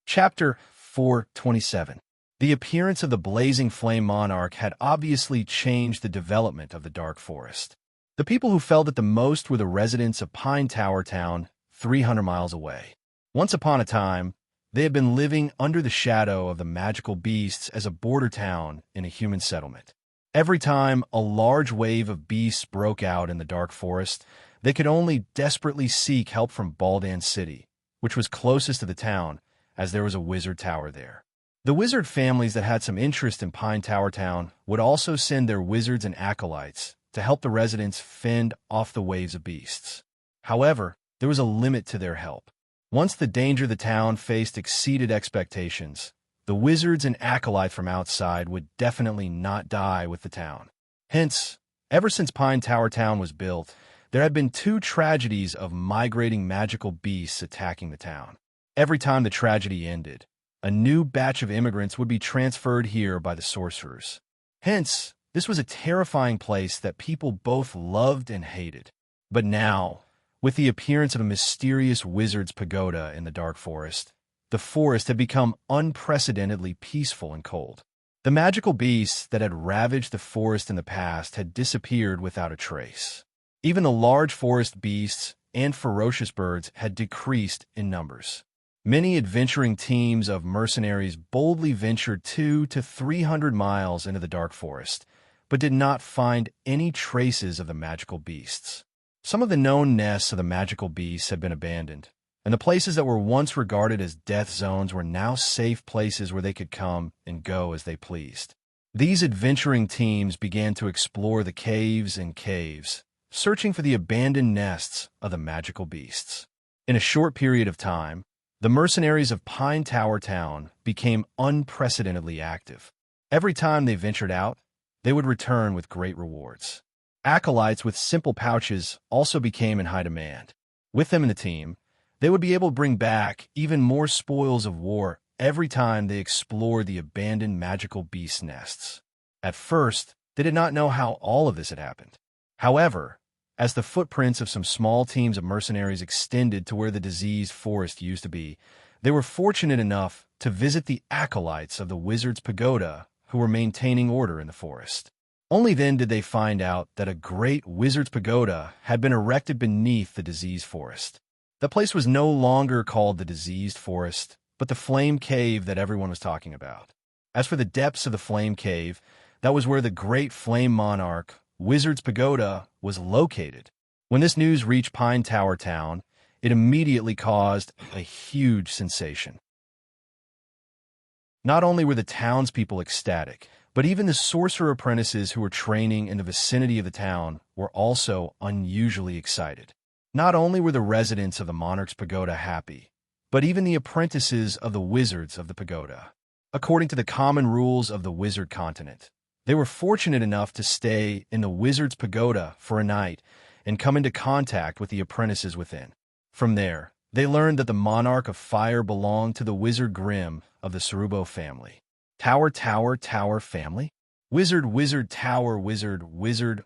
Chapter 427. The appearance of the Blazing Flame Monarch had obviously changed the development of the Dark Forest. The people who felt it the most were the residents of Pine Tower Town, 300 miles away. Once upon a time, they had been living under the shadow of the magical beasts as a border town in a human settlement. Every time a large wave of beasts broke out in the Dark Forest, they could only desperately seek help from Baldan City, which was closest to the town, as there was a wizard tower there. The wizard families that had some interest in Pine Tower Town would also send their wizards and acolytes to help the residents fend off the waves of beasts. However, there was a limit to their help. Once the danger the town faced exceeded expectations, the wizards and acolytes from outside would definitely not die with the town. Hence, ever since Pine Tower Town was built, there had been two tragedies of migrating magical beasts attacking the town. Every time the tragedy ended, a new batch of immigrants would be transferred here by the sorcerers. Hence, this was a terrifying place that people both loved and hated. But now, with the appearance of a mysterious wizard's pagoda in the dark forest, the forest had become unprecedentedly peaceful and cold. The magical beasts that had ravaged the forest in the past had disappeared without a trace. Even the large forest beasts and ferocious birds had decreased in numbers. Many adventuring teams of mercenaries boldly ventured 200 to 300 miles into the dark forest, but did not find any traces of the magical beasts. Some of the known nests of the magical beasts had been abandoned, and the places that were once regarded as death zones were now safe places where they could come and go as they pleased. These adventuring teams began to explore the caves and caves, searching for the abandoned nests of the magical beasts. In a short period of time, the mercenaries of Pine Tower Town became unprecedentedly active. Every time they ventured out, they would return with great rewards. Acolytes with simple pouches also became in high demand. With them in the team, they would be able to bring back even more spoils of war every time they explored the abandoned magical beast nests. At first, they did not know how all of this had happened. However, as the footprints of some small teams of mercenaries extended to where the diseased forest used to be, they were fortunate enough to visit the acolytes of the wizard's pagoda who were maintaining order in the forest. Only then did they find out that a great wizard's pagoda had been erected beneath the diseased forest. The place was no longer called the diseased forest, but the flame cave that everyone was talking about. As for the depths of the flame cave, that was where the great flame monarch, Wizard's Pagoda, was located. When this news reached Pine Tower Town, it immediately caused a huge sensation. Not only were the townspeople ecstatic, but even the sorcerer apprentices who were training in the vicinity of the town were also unusually excited. Not only were the residents of the monarch's pagoda happy, but even the apprentices of the wizards of the pagoda. According to the common rules of the wizard continent, they were fortunate enough to stay in the wizard's pagoda for a night and come into contact with the apprentices within. From there, they learned that the monarch of fire belonged to the wizard Grimm of the Cerubo family. Tower family? Wizard tower wizard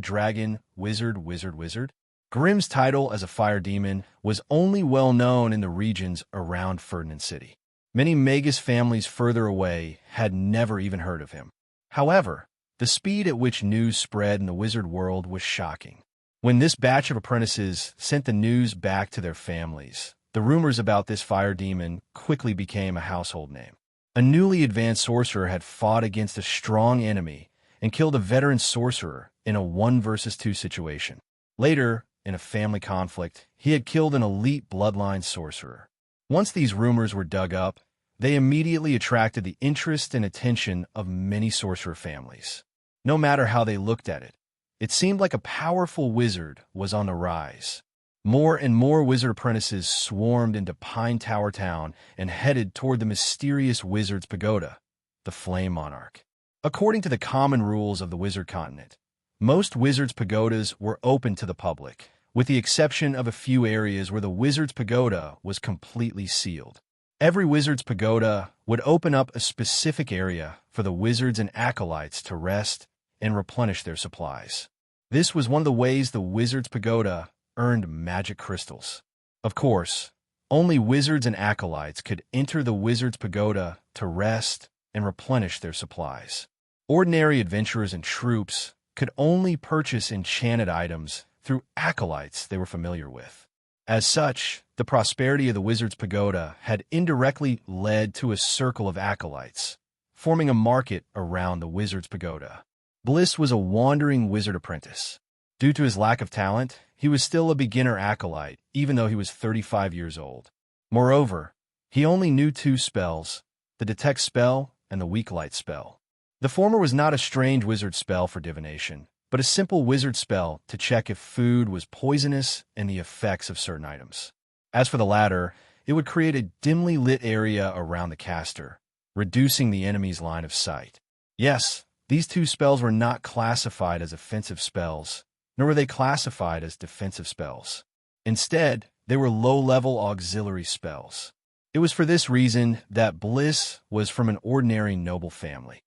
dragon wizard. Grimm's title as a fire demon was only well known in the regions around Ferdinand City. Many Magus families further away had never even heard of him. However, the speed at which news spread in the wizard world was shocking. When this batch of apprentices sent the news back to their families, the rumors about this fire demon quickly became a household name. A newly advanced sorcerer had fought against a strong enemy and killed a veteran sorcerer in a 1 versus 2 situation. Later, in a family conflict, he had killed an elite bloodline sorcerer. Once these rumors were dug up, they immediately attracted the interest and attention of many sorcerer families. No matter how they looked at it, it seemed like a powerful wizard was on the rise. More and more wizard apprentices swarmed into Pine Tower Town and headed toward the mysterious wizard's pagoda, the Flame Monarch. According to the common rules of the wizard continent, most wizards' pagodas were open to the public, with the exception of a few areas where the wizard's pagoda was completely sealed. Every wizard's pagoda would open up a specific area for the wizards and acolytes to rest and replenish their supplies. This was one of the ways the wizard's pagoda earned magic crystals. Of course, only wizards and acolytes could enter the wizard's pagoda to rest and replenish their supplies. Ordinary adventurers and troops could only purchase enchanted items through acolytes they were familiar with. As such, the prosperity of the wizard's pagoda had indirectly led to a circle of acolytes, forming a market around the wizard's pagoda. Bliss was a wandering wizard apprentice. Due to his lack of talent, he was still a beginner acolyte, even though he was 35 years old. Moreover, he only knew 2 spells, the Detect spell and the Weak Light spell. The former was not a strange wizard spell for divination, but a simple wizard spell to check if food was poisonous and the effects of certain items. As for the latter, it would create a dimly lit area around the caster, reducing the enemy's line of sight. Yes, these two spells were not classified as offensive spells, nor were they classified as defensive spells. Instead, they were low-level auxiliary spells. It was for this reason that Bliss was from an ordinary noble family.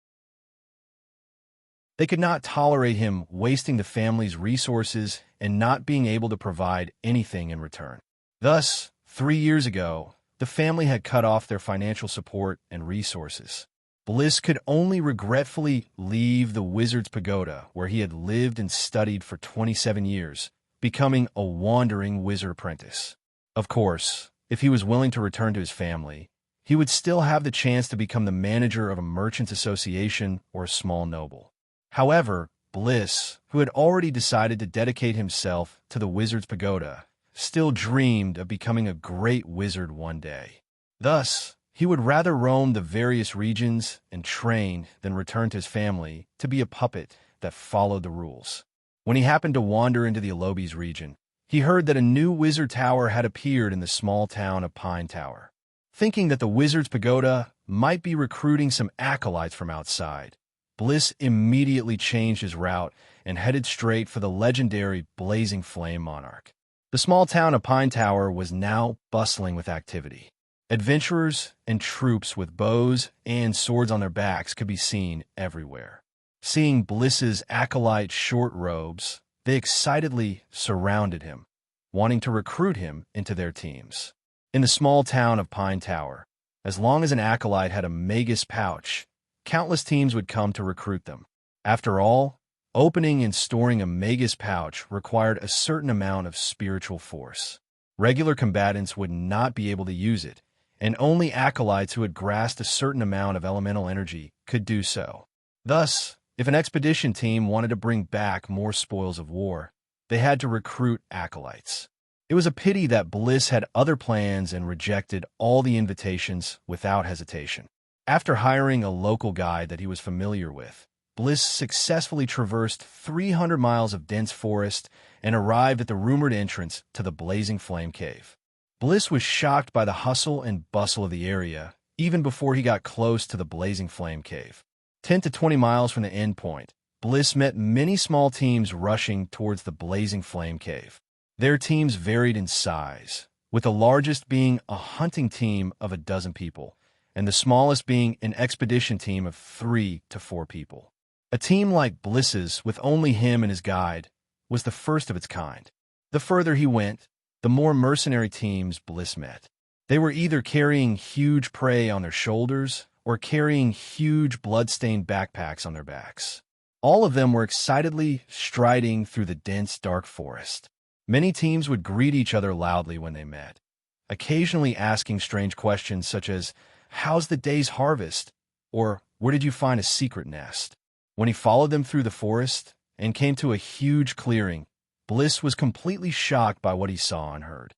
They could not tolerate him wasting the family's resources and not being able to provide anything in return. Thus, 3 years ago, the family had cut off their financial support and resources. Bliss could only regretfully leave the wizard's pagoda where he had lived and studied for 27 years, becoming a wandering wizard apprentice. Of course, if he was willing to return to his family, he would still have the chance to become the manager of a merchant's association or a small noble. However, Bliss, who had already decided to dedicate himself to the wizard's pagoda, still dreamed of becoming a great wizard one day. Thus, he would rather roam the various regions and train than return to his family to be a puppet that followed the rules. When he happened to wander into the Alobis region, he heard that a new wizard tower had appeared in the small town of Pine Tower. Thinking that the wizard's pagoda might be recruiting some acolytes from outside, Bliss immediately changed his route and headed straight for the legendary Blazing Flame Monarch. The small town of Pine Tower was now bustling with activity. Adventurers and troops with bows and swords on their backs could be seen everywhere. Seeing Bliss's acolyte short robes, they excitedly surrounded him, wanting to recruit him into their teams. In the small town of Pine Tower, as long as an acolyte had a magus pouch, countless teams would come to recruit them. After all, opening and storing a magus pouch required a certain amount of spiritual force. Regular combatants would not be able to use it, and only acolytes who had grasped a certain amount of elemental energy could do so. Thus, if an expedition team wanted to bring back more spoils of war, they had to recruit acolytes. It was a pity that Bliss had other plans and rejected all the invitations without hesitation. After hiring a local guide that he was familiar with, Bliss successfully traversed 300 miles of dense forest and arrived at the rumored entrance to the Blazing Flame Cave. Bliss was shocked by the hustle and bustle of the area, even before he got close to the Blazing Flame Cave. 10 to 20 miles from the end point, Bliss met many small teams rushing towards the Blazing Flame Cave. Their teams varied in size, with the largest being a hunting team of a dozen people, and the smallest being an expedition team of 3 to 4 people. A team like Bliss's, with only him and his guide, was the first of its kind. The further he went, the more mercenary teams Bliss met. They were either carrying huge prey on their shoulders or carrying huge blood-stained backpacks on their backs. All of them were excitedly striding through the dense, dark forest. Many teams would greet each other loudly when they met, occasionally asking strange questions such as, "How's the day's harvest?" or "Where did you find a secret nest?" When he followed them through the forest and came to a huge clearing, Bliss was completely shocked by what he saw and heard.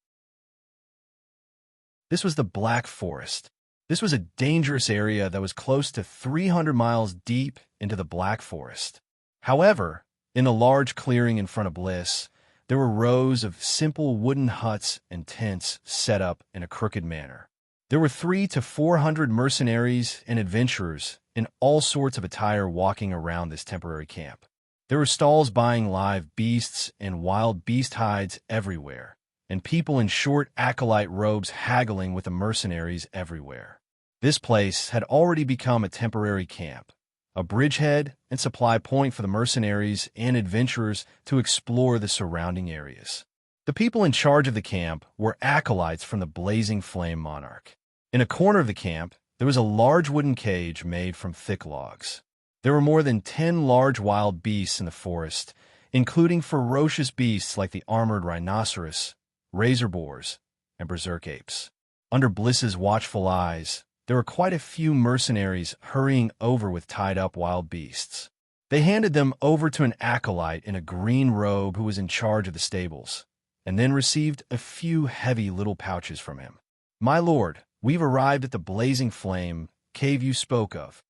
This was the Black Forest. This was a dangerous area that was close to 300 miles deep into the Black Forest. However, in the large clearing in front of Bliss, there were rows of simple wooden huts and tents set up in a crooked manner. There were 300 to 400 mercenaries and adventurers in all sorts of attire walking around this temporary camp. There were stalls buying live beasts and wild beast hides everywhere, and people in short acolyte robes haggling with the mercenaries everywhere. This place had already become a temporary camp, a bridgehead and supply point for the mercenaries and adventurers to explore the surrounding areas. The people in charge of the camp were acolytes from the Blazing Flame Monarch. In a corner of the camp, there was a large wooden cage made from thick logs. There were more than 10 large wild beasts in the forest, including ferocious beasts like the armored rhinoceros, razor boars, and berserk apes. Under Bliss's watchful eyes, there were quite a few mercenaries hurrying over with tied-up wild beasts. They handed them over to an acolyte in a green robe who was in charge of the stables, and then received a few heavy little pouches from him. "My lord, we've arrived at the Blazing Flame cave you spoke of."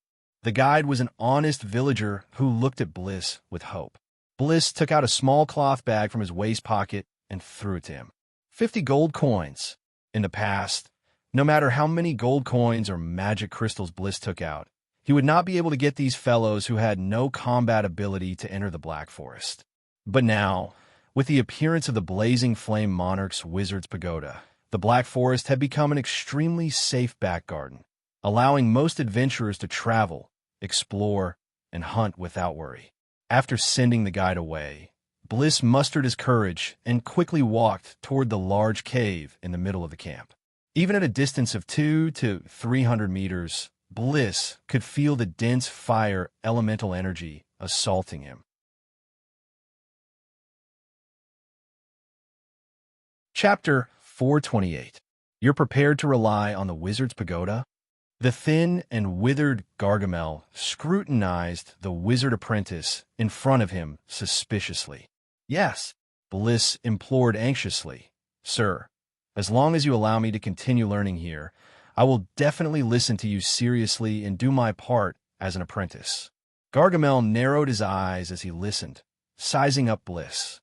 The guide was an honest villager who looked at Bliss with hope. Bliss took out a small cloth bag from his waist pocket and threw it to him. 50 gold coins. In the past, no matter how many gold coins or magic crystals Bliss took out, he would not be able to get these fellows who had no combat ability to enter the Black Forest. But now, with the appearance of the Blazing Flame Monarch's Wizard's Pagoda, the Black Forest had become an extremely safe back garden, allowing most adventurers to travel, explore, and hunt without worry. After sending the guide away, Bliss mustered his courage and quickly walked toward the large cave in the middle of the camp. Even at a distance of 200 to 300 meters, Bliss could feel the dense fire elemental energy assaulting him. Chapter 428. You're prepared to rely on the Wizard's Pagoda? The thin and withered Gargamel scrutinized the wizard apprentice in front of him suspiciously. Yes, Bliss implored anxiously. Sir, as long as you allow me to continue learning here, I will definitely listen to you seriously and do my part as an apprentice. Gargamel narrowed his eyes as he listened, sizing up Bliss.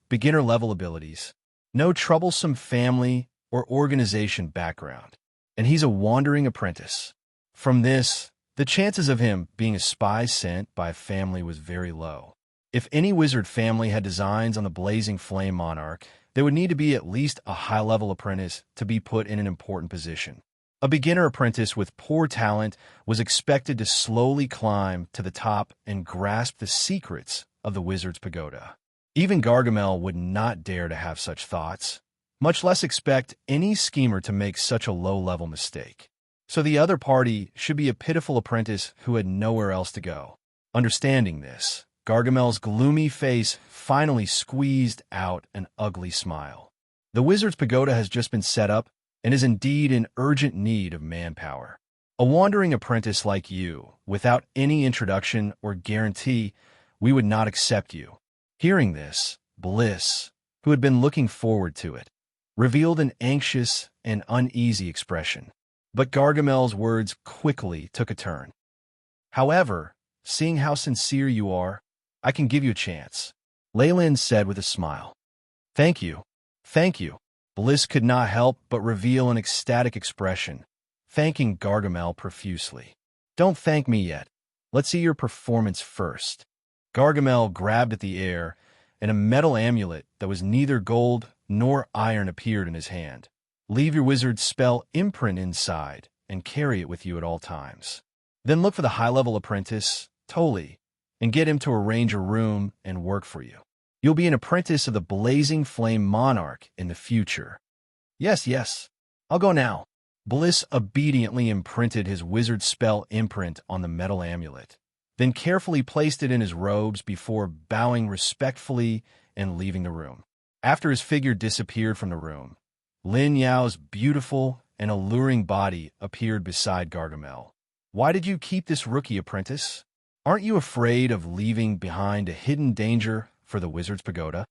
Beginner-level abilities. No troublesome family or organization background. And he's a wandering apprentice. From this, the chances of him being a spy sent by a family was very low. If any wizard family had designs on the Blazing Flame Monarch, there would need to be at least a high-level apprentice to be put in an important position. A beginner apprentice with poor talent was expected to slowly climb to the top and grasp the secrets of the Wizard's Pagoda. Even Gargamel would not dare to have such thoughts, much less expect any schemer to make such a low-level mistake. So the other party should be a pitiful apprentice who had nowhere else to go. Understanding this, Gargamel's gloomy face finally squeezed out an ugly smile. The Wizard's Pagoda has just been set up and is indeed in urgent need of manpower. A wandering apprentice like you, without any introduction or guarantee, we would not accept you. Hearing this, Bliss, who had been looking forward to it, revealed an anxious and uneasy expression. But Gargamel's words quickly took a turn. However, seeing how sincere you are, I can give you a chance, Leyland said with a smile. Thank you. Thank you. Bliss could not help but reveal an ecstatic expression, thanking Gargamel profusely. Don't thank me yet. Let's see your performance first. Gargamel grabbed at the air, and a metal amulet that was neither gold nor iron appeared in his hand. Leave your wizard's spell imprint inside and carry it with you at all times. Then look for the high-level apprentice, Toli, and get him to arrange a room and work for you. You'll be an apprentice of the Blazing Flame Monarch in the future. Yes, I'll go now. Bliss obediently imprinted his wizard spell imprint on the metal amulet, then carefully placed it in his robes before bowing respectfully and leaving the room. After his figure disappeared from the room, Lin Yao's beautiful and alluring body appeared beside Gargamel. Why did you keep this rookie apprentice? Aren't you afraid of leaving behind a hidden danger for the Wizard's Pagoda?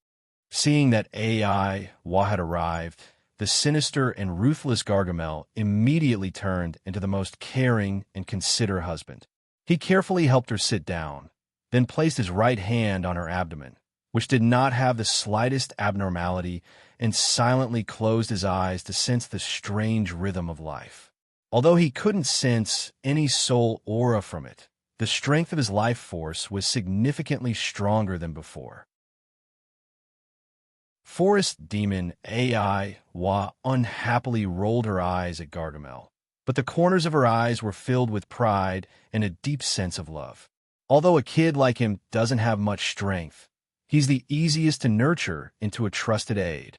Seeing that AI Wa had arrived, the sinister and ruthless Gargamel immediately turned into the most caring and considerate husband. He carefully helped her sit down, then placed his right hand on her abdomen, which did not have the slightest abnormality, and silently closed his eyes to sense the strange rhythm of life. Although he couldn't sense any soul aura from it, the strength of his life force was significantly stronger than before. Forest Demon AI Wa unhappily rolled her eyes at Gargamel, but the corners of her eyes were filled with pride and a deep sense of love. Although a kid like him doesn't have much strength, he's the easiest to nurture into a trusted aide.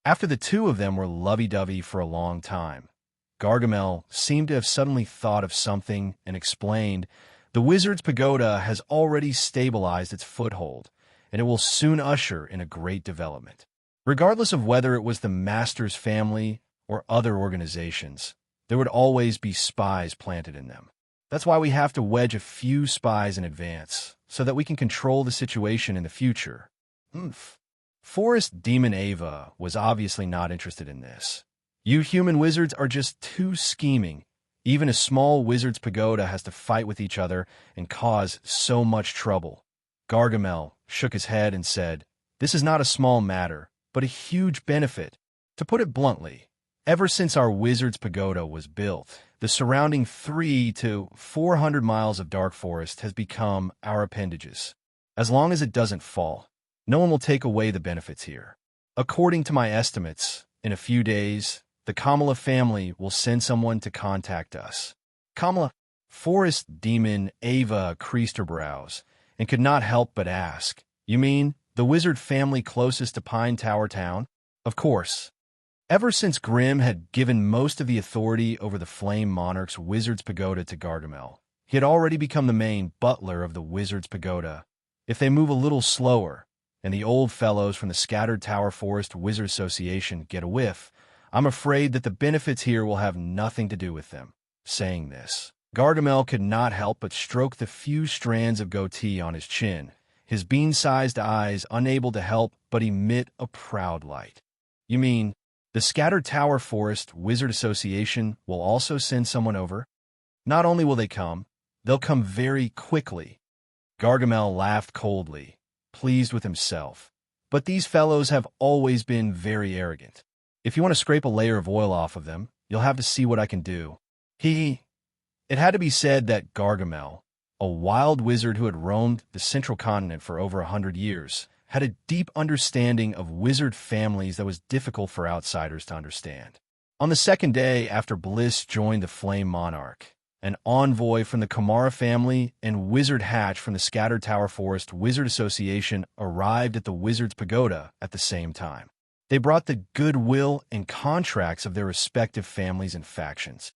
After the two of them were lovey-dovey for a long time, Gargamel seemed to have suddenly thought of something and explained, "The Wizard's Pagoda has already stabilized its foothold, and it will soon usher in a great development. Regardless of whether it was the Master's family or other organizations, there would always be spies planted in them. That's why we have to wedge a few spies in advance, so that we can control the situation in the future." Forest Demon Ava was obviously not interested in this. You human wizards are just too scheming. Even a small wizard's pagoda has to fight with each other and cause so much trouble. Gargamel shook his head and said, "This is not a small matter, but a huge benefit. To put it bluntly, ever since our wizard's pagoda was built, the surrounding 300 to 400 miles of dark forest has become our appendages. As long as it doesn't fall, no one will take away the benefits here. According to my estimates, in a few days, the Kamala family will send someone to contact us." Kamala, forest demon Ava creased her brows and could not help but ask, "You mean the wizard family closest to Pine Tower Town?" Of course. Ever since Grimm had given most of the authority over the Flame Monarch's Wizard's Pagoda to Gargamel, he had already become the main butler of the Wizard's Pagoda. If they move a little slower, and the old fellows from the Scattered Tower Forest Wizard Association get a whiff, I'm afraid that the benefits here will have nothing to do with them. Saying this, Gargamel could not help but stroke the few strands of goatee on his chin, his bean-sized eyes unable to help but emit a proud light. "You mean the Scattered Tower Forest Wizard Association will also send someone over? Not only will they come, they'll come very quickly." Gargamel laughed coldly, pleased with himself. "But these fellows have always been very arrogant. If you want to scrape a layer of oil off of them, you'll have to see what I can do." It had to be said that Gargamel, a wild wizard who had roamed the central continent for over 100 years, had a deep understanding of wizard families that was difficult for outsiders to understand. On the second day after Bliss joined the Flame Monarch, an envoy from the Kamara family and Wizard Hatch from the Scattered Tower Forest Wizard Association arrived at the Wizard's Pagoda at the same time. They brought the goodwill and contracts of their respective families and factions.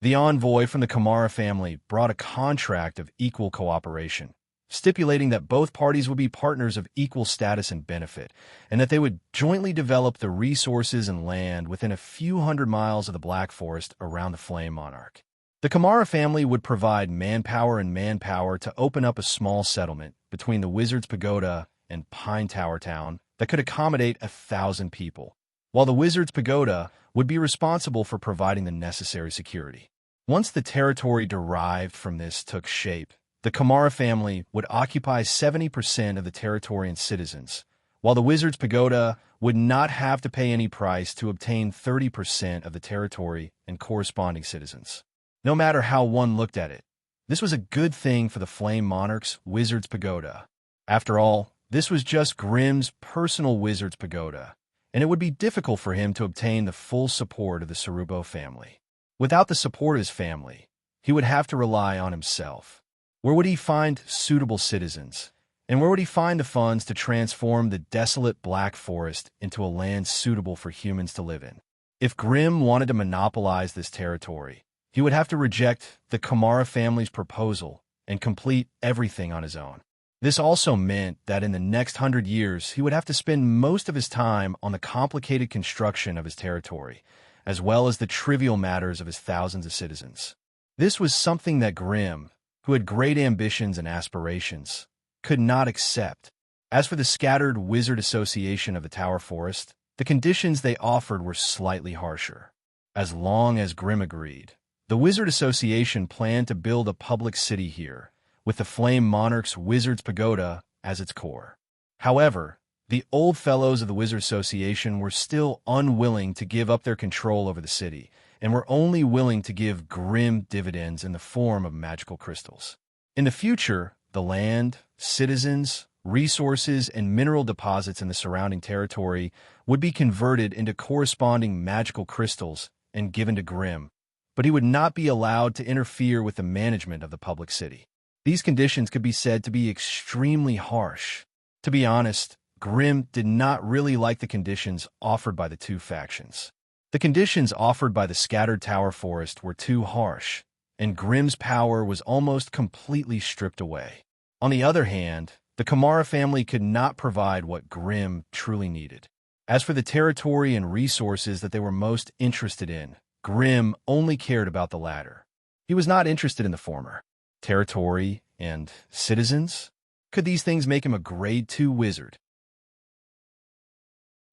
The envoy from the Kamara family brought a contract of equal cooperation, stipulating that both parties would be partners of equal status and benefit, and that they would jointly develop the resources and land within a few hundred miles of the Black Forest around the Flame Monarch. The Kamara family would provide manpower to open up a small settlement between the Wizard's Pagoda and Pine Tower Town that could accommodate 1,000 people, while the Wizard's Pagoda would be responsible for providing the necessary security. Once the territory derived from this took shape, the Kamara family would occupy 70% of the territory and citizens, while the Wizard's Pagoda would not have to pay any price to obtain 30% of the territory and corresponding citizens. No matter how one looked at it, this was a good thing for the Flame Monarch's Wizard's Pagoda. After all, this was just Grimm's personal Wizard's Pagoda, and it would be difficult for him to obtain the full support of the Cerubo family. Without the support of his family, he would have to rely on himself. Where would he find suitable citizens? And where would he find the funds to transform the desolate Black Forest into a land suitable for humans to live in? If Grimm wanted to monopolize this territory, he would have to reject the Kamara family's proposal and complete everything on his own. This also meant that in the next 100 years, he would have to spend most of his time on the complicated construction of his territory, as well as the trivial matters of his thousands of citizens. This was something that Grimm, who had great ambitions and aspirations, could not accept. As for the Scattered Wizard Association of the Tower Forest, the conditions they offered were slightly harsher. As long as Grimm agreed, the Wizard Association planned to build a public city here, with the Flame Monarch's Wizard's Pagoda as its core. However, the old fellows of the Wizard Association were still unwilling to give up their control over the city, and were only willing to give Grimm dividends in the form of magical crystals. In the future, the land, citizens, resources, and mineral deposits in the surrounding territory would be converted into corresponding magical crystals and given to Grimm, but he would not be allowed to interfere with the management of the public city. These conditions could be said to be extremely harsh. To be honest, Grimm did not really like the conditions offered by the two factions. The conditions offered by the Scattered Tower Forest were too harsh, and Grimm's power was almost completely stripped away. On the other hand, the Kamara family could not provide what Grimm truly needed. As for the territory and resources that they were most interested in, Grimm only cared about the latter. He was not interested in the former. Territory and citizens? Could these things make him a Grade 2 wizard?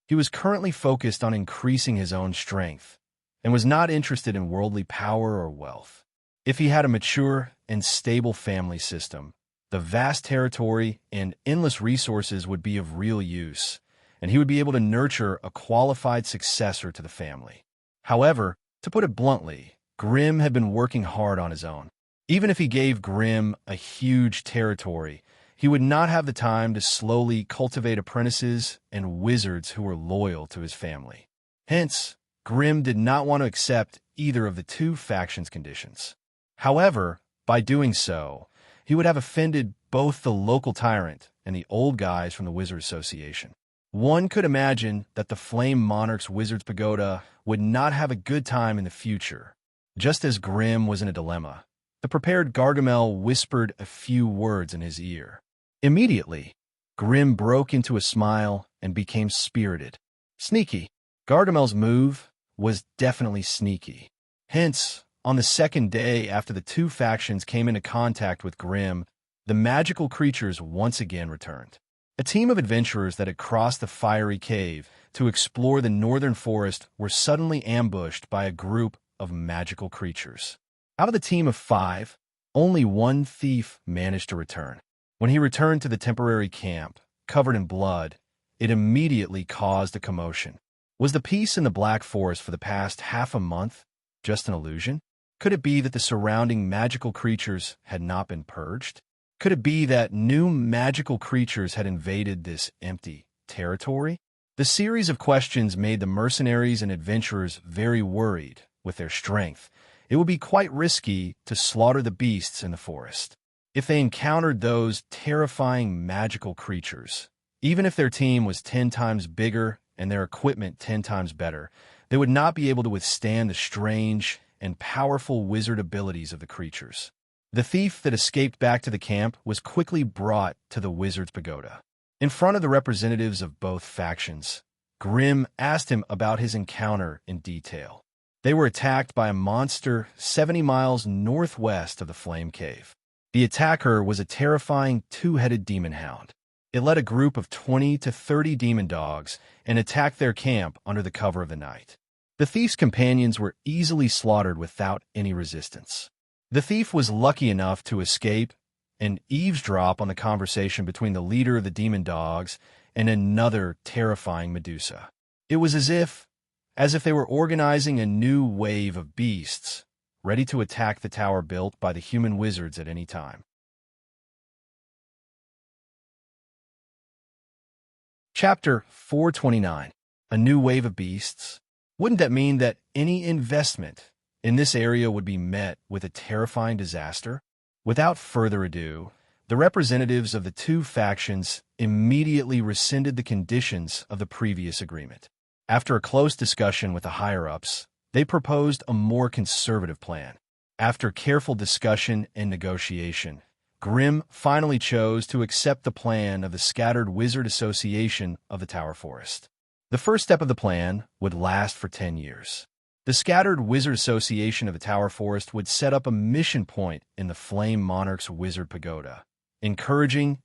He was currently focused on increasing his own strength, and was not interested in worldly power or wealth. If he had a mature and stable family system, the vast territory and endless resources would be of real use, and he would be able to nurture a qualified successor to the family. However, to put it bluntly, Grimm had been working hard on his own. Even if he gave Grimm a huge territory, he would not have the time to slowly cultivate apprentices and wizards who were loyal to his family. Hence, Grimm did not want to accept either of the two factions' conditions. However, by doing so, he would have offended both the local tyrant and the old guys from the Wizard Association. One could imagine that the Flame Monarch's Wizard's Pagoda would not have a good time in the future. Just as Grimm was in a dilemma, the prepared Gargamel whispered a few words in his ear. Immediately, Grimm broke into a smile and became spirited. Sneaky. Gargamel's move was definitely sneaky. Hence, on the second day after the two factions came into contact with Grimm, the magical creatures once again returned. A team of adventurers that had crossed the fiery cave to explore the northern forest were suddenly ambushed by a group of magical creatures. Out of the team of 5, only one thief managed to return. When he returned to the temporary camp, covered in blood, it immediately caused a commotion. Was the peace in the Black Forest for the past half a month just an illusion? Could it be that the surrounding magical creatures had not been purged? Could it be that new magical creatures had invaded this empty territory? The series of questions made the mercenaries and adventurers very worried. With their strength, it would be quite risky to slaughter the beasts in the forest. If they encountered those terrifying magical creatures, even if their team was 10 times bigger and their equipment 10 times better, they would not be able to withstand the strange and powerful wizard abilities of the creatures. The thief that escaped back to the camp was quickly brought to the Wizard's Pagoda. In front of the representatives of both factions, Grimm asked him about his encounter in detail. They were attacked by a monster 70 miles northwest of the Flame Cave. The attacker was a terrifying two-headed demon hound. It led a group of 20 to 30 demon dogs and attacked their camp under the cover of the night. The thief's companions were easily slaughtered without any resistance. The thief was lucky enough to escape and eavesdrop on the conversation between the leader of the demon dogs and another terrifying Medusa. It was as if they were organizing a new wave of beasts, ready to attack the tower built by the human wizards at any time. Chapter 429. A New Wave of Beasts. Wouldn't that mean that any investment in this area would be met with a terrifying disaster? Without further ado, the representatives of the two factions immediately rescinded the conditions of the previous agreement. After a close discussion with the higher-ups, they proposed a more conservative plan. After careful discussion and negotiation, Grimm finally chose to accept the plan of the Scattered Wizard Association of the Tower Forest. The first step of the plan would last for 10 years. The Scattered Wizard Association of the Tower Forest would set up a mission point in the Flame Monarch's Wizard Pagoda, encouraging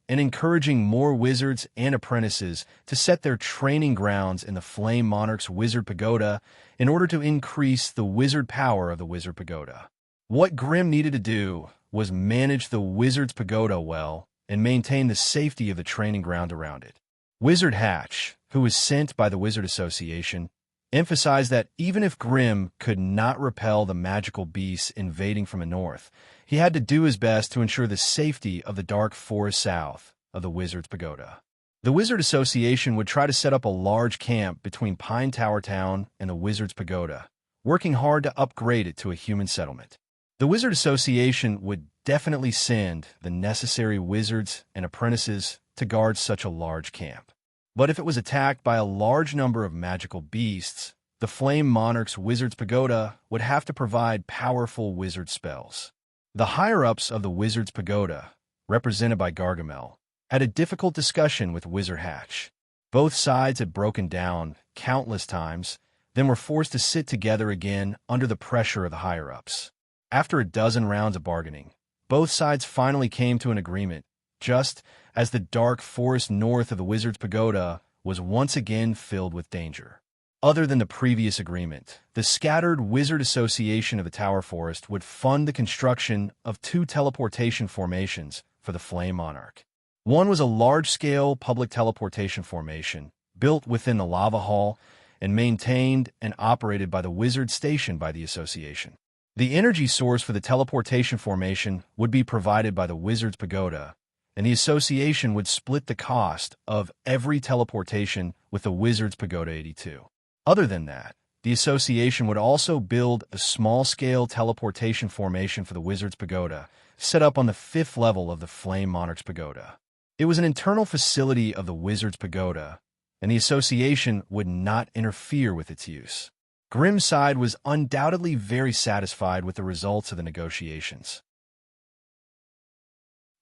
more wizards and apprentices to set their training grounds in the Flame Monarch's Wizard Pagoda in order to increase the wizard power of the Wizard Pagoda. What Grimm needed to do was manage the Wizard's Pagoda well and maintain the safety of the training ground around it. Wizard Hatch, who was sent by the Wizard Association, emphasized that even if Grimm could not repel the magical beasts invading from the north, he had to do his best to ensure the safety of the dark forest south of the Wizard's Pagoda. The Wizard Association would try to set up a large camp between Pine Tower Town and the Wizard's Pagoda, working hard to upgrade it to a human settlement. The Wizard Association would definitely send the necessary wizards and apprentices to guard such a large camp. But if it was attacked by a large number of magical beasts, the Flame Monarch's Wizard's Pagoda would have to provide powerful wizard spells. The higher-ups of the Wizard's Pagoda, represented by Gargamel, had a difficult discussion with Wizard Hatch. Both sides had broken down countless times, then were forced to sit together again under the pressure of the higher-ups. After a dozen rounds of bargaining, both sides finally came to an agreement, just as the dark forest north of the Wizard's Pagoda was once again filled with danger. Other than the previous agreement, the Scattered Wizard Association of the Tower Forest would fund the construction of 2 teleportation formations for the Flame Monarch. One was a large-scale public teleportation formation built within the lava hall and maintained and operated by the Wizard Station by the Association. The energy source for the teleportation formation would be provided by the Wizard's Pagoda, and the Association would split the cost of every teleportation with the Wizard's Pagoda 82. Other than that, the Association would also build a small-scale teleportation formation for the Wizard's Pagoda, set up on the 5th level of the Flame Monarch's Pagoda. It was an internal facility of the Wizard's Pagoda, and the Association would not interfere with its use. Grimm's side was undoubtedly very satisfied with the results of the negotiations.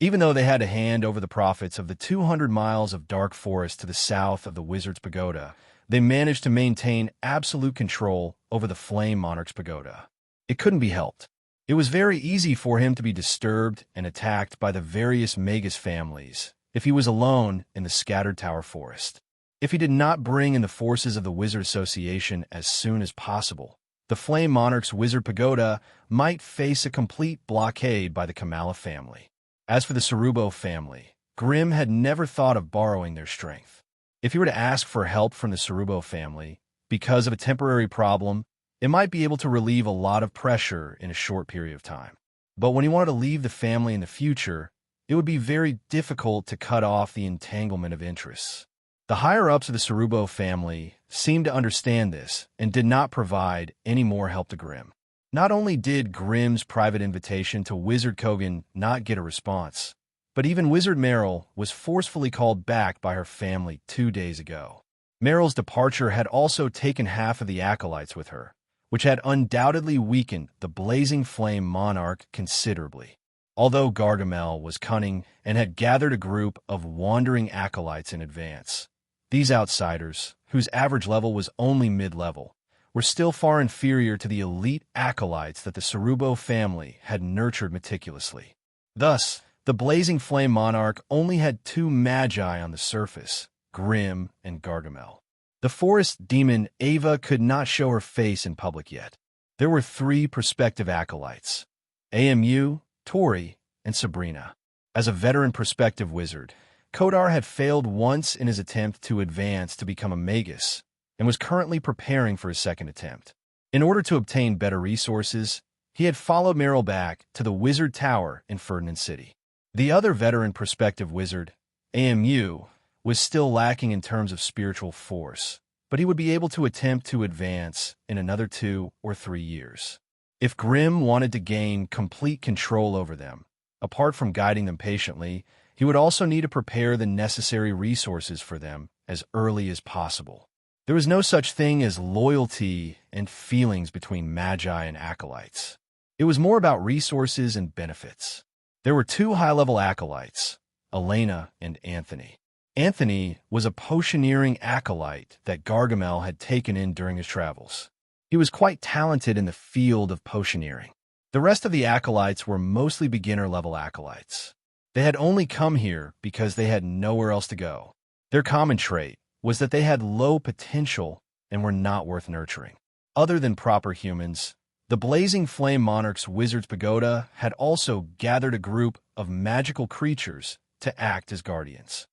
Even though they had to hand over the profits of the 200 miles of dark forest to the south of the Wizard's Pagoda, they managed to maintain absolute control over the Flame Monarch's Pagoda. It couldn't be helped. It was very easy for him to be disturbed and attacked by the various Magus families if he was alone in the scattered tower forest. If he did not bring in the forces of the Wizard Association as soon as possible, the Flame Monarch's Wizard Pagoda might face a complete blockade by the Kamala family. As for the Sarubo family, Grimm had never thought of borrowing their strength. If he were to ask for help from the Sarubo family, because of a temporary problem, it might be able to relieve a lot of pressure in a short period of time. But when he wanted to leave the family in the future, it would be very difficult to cut off the entanglement of interests. The higher-ups of the Sarubo family seemed to understand this and did not provide any more help to Grimm. Not only did Grimm's private invitation to Wizard Kogan not get a response, but even Wizard Meryl was forcefully called back by her family 2 days ago. Meryl's departure had also taken half of the acolytes with her, which had undoubtedly weakened the blazing flame monarch considerably. Although Gargamel was cunning and had gathered a group of wandering acolytes in advance, these outsiders, whose average level was only mid-level, were still far inferior to the elite acolytes that the Sarubo family had nurtured meticulously. Thus, the blazing flame monarch only had 2 magi on the surface, Grimm and Gargamel. The forest demon Ava could not show her face in public yet. There were 3 prospective acolytes, Amu, Tori, and Sabrina. As a veteran prospective wizard, Kodar had failed once in his attempt to advance to become a magus, and was currently preparing for his second attempt. In order to obtain better resources, he had followed Meryl back to the Wizard Tower in Ferdinand City. The other veteran prospective wizard, Amu, was still lacking in terms of spiritual force, but he would be able to attempt to advance in another 2 or 3 years. If Grimm wanted to gain complete control over them, apart from guiding them patiently, he would also need to prepare the necessary resources for them as early as possible. There was no such thing as loyalty and feelings between magi and acolytes. It was more about resources and benefits. There were 2 high-level acolytes, Elena and Anthony. Anthony was a potioneering acolyte that Gargamel had taken in during his travels. He was quite talented in the field of potioneering. The rest of the acolytes were mostly beginner-level acolytes. They had only come here because they had nowhere else to go. Their common trait was that they had low potential and were not worth nurturing. Other than proper humans, the Blazing Flame Monarch's Wizard's Pagoda had also gathered a group of magical creatures to act as guardians.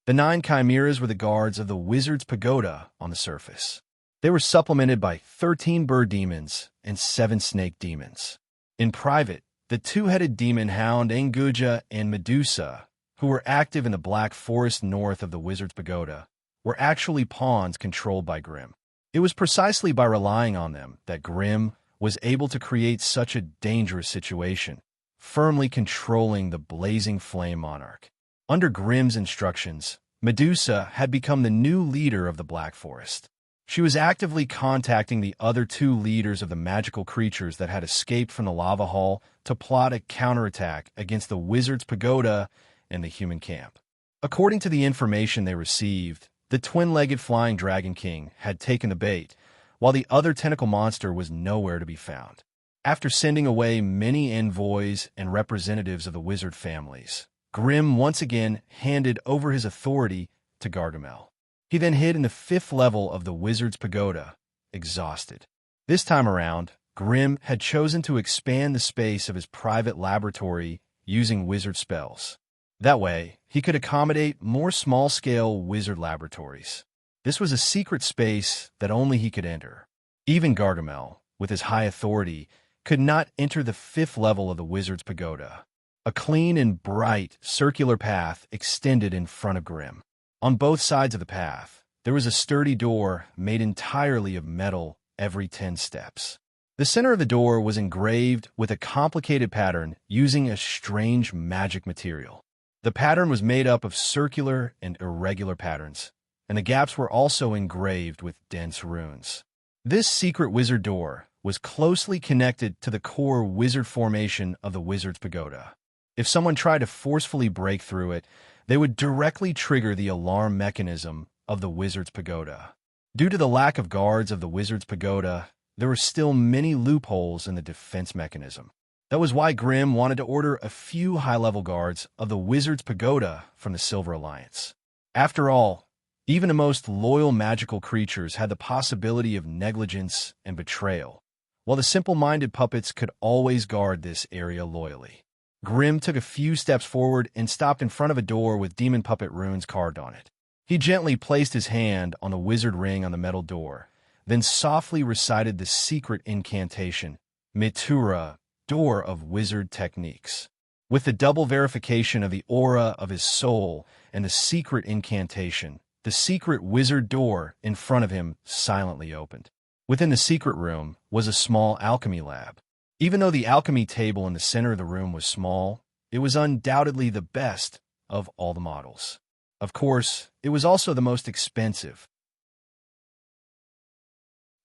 The 9 chimeras were the guards of the Wizard's Pagoda on the surface. They were supplemented by 13 bird demons and 7 snake demons. In private, the 2-headed demon hound Anguja and Medusa, who were active in the Black Forest north of the Wizard's Pagoda, were actually pawns controlled by Grimm. It was precisely by relying on them that Grimm was able to create such a dangerous situation, firmly controlling the blazing flame monarch. Under Grimm's instructions, Medusa had become the new leader of the Black Forest. She was actively contacting the other 2 leaders of the magical creatures that had escaped from the lava hall to plot a counterattack against the Wizard's Pagoda and the human camp. According to the information they received, the twin-legged flying dragon king had taken the bait, while the other tentacle monster was nowhere to be found. After sending away many envoys and representatives of the wizard families, Grimm once again handed over his authority to Gargamel. He then hid in the 5th level of the Wizard's Pagoda, exhausted. This time around, Grimm had chosen to expand the space of his private laboratory using wizard spells. That way, he could accommodate more small-scale wizard laboratories. This was a secret space that only he could enter. Even Gargamel, with his high authority, could not enter the 5th level of the wizard's pagoda. A clean and bright circular path extended in front of Grimm. On both sides of the path, there was a sturdy door made entirely of metal every 10 steps. The center of the door was engraved with a complicated pattern using a strange magic material. The pattern was made up of circular and irregular patterns, and the gaps were also engraved with dense runes. This secret wizard door was closely connected to the core wizard formation of the wizard's pagoda. If someone tried to forcefully break through it, they would directly trigger the alarm mechanism of the wizard's pagoda. Due to the lack of guards of the wizard's pagoda, there were still many loopholes in the defense mechanism. That was why Grimm wanted to order a few high-level guards of the wizard's pagoda from the Silver Alliance. After all, even the most loyal magical creatures had the possibility of negligence and betrayal, while the simple-minded puppets could always guard this area loyally. Grimm took a few steps forward and stopped in front of a door with demon puppet runes carved on it. He gently placed his hand on the wizard ring on the metal door, then softly recited the secret incantation, Mitura, Door of Wizard Techniques. With the double verification of the aura of his soul and the secret incantation, the secret wizard door in front of him silently opened. Within the secret room was a small alchemy lab. Even though the alchemy table in the center of the room was small, it was undoubtedly the best of all the models. Of course, it was also the most expensive.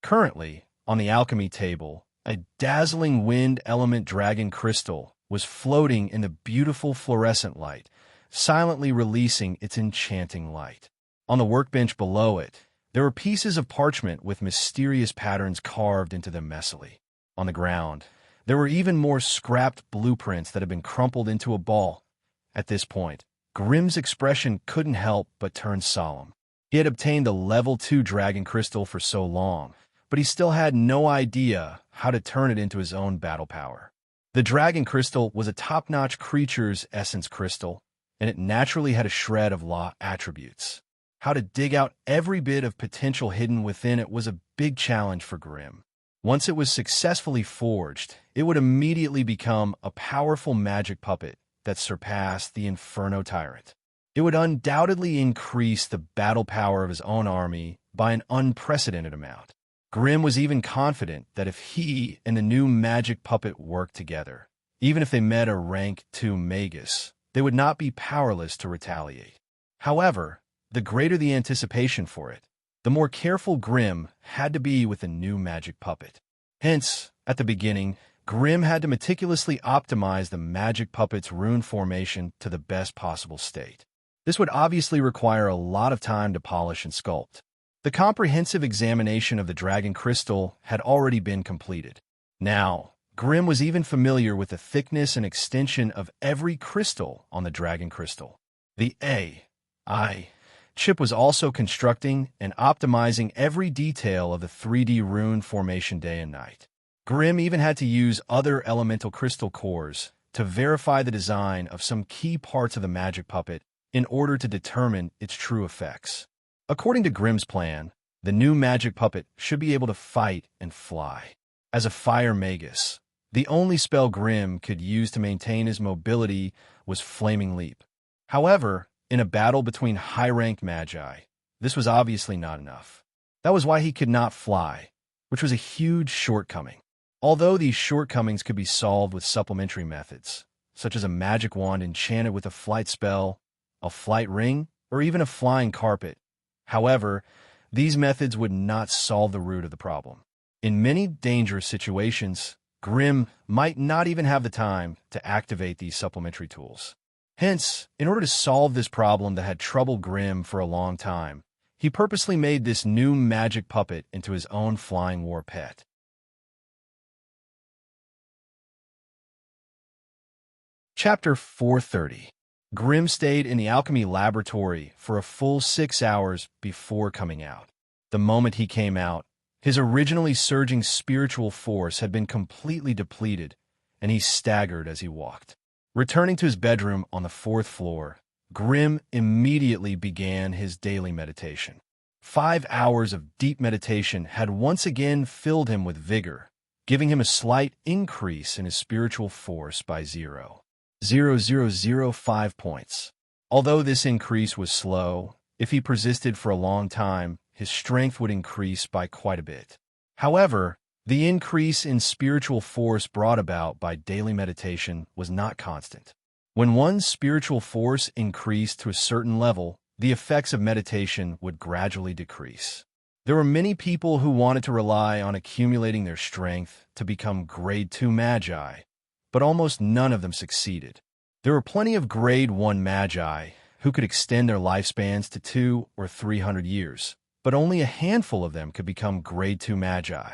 Currently, on the alchemy table, a dazzling wind element dragon crystal was floating in the beautiful fluorescent light, silently releasing its enchanting light. On the workbench below it, there were pieces of parchment with mysterious patterns carved into them messily. On the ground, there were even more scrapped blueprints that had been crumpled into a ball. At this point, Grimm's expression couldn't help but turn solemn. He had obtained the level 2 dragon crystal for so long, but he still had no idea how to turn it into his own battle power. The dragon crystal was a top-notch creature's essence crystal, and it naturally had a shred of law attributes. How to dig out every bit of potential hidden within it was a big challenge for Grimm. Once it was successfully forged, it would immediately become a powerful magic puppet that surpassed the Inferno Tyrant. It would undoubtedly increase the battle power of his own army by an unprecedented amount. Grimm was even confident that if he and the new magic puppet worked together, even if they met a rank 2 magus, they would not be powerless to retaliate. However, the greater the anticipation for it, the more careful Grimm had to be with the new magic puppet. Hence, at the beginning, Grimm had to meticulously optimize the magic puppet's rune formation to the best possible state. This would obviously require a lot of time to polish and sculpt. The comprehensive examination of the dragon crystal had already been completed. Now, Grimm was even familiar with the thickness and extension of every crystal on the dragon crystal. The AI chip was also constructing and optimizing every detail of the 3D rune formation day and night. Grimm even had to use other elemental crystal cores to verify the design of some key parts of the magic puppet in order to determine its true effects. According to Grimm's plan, the new magic puppet should be able to fight and fly. As a fire magus, the only spell Grimm could use to maintain his mobility was Flaming Leap. However, in a battle between high-ranked magi, this was obviously not enough. That was why he could not fly, which was a huge shortcoming. Although these shortcomings could be solved with supplementary methods, such as a magic wand enchanted with a flight spell, a flight ring, or even a flying carpet. However, these methods would not solve the root of the problem. In many dangerous situations, Grimm might not even have the time to activate these supplementary tools. Hence, in order to solve this problem that had troubled Grimm for a long time, he purposely made this new magic puppet into his own flying war pet. Chapter 430. Grimm stayed in the alchemy laboratory for a full 6 hours before coming out. The moment he came out, His originally surging spiritual force had been completely depleted, and he staggered as he walked. Returning to his bedroom on the 4th floor, Grimm immediately began his daily meditation. 5 hours of deep meditation had once again filled him with vigor, giving him a slight increase in his spiritual force by 0.0005 points. Although this increase was slow, if he persisted for a long time, his strength would increase by quite a bit. However, the increase in spiritual force brought about by daily meditation was not constant. When one's spiritual force increased to a certain level, the effects of meditation would gradually decrease. There were many people who wanted to rely on accumulating their strength to become Grade 2 Magi, but almost none of them succeeded. There were plenty of Grade 1 Magi who could extend their lifespans to 200 or 300 years, but only a handful of them could become Grade 2 Magi.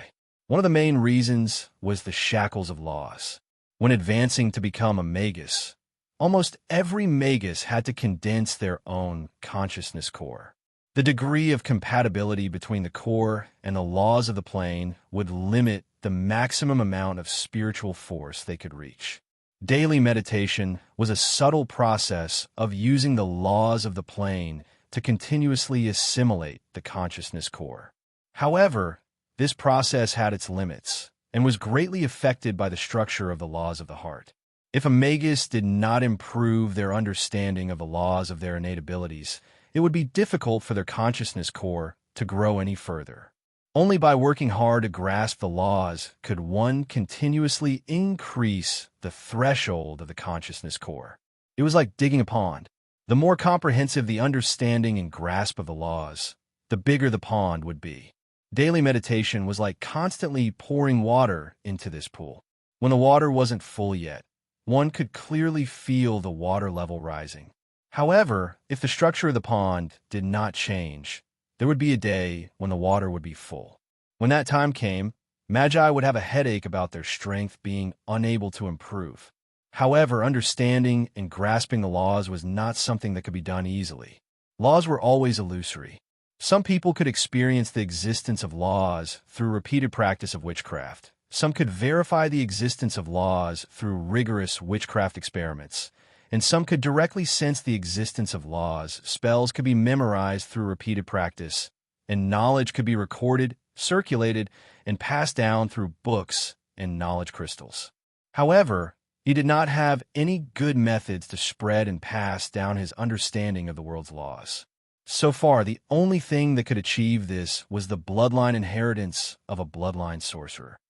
One of the main reasons was the shackles of laws. When advancing to become a magus, almost every magus had to condense their own consciousness core. The degree of compatibility between the core and the laws of the plane would limit the maximum amount of spiritual force they could reach. Daily meditation was a subtle process of using the laws of the plane to continuously assimilate the consciousness core. However, this process had its limits and was greatly affected by the structure of the laws of the heart. If a magus did not improve their understanding of the laws of their innate abilities, it would be difficult for their consciousness core to grow any further. Only by working hard to grasp the laws could one continuously increase the threshold of the consciousness core. It was like digging a pond. The more comprehensive the understanding and grasp of the laws, the bigger the pond would be. Daily meditation was like constantly pouring water into this pool. When the water wasn't full yet, one could clearly feel the water level rising. However, if the structure of the pond did not change, there would be a day when the water would be full. When that time came, Magi would have a headache about their strength being unable to improve. However, understanding and grasping the laws was not something that could be done easily. Laws were always illusory. Some people could experience the existence of laws through repeated practice of witchcraft. Some could verify the existence of laws through rigorous witchcraft experiments. And some could directly sense the existence of laws. Spells could be memorized through repeated practice, and knowledge could be recorded, circulated, and passed down through books and knowledge crystals. However, he did not have any good methods to spread and pass down his understanding of the world's laws. So far, the only thing that could achieve this was the bloodline inheritance of a bloodline sorcerer.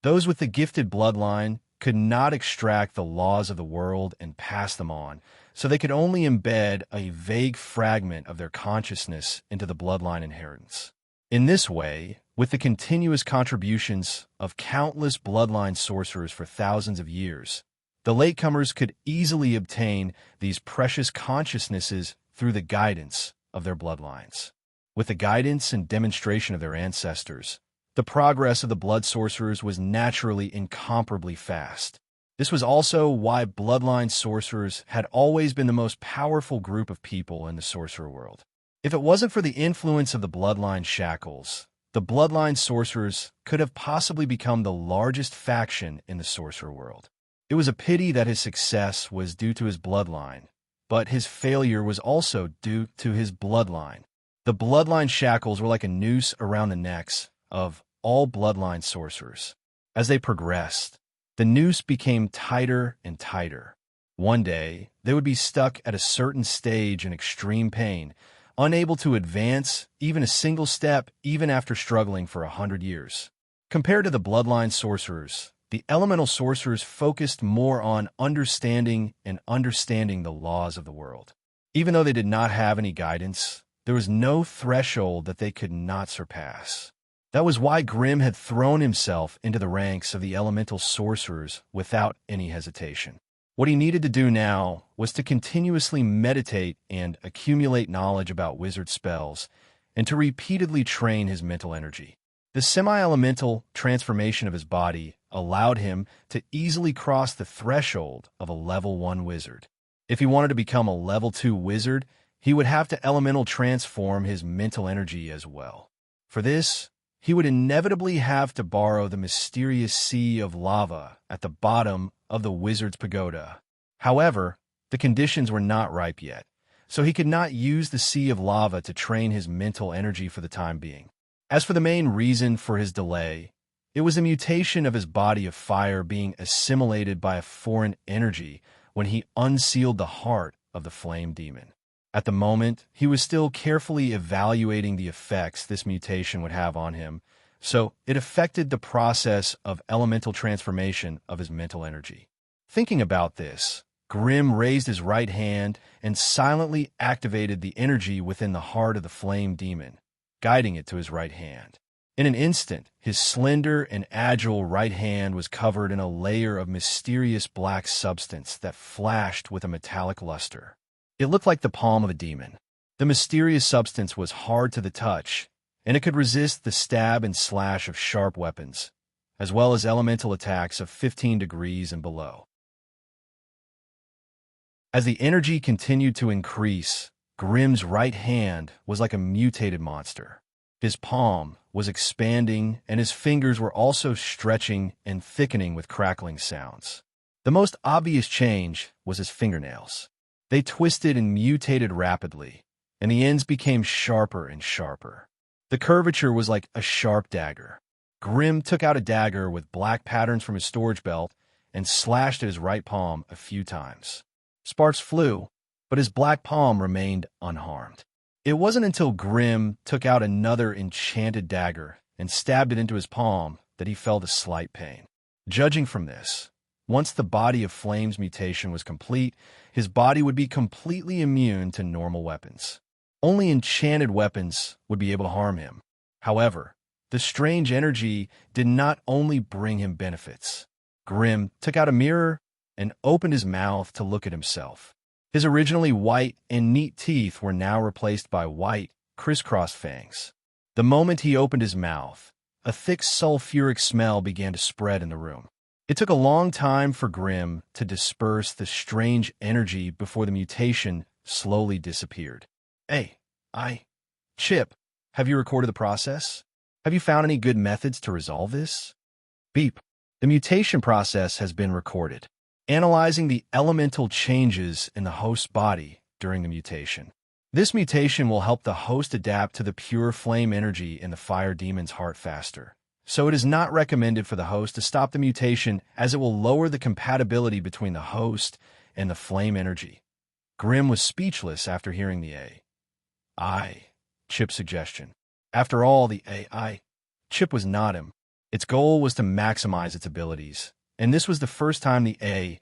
Those with the gifted bloodline could not extract the laws of the world and pass them on, so they could only embed a vague fragment of their consciousness into the bloodline inheritance. In this way, with the continuous contributions of countless bloodline sorcerers for thousands of years, the latecomers could easily obtain these precious consciousnesses through the guidance of their bloodlines. With the guidance and demonstration of their ancestors, the progress of the blood sorcerers was naturally incomparably fast. This was also why bloodline sorcerers had always been the most powerful group of people in the sorcerer world. If it wasn't for the influence of the bloodline shackles, the bloodline sorcerers could have possibly become the largest faction in the sorcerer world. It was a pity that his success was due to his bloodline, but his failure was also due to his bloodline. The bloodline shackles were like a noose around the necks of all bloodline sorcerers. As they progressed, the noose became tighter and tighter. One day, they would be stuck at a certain stage in extreme pain, unable to advance even a single step even after struggling for 100 years. Compared to the bloodline sorcerers, the elemental sorcerers focused more on understanding the laws of the world. Even though they did not have any guidance, there was no threshold that they could not surpass. That was why Grimm had thrown himself into the ranks of the elemental sorcerers without any hesitation. What he needed to do now was to continuously meditate and accumulate knowledge about wizard spells, and to repeatedly train his mental energy. The semi-elemental transformation of his body allowed him to easily cross the threshold of a level 1 wizard. If he wanted to become a level 2 wizard, he would have to elemental transform his mental energy as well. For this, he would inevitably have to borrow the mysterious sea of lava at the bottom of the wizard's pagoda. However, the conditions were not ripe yet, so he could not use the sea of lava to train his mental energy for the time being. As for the main reason for his delay, it was a mutation of his body of fire being assimilated by a foreign energy when he unsealed the heart of the flame demon. At the moment, he was still carefully evaluating the effects this mutation would have on him, so it affected the process of elemental transformation of his mental energy. Thinking about this, Grimm raised his right hand and silently activated the energy within the heart of the flame demon, guiding it to his right hand. In an instant, his slender and agile right hand was covered in a layer of mysterious black substance that flashed with a metallic luster. It looked like the palm of a demon. The mysterious substance was hard to the touch, and it could resist the stab and slash of sharp weapons, as well as elemental attacks of 15 degrees and below. As the energy continued to increase, Grimm's right hand was like a mutated monster. His palm was expanding, and his fingers were also stretching and thickening with crackling sounds. The most obvious change was his fingernails. They twisted and mutated rapidly, and the ends became sharper and sharper. The curvature was like a sharp dagger. Grimm took out a dagger with black patterns from his storage belt and slashed at his right palm a few times. Sparks flew, but his black palm remained unharmed. It wasn't until Grimm took out another enchanted dagger and stabbed it into his palm that he felt a slight pain. Judging from this, once the body of Flame's mutation was complete, his body would be completely immune to normal weapons. Only enchanted weapons would be able to harm him. However, the strange energy did not only bring him benefits. Grimm took out a mirror and opened his mouth to look at himself. His originally white and neat teeth were now replaced by white, crisscrossed fangs. The moment he opened his mouth, a thick sulfuric smell began to spread in the room. It took a long time for Grimm to disperse the strange energy before the mutation slowly disappeared. Hey, Chip, have you recorded the process? Have you found any good methods to resolve this? Beep. The mutation process has been recorded, analyzing the elemental changes in the host's body during the mutation. This mutation will help the host adapt to the pure flame energy in the fire demon's heart faster. So it is not recommended for the host to stop the mutation, as it will lower the compatibility between the host and the flame energy. Grimm was speechless after hearing the Chip suggestion. After all, the Chip was not him. Its goal was to maximize its abilities, and this was the first time the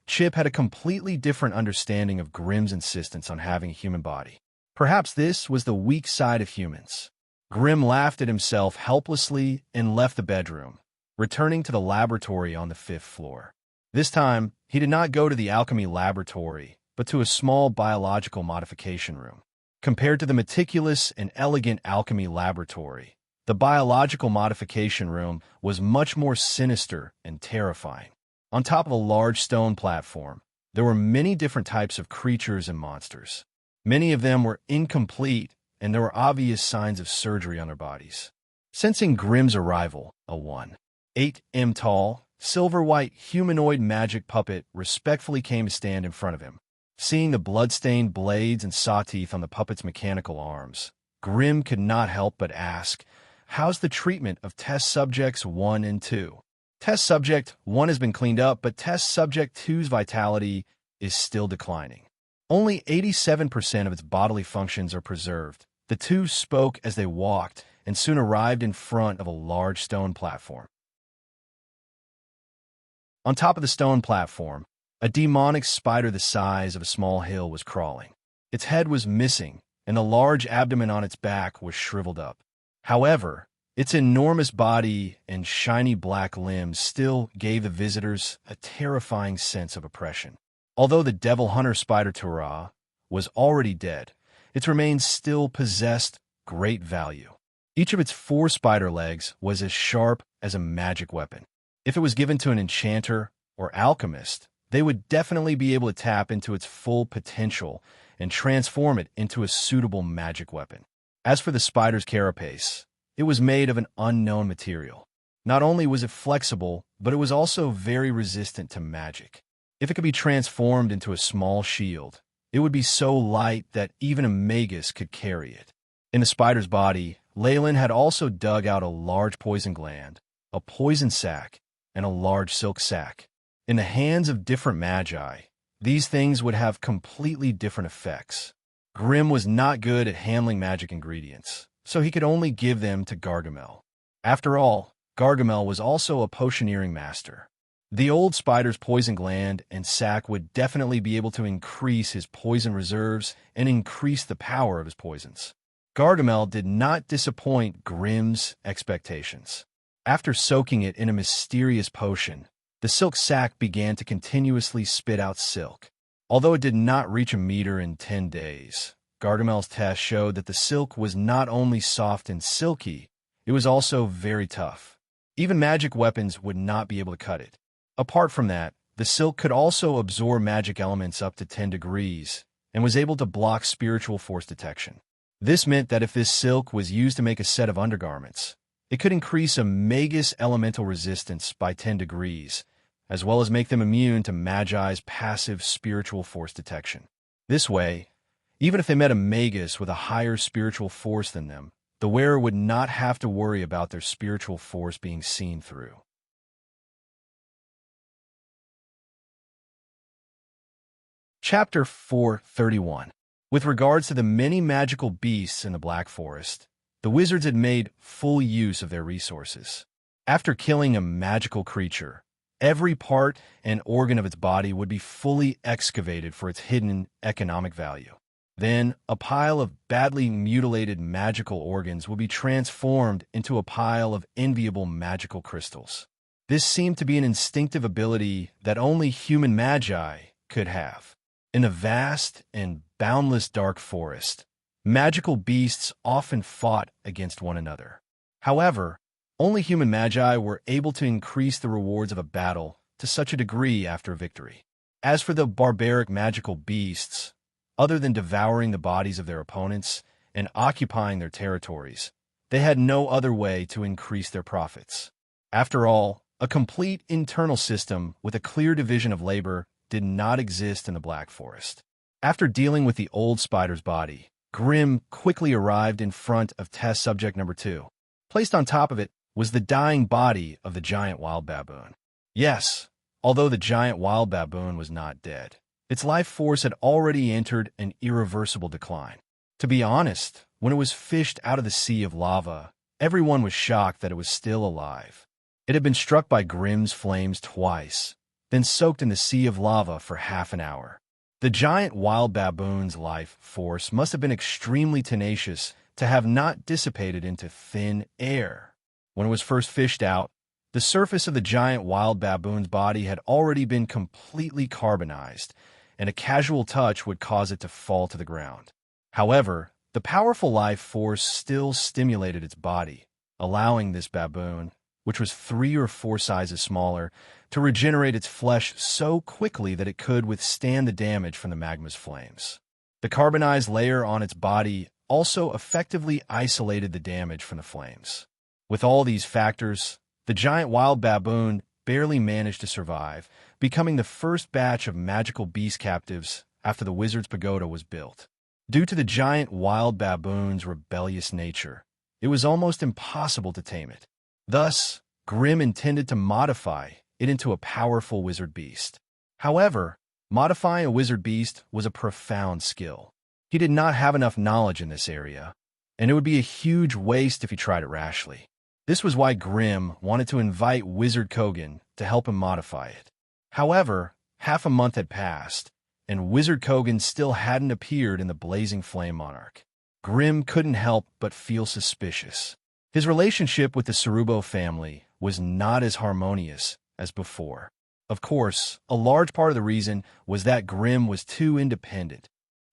Chip had a completely different understanding of Grimm's insistence on having a human body. Perhaps this was the weak side of humans. Grimm laughed at himself helplessly and left the bedroom, returning to the laboratory on the 5th floor. This time, he did not go to the alchemy laboratory, but to a small biological modification room. Compared to the meticulous and elegant alchemy laboratory, the biological modification room was much more sinister and terrifying. On top of a large stone platform, there were many different types of creatures and monsters. Many of them were incomplete, and there were obvious signs of surgery on their bodies. Sensing Grimm's arrival, a 1.8 tall, silver-white humanoid magic puppet respectfully came to stand in front of him. Seeing the blood-stained blades and saw teeth on the puppet's mechanical arms, Grimm could not help but ask, "How's the treatment of test subjects 1 and 2? Test subject 1 has been cleaned up, but test subject 2's vitality is still declining. Only 87% of its bodily functions are preserved." The two spoke as they walked and soon arrived in front of a large stone platform. On top of the stone platform, a demonic spider the size of a small hill was crawling. Its head was missing, and the large abdomen on its back was shriveled up. However, its enormous body and shiny black limbs still gave the visitors a terrifying sense of oppression. Although the devil hunter spider Turah was already dead, its remains still possessed great value. Each of its 4 spider legs was as sharp as a magic weapon. If it was given to an enchanter or alchemist, they would definitely be able to tap into its full potential and transform it into a suitable magic weapon. As for the spider's carapace, it was made of an unknown material. Not only was it flexible, but it was also very resistant to magic. If it could be transformed into a small shield, it would be so light that even a magus could carry it. In the spider's body, Leyland had also dug out a large poison gland, a poison sac, and a large silk sac. In the hands of different magi, these things would have completely different effects. Grimm was not good at handling magic ingredients, so he could only give them to Gargamel. After all, Gargamel was also a potioneering master. The old spider's poison gland and sac would definitely be able to increase his poison reserves and increase the power of his poisons. Gargamel did not disappoint Grimm's expectations. After soaking it in a mysterious potion, the silk sac began to continuously spit out silk. Although it did not reach a meter in 10 days, Gargamel's test showed that the silk was not only soft and silky, it was also very tough. Even magic weapons would not be able to cut it. Apart from that, the silk could also absorb magic elements up to 10 degrees and was able to block spiritual force detection. This meant that if this silk was used to make a set of undergarments, it could increase a magus elemental resistance by 10 degrees, as well as make them immune to Magi's passive spiritual force detection. This way, even if they met a magus with a higher spiritual force than them, the wearer would not have to worry about their spiritual force being seen through. Chapter 431. With regards to the many magical beasts in the Black Forest, the wizards had made full use of their resources. After killing a magical creature, every part and organ of its body would be fully excavated for its hidden economic value. Then, a pile of badly mutilated magical organs would be transformed into a pile of enviable magical crystals. This seemed to be an instinctive ability that only human magi could have. In a vast and boundless dark forest, magical beasts often fought against one another. However, only human magi were able to increase the rewards of a battle to such a degree after victory. As for the barbaric magical beasts, other than devouring the bodies of their opponents and occupying their territories, they had no other way to increase their profits. After all, a complete internal system with a clear division of labor did not exist in the Black Forest. After dealing with the old spider's body, Grimm quickly arrived in front of test subject number 2. Placed on top of it was the dying body of the giant wild baboon. Yes, although the giant wild baboon was not dead, its life force had already entered an irreversible decline. To be honest, when it was fished out of the sea of lava, everyone was shocked that it was still alive. It had been struck by Grimm's flames twice, then soaked in the sea of lava for half an hour. The giant wild baboon's life force must have been extremely tenacious to have not dissipated into thin air. When it was first fished out, the surface of the giant wild baboon's body had already been completely carbonized, and a casual touch would cause it to fall to the ground. However, the powerful life force still stimulated its body, allowing this baboon, which was 3 or 4 sizes smaller, to regenerate its flesh so quickly that it could withstand the damage from the magma's flames. The carbonized layer on its body also effectively isolated the damage from the flames. With all these factors, the giant wild baboon barely managed to survive, becoming the first batch of magical beast captives after the wizard's pagoda was built. Due to the giant wild baboon's rebellious nature, it was almost impossible to tame it. Thus, Grimm intended to modify it into a powerful wizard beast. However, modifying a wizard beast was a profound skill. He did not have enough knowledge in this area, and it would be a huge waste if he tried it rashly. This was why Grimm wanted to invite Wizard Kogan to help him modify it. However, half a month had passed, and Wizard Kogan still hadn't appeared in the Blazing Flame Monarch. Grimm couldn't help but feel suspicious. His relationship with the Cerubo family was not as harmonious as before. Of course, a large part of the reason was that Grimm was too independent.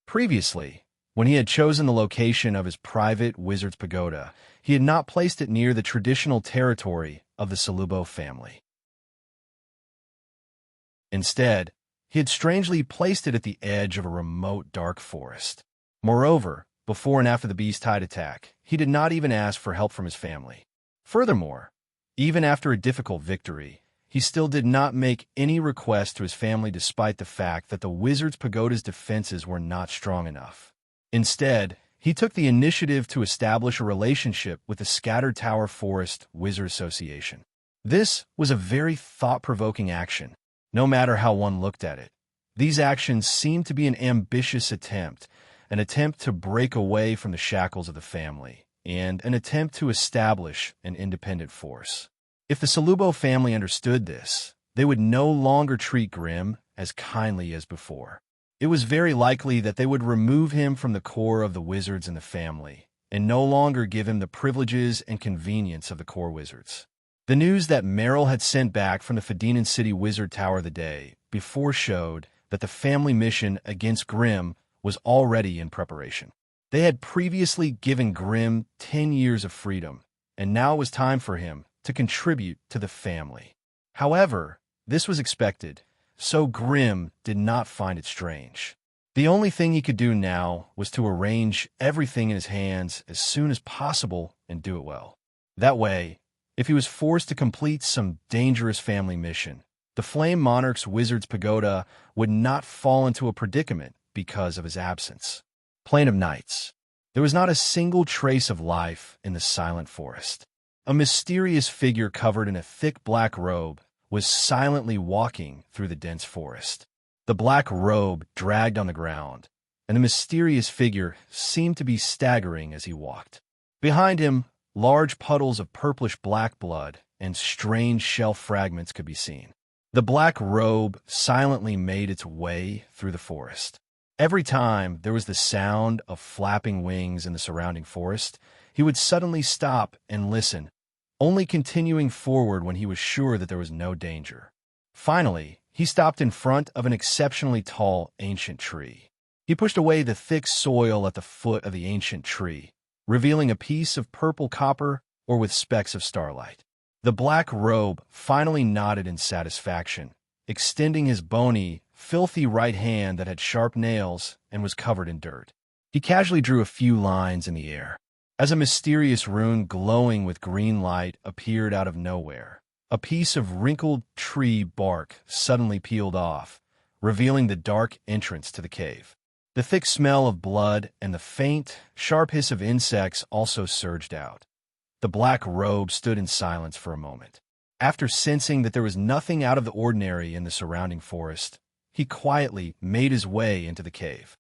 Previously, when he had chosen the location of his private wizard's pagoda, he had not placed it near the traditional territory of the Cerubo family. Instead, He had strangely placed it at the edge of a remote dark forest. Moreover, before and after the beast-tide attack, he did not even ask for help from his family. Furthermore, even after a difficult victory, he still did not make any request to his family despite the fact that the Wizard's Pagoda's defenses were not strong enough. Instead, he took the initiative to establish a relationship with the Scattered Tower Forest Wizard Association. This was a very thought-provoking action, no matter how one looked at it. These actions seemed to be an ambitious attempt, an attempt to break away from the shackles of the family, and an attempt to establish an independent force. If the Solubo family understood this, they would no longer treat Grimm as kindly as before. It was very likely that they would remove him from the core of the wizards in the family, and no longer give him the privileges and convenience of the core wizards. The news that Merrill had sent back from the Fadinan City Wizard Tower the day before showed that the family mission against Grimm was already in preparation. They had previously given Grimm 10 years of freedom, and now it was time for him to contribute to the family. However, this was expected, so Grimm did not find it strange. The only thing he could do now was to arrange everything in his hands as soon as possible and do it well. That way, if he was forced to complete some dangerous family mission, the Flame Monarch's Wizard's Pagoda would not fall into a predicament because of his absence. Plain of Nights. There was not a single trace of life in the silent forest. A mysterious figure covered in a thick black robe was silently walking through the dense forest. The black robe dragged on the ground, and the mysterious figure seemed to be staggering as he walked. Behind him, large puddles of purplish-black blood and strange shell fragments could be seen. The black robe silently made its way through the forest. Every time there was the sound of flapping wings in the surrounding forest, he would suddenly stop and listen, only continuing forward when he was sure that there was no danger. Finally, he stopped in front of an exceptionally tall ancient tree. He pushed away the thick soil at the foot of the ancient tree, revealing a piece of purple copper or with specks of starlight. The black robe finally nodded in satisfaction, extending his bony, filthy right hand that had sharp nails and was covered in dirt. He casually drew a few lines in the air. As a mysterious rune glowing with green light appeared out of nowhere, a piece of wrinkled tree bark suddenly peeled off, revealing the dark entrance to the cave. The thick smell of blood and the faint, sharp hiss of insects also surged out. The black robe stood in silence for a moment. After sensing that there was nothing out of the ordinary in the surrounding forest, he quietly made his way into the cave.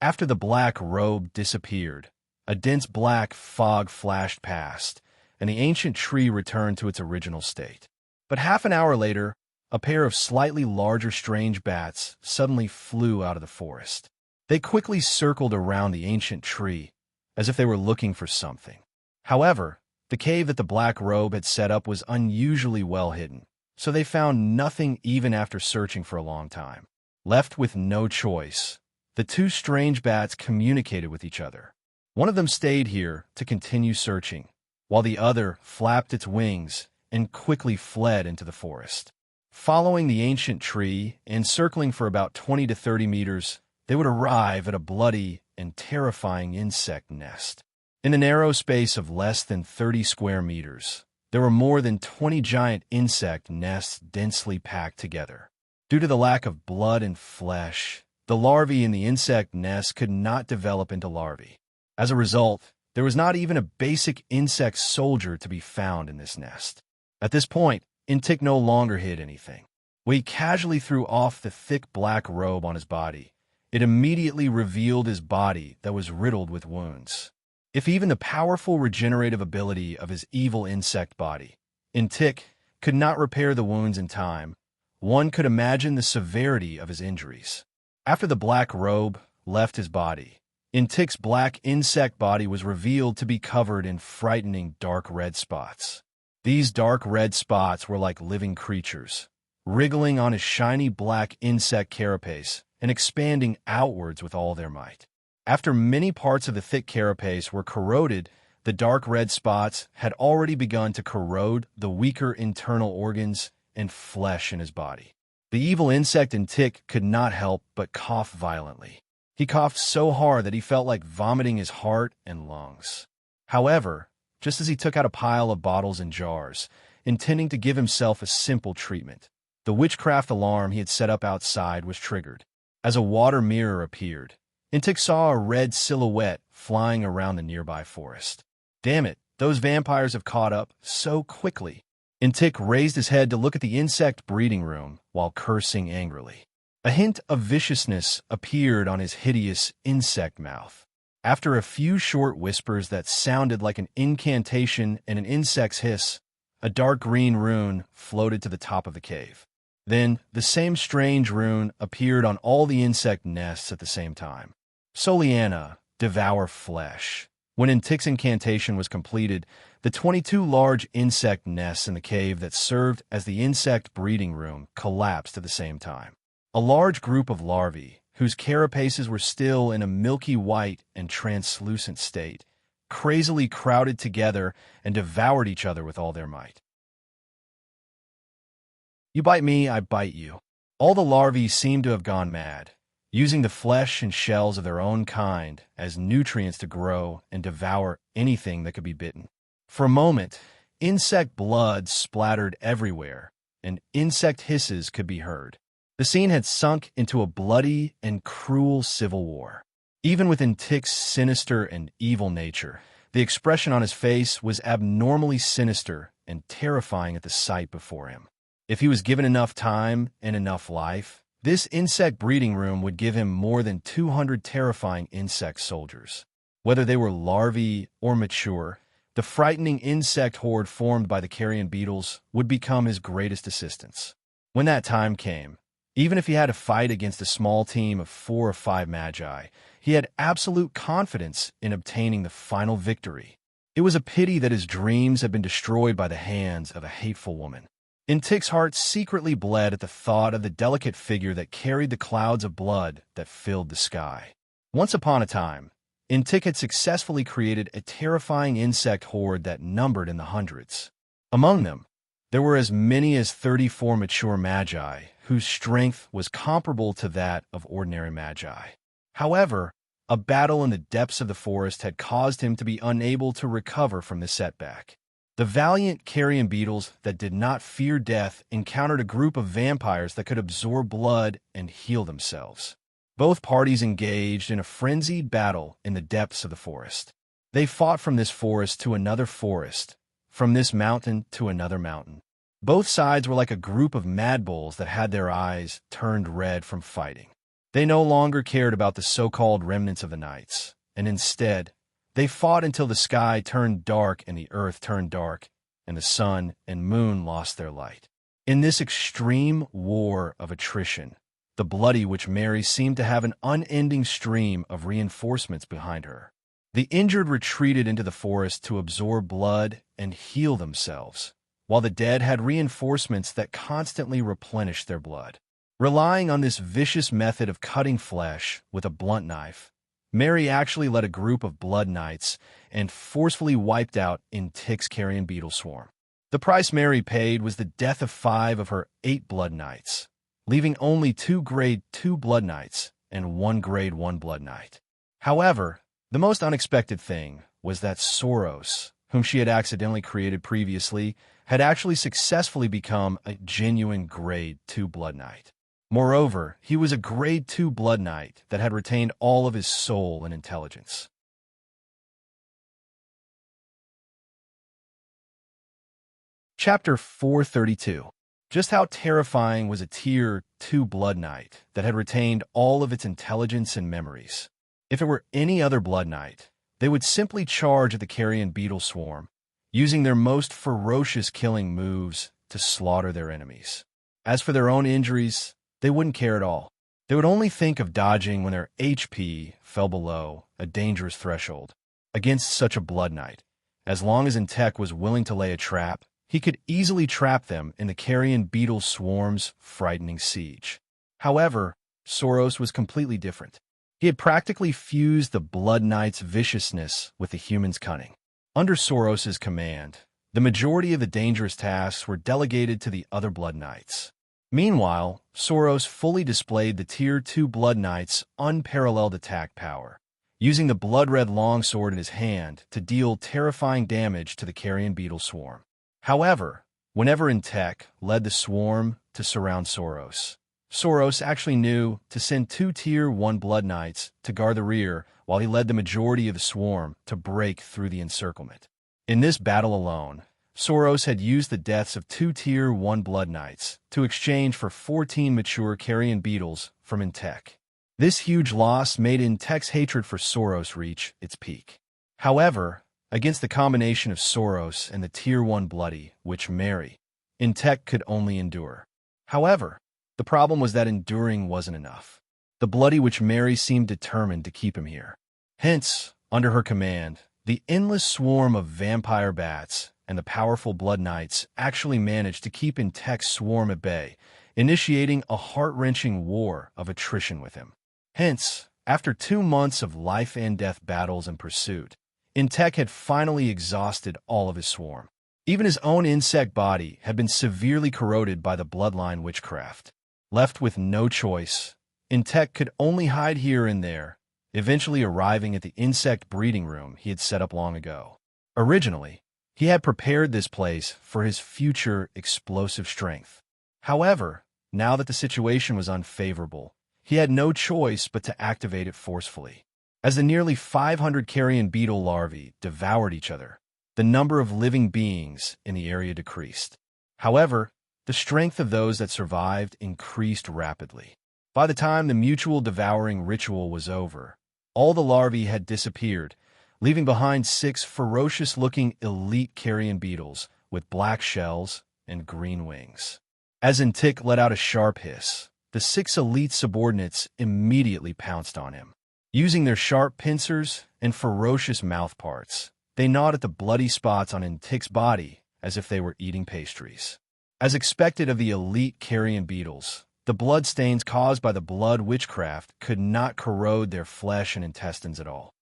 After the black robe disappeared, a dense black fog flashed past, and the ancient tree returned to its original state. But half an hour later, a pair of slightly larger strange bats suddenly flew out of the forest. They quickly circled around the ancient tree, as if they were looking for something. However, the cave that the black robe had set up was unusually well hidden, so they found nothing even after searching for a long time. Left with no choice, the two strange bats communicated with each other. One of them stayed here to continue searching, while the other flapped its wings and quickly fled into the forest. Following the ancient tree and circling for about 20 to 30 meters, they would arrive at a bloody and terrifying insect nest. In a narrow space of less than 30 square meters, there were more than 20 giant insect nests densely packed together. Due to the lack of blood and flesh, the larvae in the insect nest could not develop into larvae. As a result, there was not even a basic insect soldier to be found in this nest. At this point, Intik no longer hid anything. When he casually threw off the thick black robe on his body, it immediately revealed his body that was riddled with wounds. If even the powerful regenerative ability of his evil insect body, Intik, could not repair the wounds in time, one could imagine the severity of his injuries. After the black robe left his body, Intik's black insect body was revealed to be covered in frightening dark red spots. These dark red spots were like living creatures, wriggling on his shiny black insect carapace and expanding outwards with all their might. After many parts of the thick carapace were corroded, the dark red spots had already begun to corrode the weaker internal organs and flesh in his body. The evil insect and tick could not help but cough violently. He coughed so hard that he felt like vomiting his heart and lungs. However, just as he took out a pile of bottles and jars, intending to give himself a simple treatment, the witchcraft alarm he had set up outside was triggered. As a water mirror appeared, Intik saw a red silhouette flying around the nearby forest. Damn it, those vampires have caught up so quickly. Intik raised his head to look at the insect breeding room while cursing angrily. A hint of viciousness appeared on his hideous insect mouth. After a few short whispers that sounded like an incantation and an insect's hiss, a dark green rune floated to the top of the cave. Then, the same strange rune appeared on all the insect nests at the same time. Soliana, devour flesh. When Intik's incantation was completed, the 22 large insect nests in the cave that served as the insect breeding room collapsed at the same time. A large group of larvae, whose carapaces were still in a milky white and translucent state, crazily crowded together and devoured each other with all their might. You bite me, I bite you. All the larvae seemed to have gone mad, using the flesh and shells of their own kind as nutrients to grow and devour anything that could be bitten. For a moment, insect blood splattered everywhere, and insect hisses could be heard. The scene had sunk into a bloody and cruel civil war. Even within Tik's sinister and evil nature, the expression on his face was abnormally sinister and terrifying at the sight before him. If he was given enough time and enough life, this insect breeding room would give him more than 200 terrifying insect soldiers. Whether they were larvae or mature, the frightening insect horde formed by the carrion beetles would become his greatest assistants. When that time came, even if he had to fight against a small team of 4 or 5 magi, he had absolute confidence in obtaining the final victory. It was a pity that his dreams had been destroyed by the hands of a hateful woman. Intik's heart secretly bled at the thought of the delicate figure that carried the clouds of blood that filled the sky. Once upon a time, Intik had successfully created a terrifying insect horde that numbered in the hundreds. Among them, there were as many as 34 mature magi, whose strength was comparable to that of ordinary magi. However, a battle in the depths of the forest had caused him to be unable to recover from the setback. The valiant carrion beetles that did not fear death encountered a group of vampires that could absorb blood and heal themselves. Both parties engaged in a frenzied battle in the depths of the forest. They fought from this forest to another forest, from this mountain to another mountain. Both sides were like a group of mad bulls that had their eyes turned red from fighting. They no longer cared about the so-called remnants of the knights, and instead, they fought until the sky turned dark and the earth turned dark, and the sun and moon lost their light. In this extreme war of attrition, the bloody Witch Mary seemed to have an unending stream of reinforcements behind her. The injured retreated into the forest to absorb blood and heal themselves, while the dead had reinforcements that constantly replenished their blood. Relying on this vicious method of cutting flesh with a blunt knife, Mary actually led a group of blood knights and forcefully wiped out Intik's carrion beetle swarm. The price Mary paid was the death of 5 of her 8 blood knights, leaving only 2 grade 2 blood knights and 1 grade 1 blood knight. However, the most unexpected thing was that Soros, whom she had accidentally created previously, had actually successfully become a genuine grade 2 blood knight. Moreover, he was a grade 2 blood knight that had retained all of his soul and intelligence. Chapter 432. Just how terrifying was a Tier 2 blood knight that had retained all of its intelligence and memories? If it were any other blood knight, they would simply charge at the carrion beetle swarm, using their most ferocious killing moves to slaughter their enemies. As for their own injuries, they wouldn't care at all. They would only think of dodging when their HP fell below a dangerous threshold. Against such a blood knight, as long as Intek was willing to lay a trap, he could easily trap them in the carrion beetle swarm's frightening siege. However, Soros was completely different. He had practically fused the blood knight's viciousness with the human's cunning. Under Soros's command, the majority of the dangerous tasks were delegated to the other blood knights. Meanwhile, Soros fully displayed the Tier 2 Blood Knight's unparalleled attack power, using the blood-red longsword in his hand to deal terrifying damage to the carrion beetle swarm. However, whenever Entek led the swarm to surround Soros, Soros actually knew to send 2 Tier 1 Blood Knights to guard the rear while he led the majority of the swarm to break through the encirclement. In this battle alone, Soros had used the deaths of 2 Tier 1 Blood Knights to exchange for 14 mature carrion beetles from Entek. This huge loss made Entek's hatred for Soros reach its peak. However, against the combination of Soros and the Tier 1 Bloody Witch Mary, Entek could only endure. However, the problem was that enduring wasn't enough. The Bloody Witch Mary seemed determined to keep him here. Hence, under her command, the endless swarm of vampire bats and the powerful Blood Knights actually managed to keep Entek's swarm at bay, initiating a heart-wrenching war of attrition with him. Hence, after 2 months of life-and-death battles and pursuit, Entek had finally exhausted all of his swarm. Even his own insect body had been severely corroded by the bloodline witchcraft. Left with no choice, Entek could only hide here and there, eventually arriving at the insect breeding room he had set up long ago. Originally, he had prepared this place for his future explosive strength. However, now that the situation was unfavorable, he had no choice but to activate it forcefully. As the nearly 500 carrion beetle larvae devoured each other, the number of living beings in the area decreased. However, the strength of those that survived increased rapidly. By the time the mutual devouring ritual was over, all the larvae had disappeared, leaving behind 6 ferocious-looking elite carrion beetles with black shells and green wings. As Entek let out a sharp hiss, the 6 elite subordinates immediately pounced on him. Using their sharp pincers and ferocious mouth parts, they gnawed at the bloody spots on Entek's body as if they were eating pastries. As expected of the elite carrion beetles, the blood stains caused by the blood witchcraft could not corrode their flesh and intestines at all.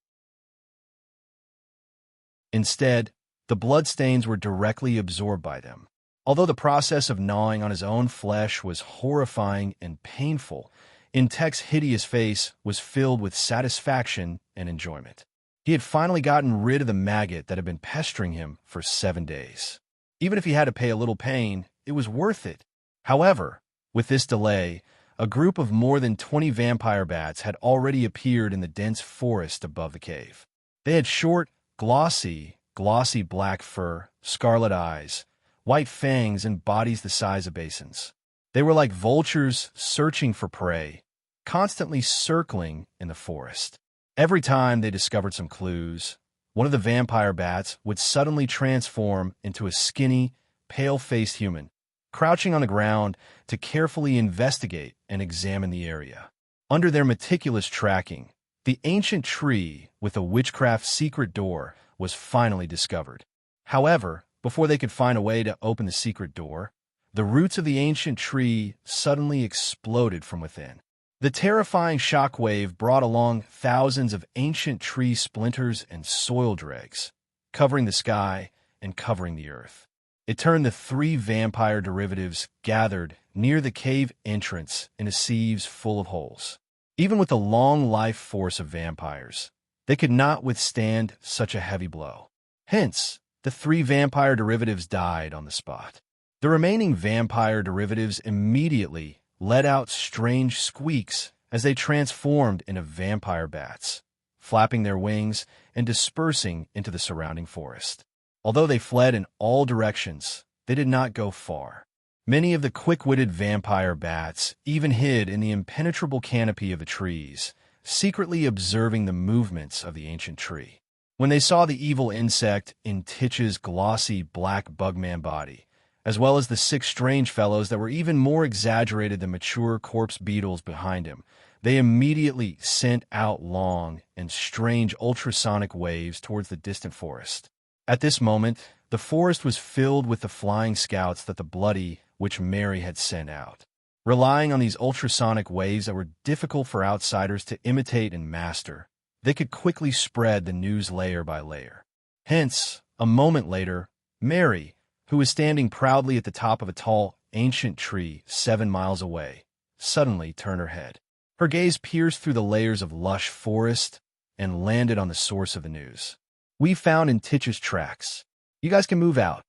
Instead, the blood stains were directly absorbed by them. Although the process of gnawing on his own flesh was horrifying and painful, Entek's hideous face was filled with satisfaction and enjoyment. He had finally gotten rid of the maggot that had been pestering him for 7 days. Even if he had to pay a little pain, it was worth it. However, with this delay, a group of more than 20 vampire bats had already appeared in the dense forest above the cave. They had short, glossy black fur, scarlet eyes, white fangs, and bodies the size of basins. They were like vultures searching for prey, constantly circling in the forest. Every time they discovered some clues, one of the vampire bats would suddenly transform into a skinny, pale-faced human, crouching on the ground to carefully investigate and examine the area. Under their meticulous tracking, the ancient tree with a witchcraft secret door was finally discovered. However, before they could find a way to open the secret door, the roots of the ancient tree suddenly exploded from within. The terrifying shockwave brought along thousands of ancient tree splinters and soil dregs, covering the sky and covering the earth. It turned the 3 vampire derivatives gathered near the cave entrance into sieves full of holes. Even with the long life force of vampires, they could not withstand such a heavy blow. Hence, the 3 vampire derivatives died on the spot. The remaining vampire derivatives immediately let out strange squeaks as they transformed into vampire bats, flapping their wings and dispersing into the surrounding forest. Although they fled in all directions, they did not go far. Many of the quick-witted vampire bats even hid in the impenetrable canopy of the trees, secretly observing the movements of the ancient tree. When they saw the evil insect in Titch's glossy black bugman body, as well as the 6 strange fellows that were even more exaggerated than mature corpse beetles behind him, they immediately sent out long and strange ultrasonic waves towards the distant forest. At this moment, the forest was filled with the flying scouts that the Bloody Witch Mary had sent out. Relying on these ultrasonic waves that were difficult for outsiders to imitate and master, they could quickly spread the news layer by layer. Hence, a moment later, Mary, who was standing proudly at the top of a tall ancient tree 7 miles away suddenly turned her head. Her gaze pierced through the layers of lush forest and landed on the source of the news. "We found Intitch's tracks. You guys can move out."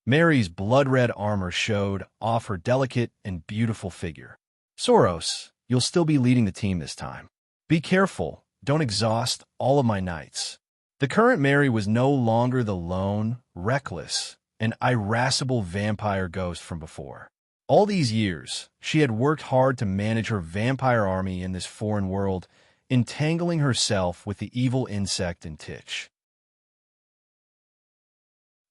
Mary's blood-red armor showed off her delicate and beautiful figure. "Soros, you'll still be leading the team this time. Be careful, don't exhaust all of my knights." The current Mary was no longer the lone, reckless, and irascible vampire ghost from before. All these years, she had worked hard to manage her vampire army in this foreign world, entangling herself with the evil insect Intitch.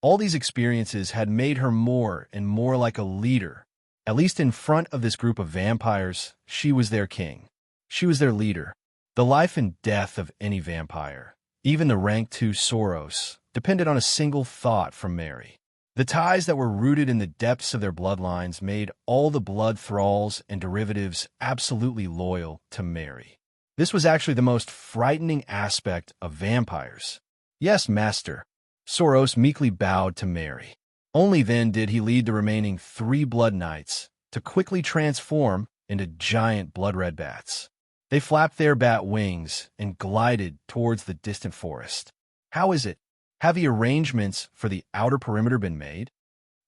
All these experiences had made her more and more like a leader. At least in front of this group of vampires, she was their king. She was their leader. The life and death of any vampire, even the rank 2 Soros, depended on a single thought from Mary. The ties that were rooted in the depths of their bloodlines made all the blood thralls and derivatives absolutely loyal to Mary. This was actually the most frightening aspect of vampires. "Yes, master." Soros meekly bowed to Mary. Only then did he lead the remaining 3 blood knights to quickly transform into giant blood-red bats. They flapped their bat wings and glided towards the distant forest. "How is it? Have the arrangements for the outer perimeter been made?"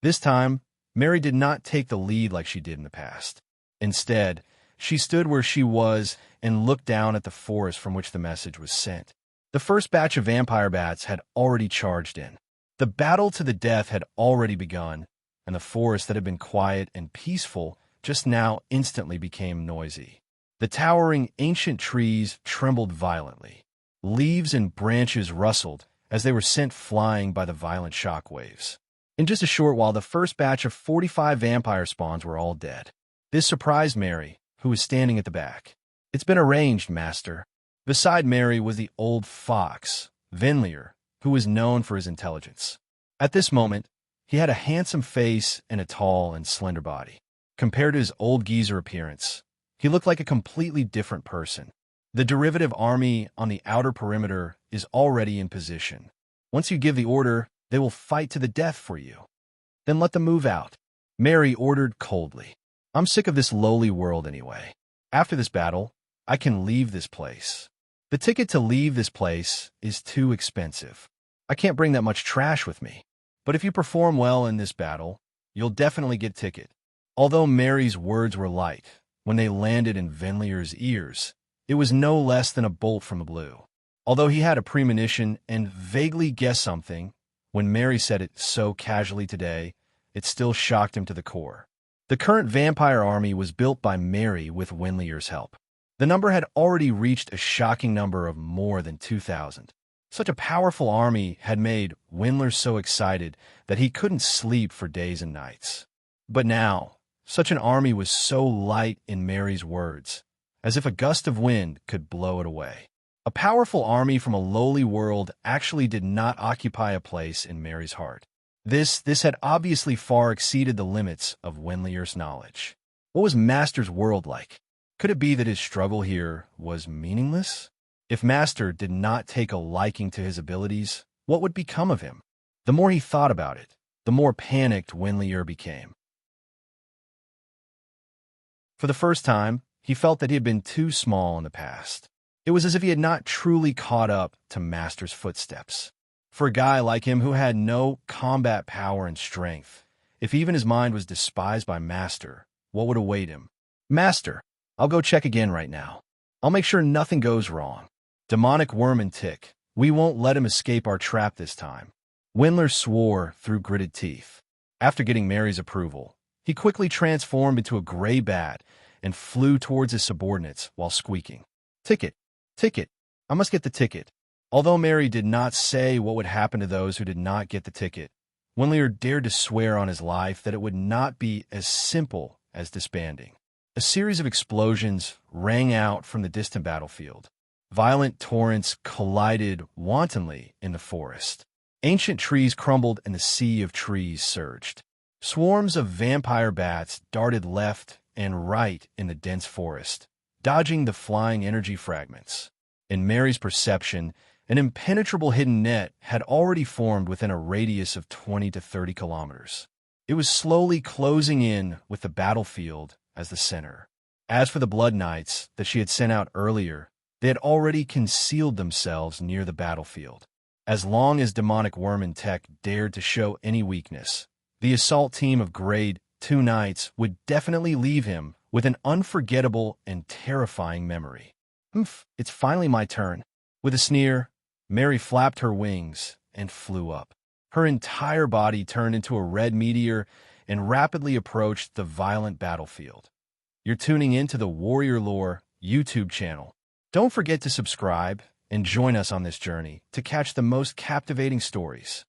This time, Mary did not take the lead like she did in the past. Instead, she stood where she was and looked down at the forest from which the message was sent. The first batch of vampire bats had already charged in. The battle to the death had already begun, and the forest that had been quiet and peaceful just now instantly became noisy. The towering ancient trees trembled violently. Leaves and branches rustled as they were sent flying by the violent shock waves. In just a short while, the first batch of 45 vampire spawns were all dead. This surprised Mary, who was standing at the back. "It's been arranged, master." Beside Mary was the old fox, Vinlier, who was known for his intelligence. At this moment, he had a handsome face and a tall and slender body. Compared to his old geezer appearance, he looked like a completely different person. "The derivative army on the outer perimeter is already in position. Once you give the order, they will fight to the death for you. Then let them move out," Mary ordered coldly. "I'm sick of this lowly world anyway. After this battle, I can leave this place. The ticket to leave this place is too expensive. I can't bring that much trash with me. But if you perform well in this battle, you'll definitely get a ticket." Although Mary's words were light, when they landed in Venlier's ears, it was no less than a bolt from the blue. Although he had a premonition and vaguely guessed something, when Mary said it so casually today, it still shocked him to the core. The current vampire army was built by Mary with Venlier's help. The number had already reached a shocking number of more than 2,000. Such a powerful army had made Venlier so excited that he couldn't sleep for days and nights. But now, such an army was so light in Mary's words, as if a gust of wind could blow it away. A powerful army from a lowly world actually did not occupy a place in Mary's heart. This had obviously far exceeded the limits of Venlier's knowledge. What was Master's world like? Could it be that his struggle here was meaningless? If Master did not take a liking to his abilities, what would become of him? The more he thought about it, the more panicked Venlier became. For the first time, he felt that he had been too small in the past. It was as if he had not truly caught up to Master's footsteps. For a guy like him who had no combat power and strength, if even his mind was despised by Master, what would await him? "Master, I'll go check again right now. I'll make sure nothing goes wrong. Demonic worm and tick, we won't let him escape our trap this time." Venlier swore through gritted teeth. After getting Mary's approval, he quickly transformed into a gray bat and flew towards his subordinates while squeaking, "Ticket! Ticket! I must get the ticket." Although Mary did not say what would happen to those who did not get the ticket, Venlier dared to swear on his life that it would not be as simple as disbanding. A series of explosions rang out from the distant battlefield. Violent torrents collided wantonly in the forest. Ancient trees crumbled and the sea of trees surged. Swarms of vampire bats darted left and right in the dense forest, dodging the flying energy fragments. In Mary's perception, an impenetrable hidden net had already formed within a radius of 20 to 30 kilometers. It was slowly closing in with the battlefield as the center. As for the Blood Knights that she had sent out earlier, they had already concealed themselves near the battlefield. As long as demonic Worm Tech dared to show any weakness, the assault team of Grade 2 Knights would definitely leave him with an unforgettable and terrifying memory. It's finally my turn. With a sneer, Mary flapped her wings and flew up. Her entire body turned into a red meteor and rapidly approached the violent battlefield. You're tuning into the Warrior Lore YouTube channel. Don't forget to subscribe and join us on this journey to catch the most captivating stories.